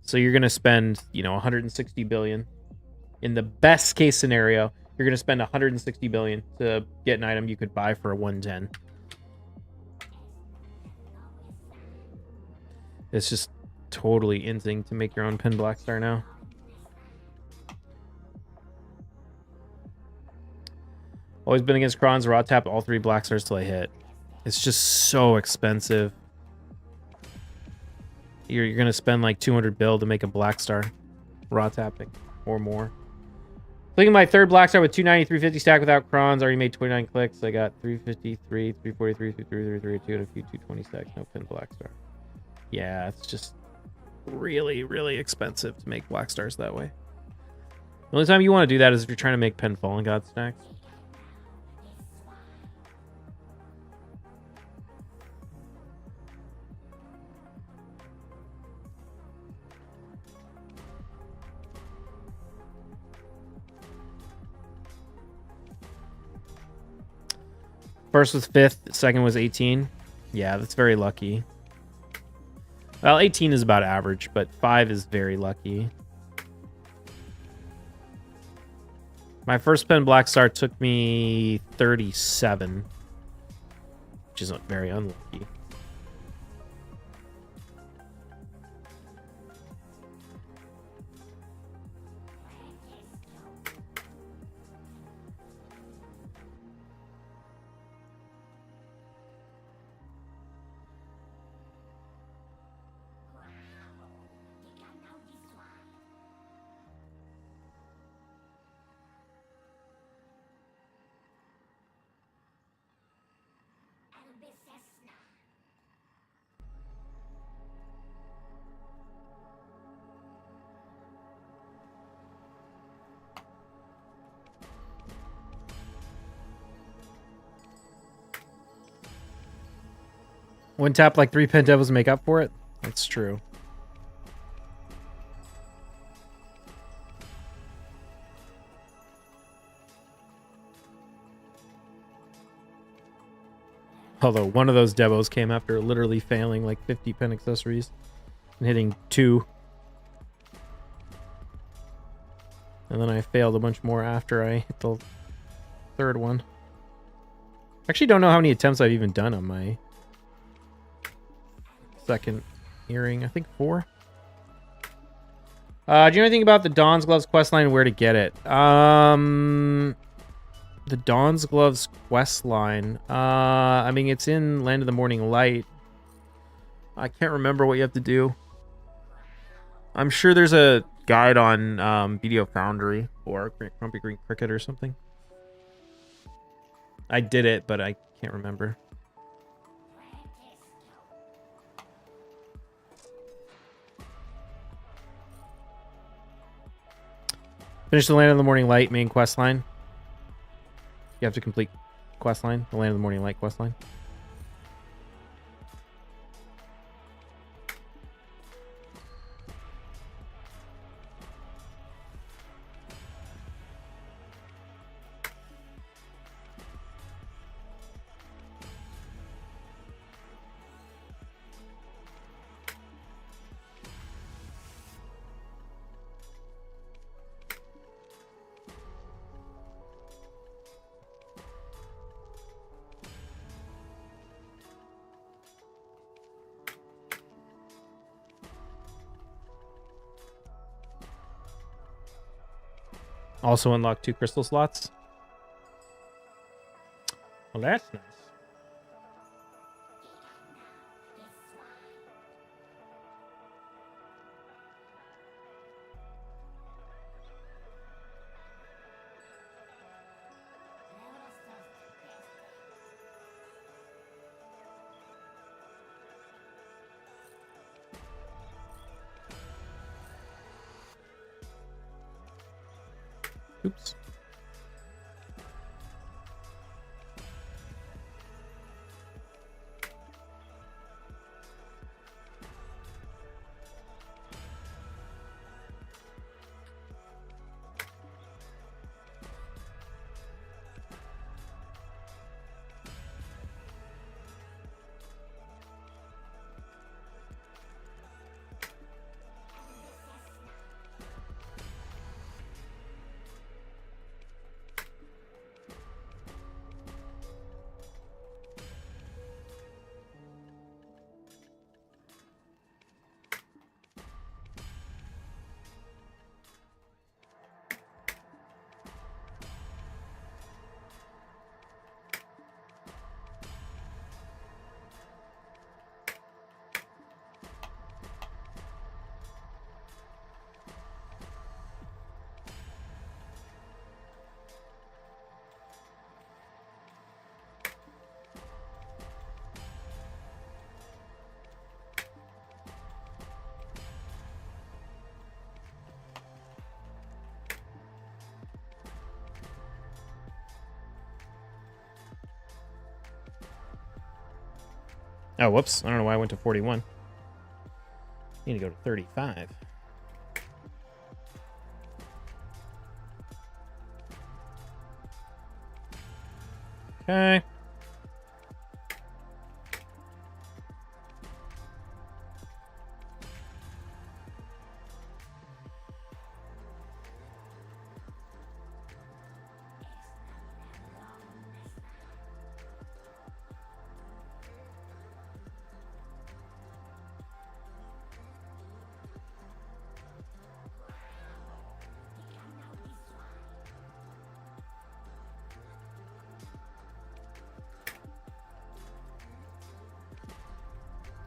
So you're going to spend, 160 billion. In the best case scenario, you're going to spend 160 billion to get an item you could buy for a 110. It's just totally insane to make your own Pen Blackstar now. Always been against crons, raw tap all 3 Blackstars till I hit. It's just so expensive. You're going to spend like 200 bill to make a Blackstar raw tapping or more. Clicking my third Blackstar with 290, 350 stack without crons. Already made 29 clicks. I got 353, 343, 333, 2 and a few 220 stacks. No Pen Blackstar. Yeah, it's just really, really expensive to make Blackstars that way. The only time you want to do that is if you're trying to make Pen Fallen God stacks. First was 5th, second was 18. Yeah, that's very lucky. Well, 18 is about average, but 5 is very lucky. My first Pen Blackstar took me 37, which is very unlucky. One tap like 3 Pen Devils make up for it? That's true. Although one of those Devos came after literally failing like 50 Pen accessories and hitting 2. And then I failed a bunch more after I hit the 3rd one. Actually don't know how many attempts I've even done on my 2nd earring. I think 4. Do you know anything about the Dawn's Gloves questline and where to get it? The Dawn's Gloves questline. I mean, it's in Land of the Morning Light. I can't remember what you have to do. I'm sure there's a guide on BDO Foundry or Grumpy Green Cricket or something. I did it, but I can't remember. Finish the Land of the Morning Light main quest line. You have to complete quest line, the Land of the Morning Light quest line. Also unlock 2 crystal slots. Well, that's nice. Oops. Oh, whoops. I don't know why I went to 41. Need to go to 35. Okay.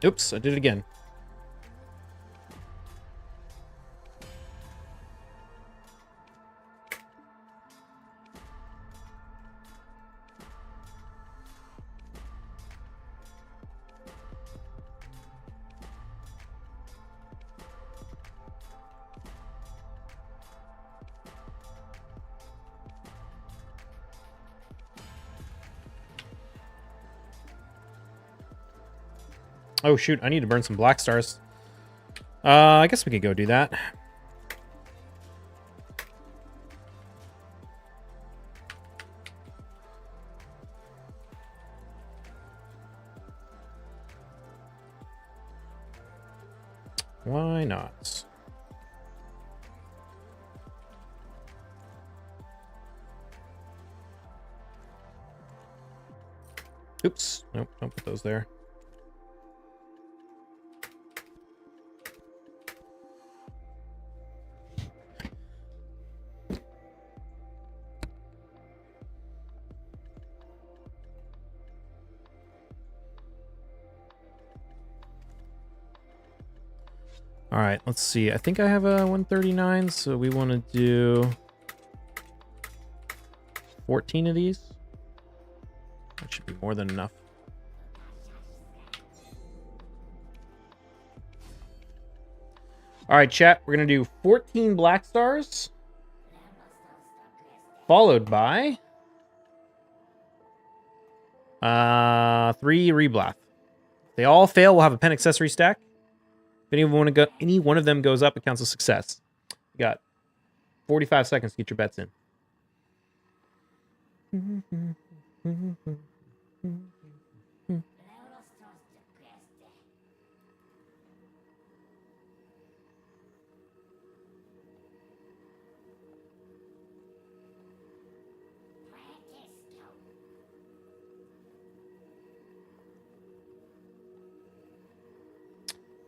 Oops, I did it again. Oh, shoot. I need to burn some black stars. I guess we could go do that. Why not? Oops. Nope, don't put those there. All right, let's see. I think I have a 139, so we want to do 14 of these. That should be more than enough. All right, chat. We're going to do 14 black stars, followed by 3 reblath. If they all fail, we'll have a pen accessory stack. If any one of them goes up, it counts as success. You got 45 seconds to get your bets in.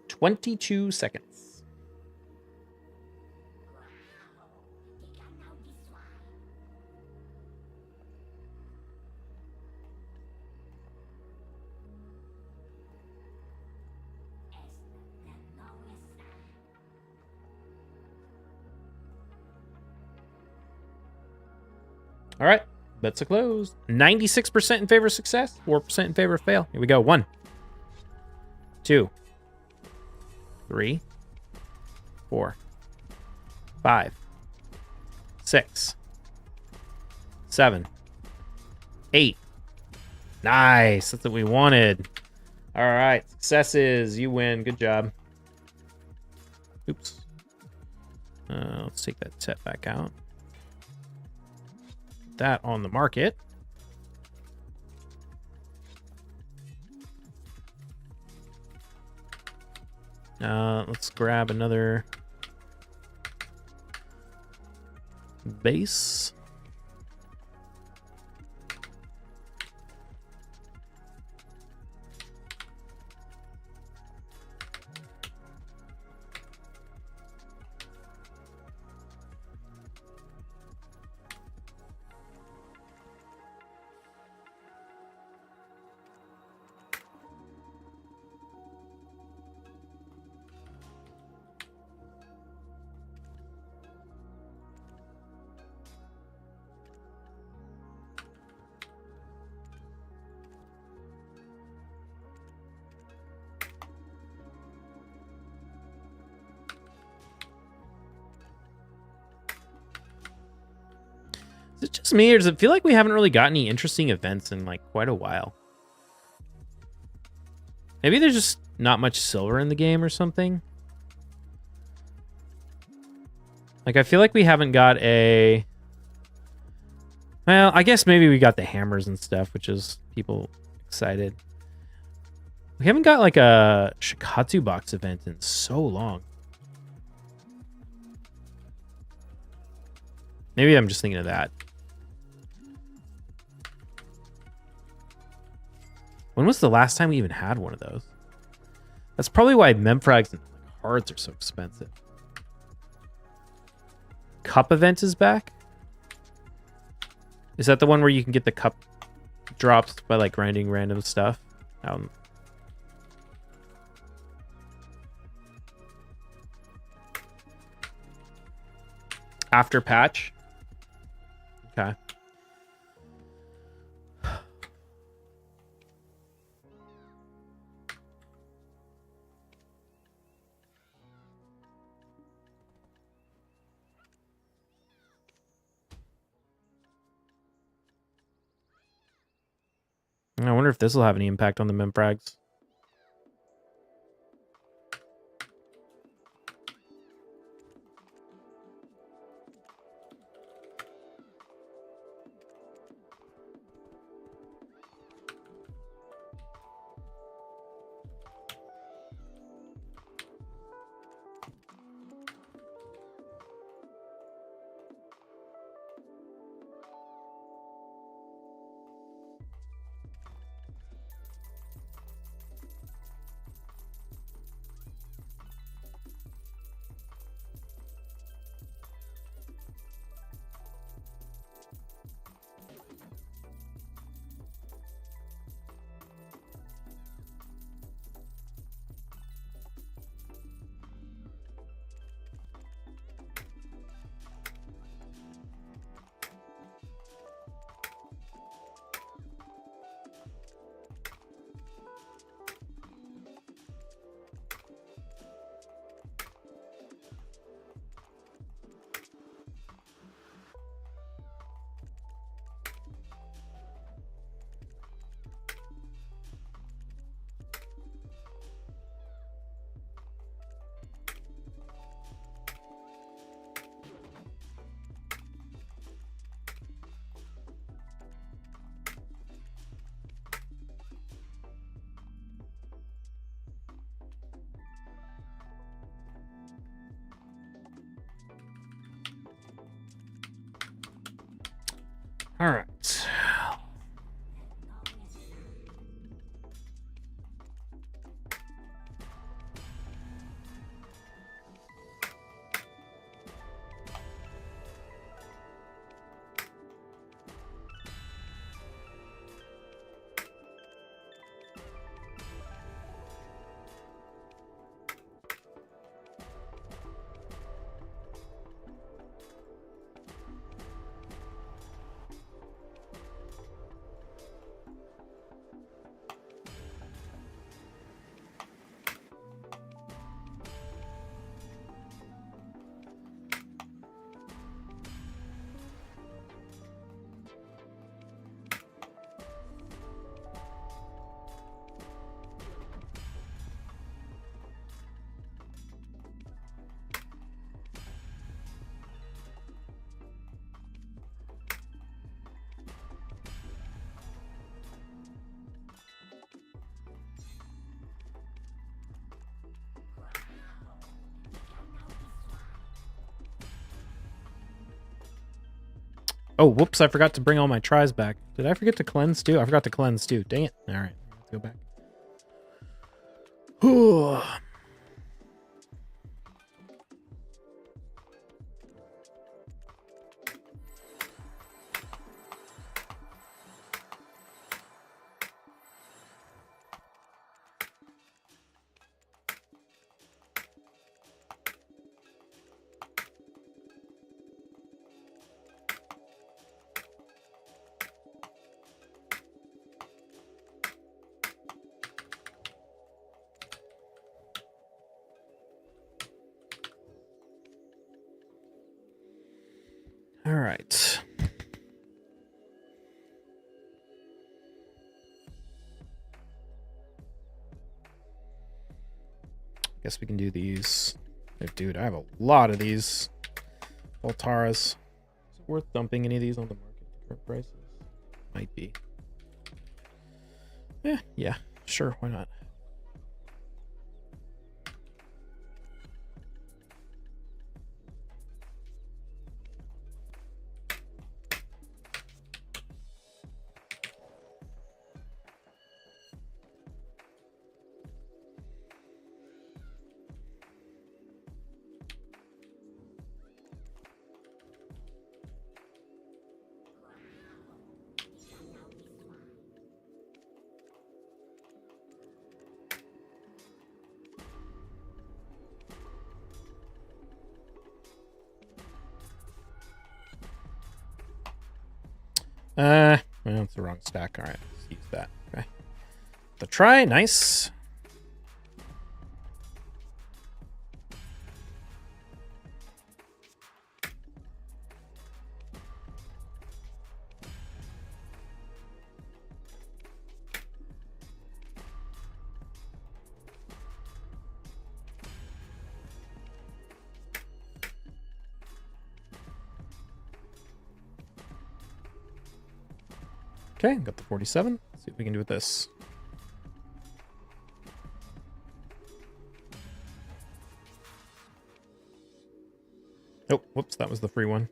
"22 seconds. All right, bets are closed. 96% in favor of success, 4% in favor of fail. Here we go. 1, 2, 3, 4, 5, 6, 7. 8. Nice. That's what we wanted. All right. Successes. You win. Good job. Oops. Let's take that set back out. Put that on the market. Let's grab another base. Is it just me, or does it feel like we haven't really got any interesting events in like quite a while? Maybe there's just not much silver in the game or something. Like, I feel like we haven't got a... Well, I guess maybe we got the hammers and stuff, which is people excited. We haven't got like a Shikatsu box event in so long. Maybe I'm just thinking of that. When was the last time we even had one of those? That's probably why Memfrags and cards are so expensive. Cup event is back? Is that the one where you can get the cup drops by like grinding random stuff? After patch? Okay. I wonder if this will have any impact on the Memfrags. All right. Oh, whoops, I forgot to bring all my tries back. Did I forget to cleanse too? I forgot to cleanse too. Dang it. All right, let's go back. Whew. All right. Guess we can do these. Oh, dude, I have a lot of these Voltaras. Is it worth dumping any of these on the market at current prices? Might be. Yeah, sure, why not? Well, it's the wrong stack. All right, let's use that. Okay. The try, nice. Okay, got the 47. Let's see what we can do with this. Oh, whoops, that was the free one.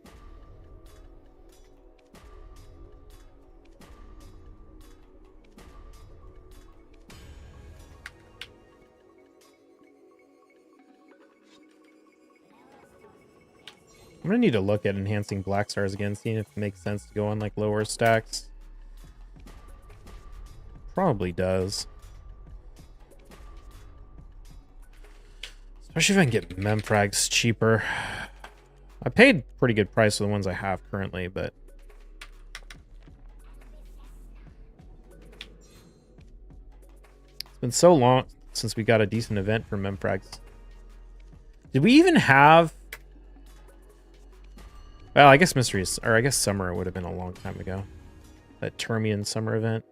I'm gonna need to look at enhancing black stars again, seeing if it makes sense to go on like lower stacks. Probably does. Especially if I can get memfrags cheaper. I paid pretty good price for the ones I have currently, but it's been so long since we got a decent event for memfrags. Did we even have... Well, I guess Mysteries, or I guess Summer would have been a long time ago. That Termian Summer event.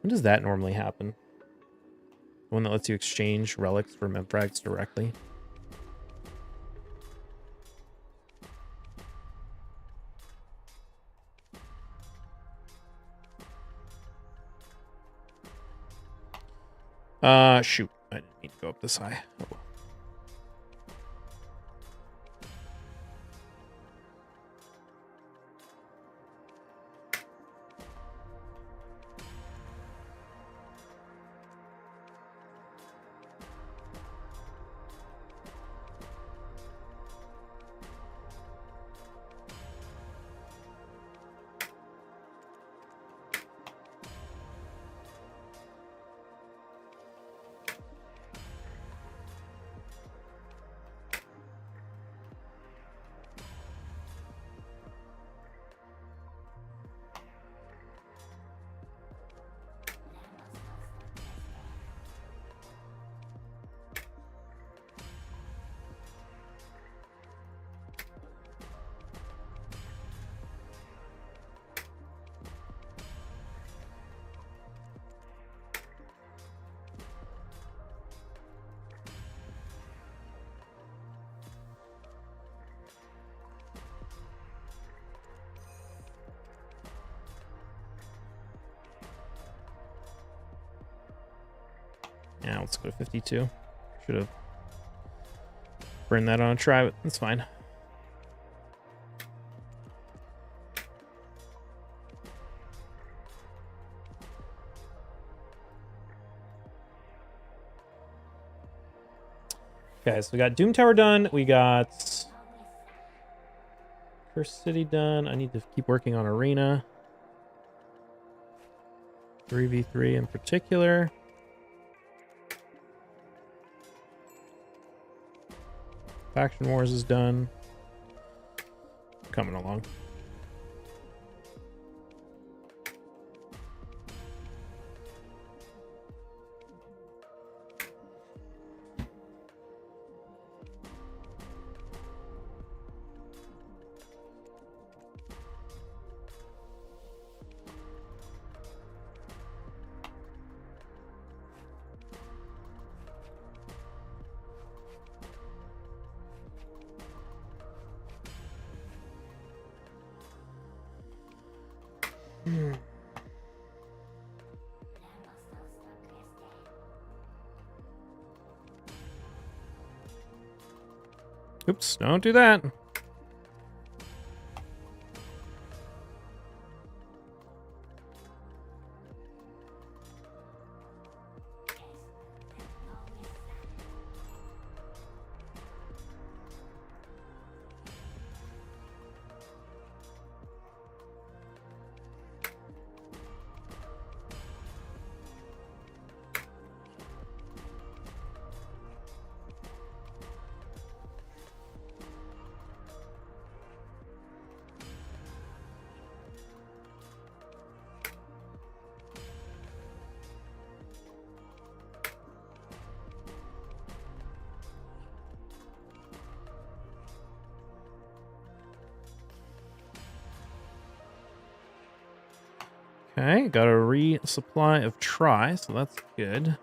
When does that normally happen? The one that lets you exchange relics for memfrags directly. Shoot. I didn't need to go up this high. Oh, well. Yeah, let's go to 52. Should have burned that on a try, but that's fine. Okay, so we got Doom Tower done. We got First City done. I need to keep working on Arena. 3v3 in particular. Faction Wars is done. Coming along. Oops, don't do that. Okay, got a resupply of try, so that's good.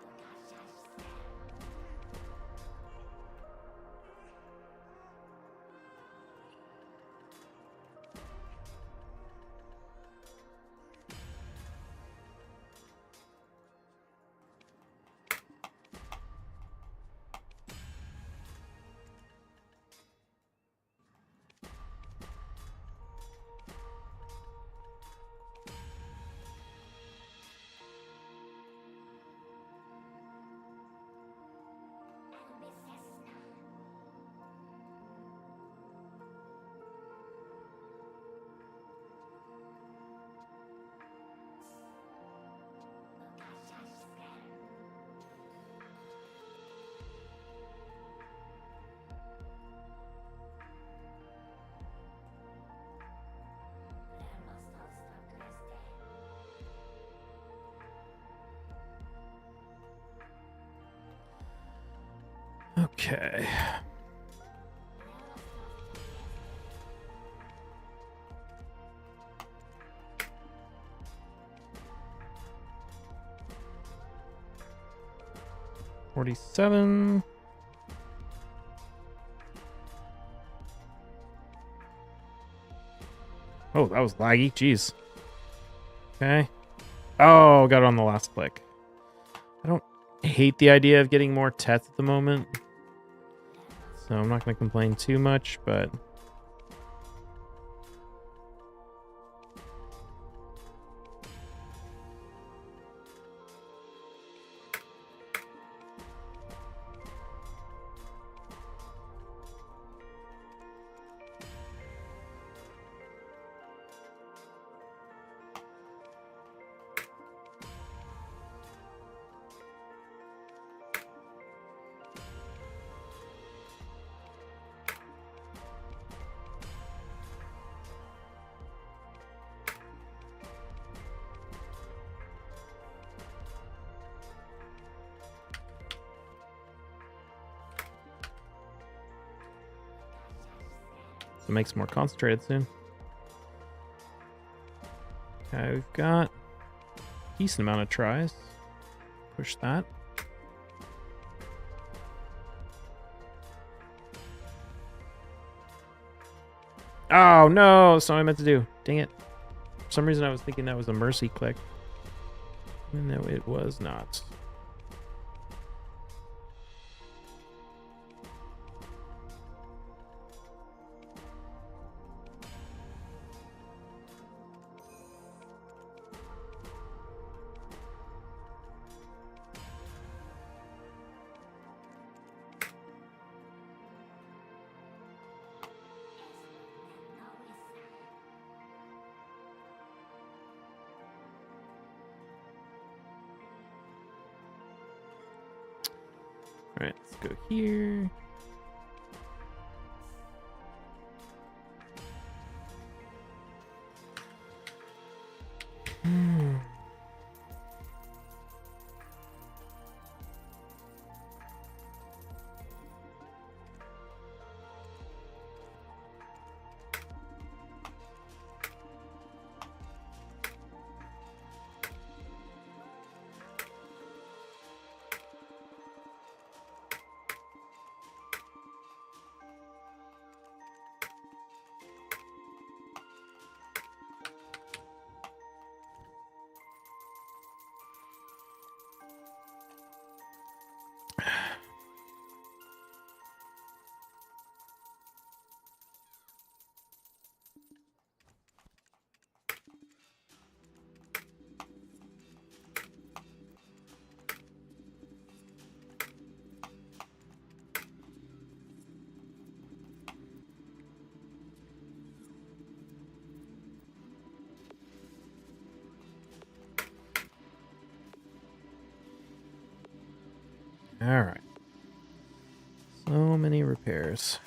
Okay. $47. Oh, that was laggy. Jeez. Okay. Oh, got it on the last click. I don't hate the idea of getting more Tets at the moment, so I'm not going to complain too much, but... It makes more concentrated soon. Okay, we've got a decent amount of tries. Push that. Oh no, that's not what I meant to do. Dang it. For some reason I was thinking that was a mercy click. No, it was not. All right, let's go here. All right. So many repairs.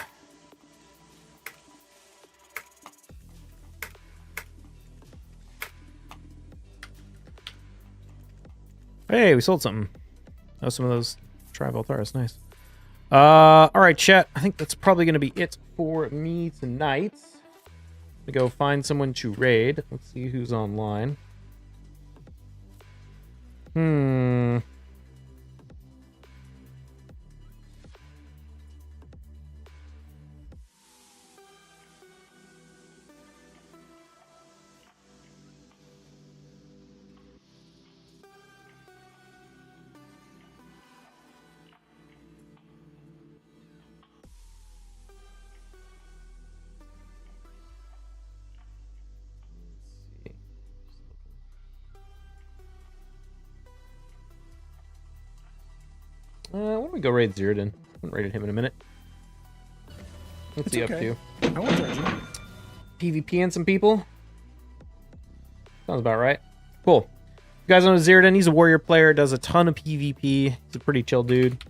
Hey, we sold something. Oh, some of those Tri-Voltaris. Nice. All right, chat. I think that's probably going to be it for me tonight. To go find someone to raid. Let's see who's online. Why don't we go raid Zirdan? I haven't raided him in a minute. What's he up to? I won't judge you. PvP and some people? Sounds about right. Cool. You guys know Zirdan, he's a warrior player, does a ton of PvP. He's a pretty chill dude.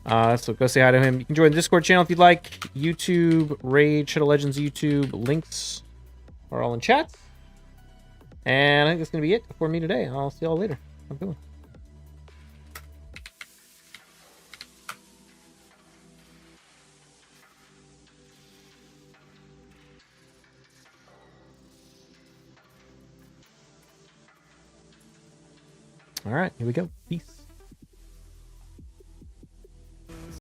So go say hi to him. You can join the Discord channel if you'd like. YouTube, Raid, Shadow Legends YouTube, links are all in chat. And I think that's going to be it for me today. I'll see y'all later. Have a good one. All right, here we go. Peace.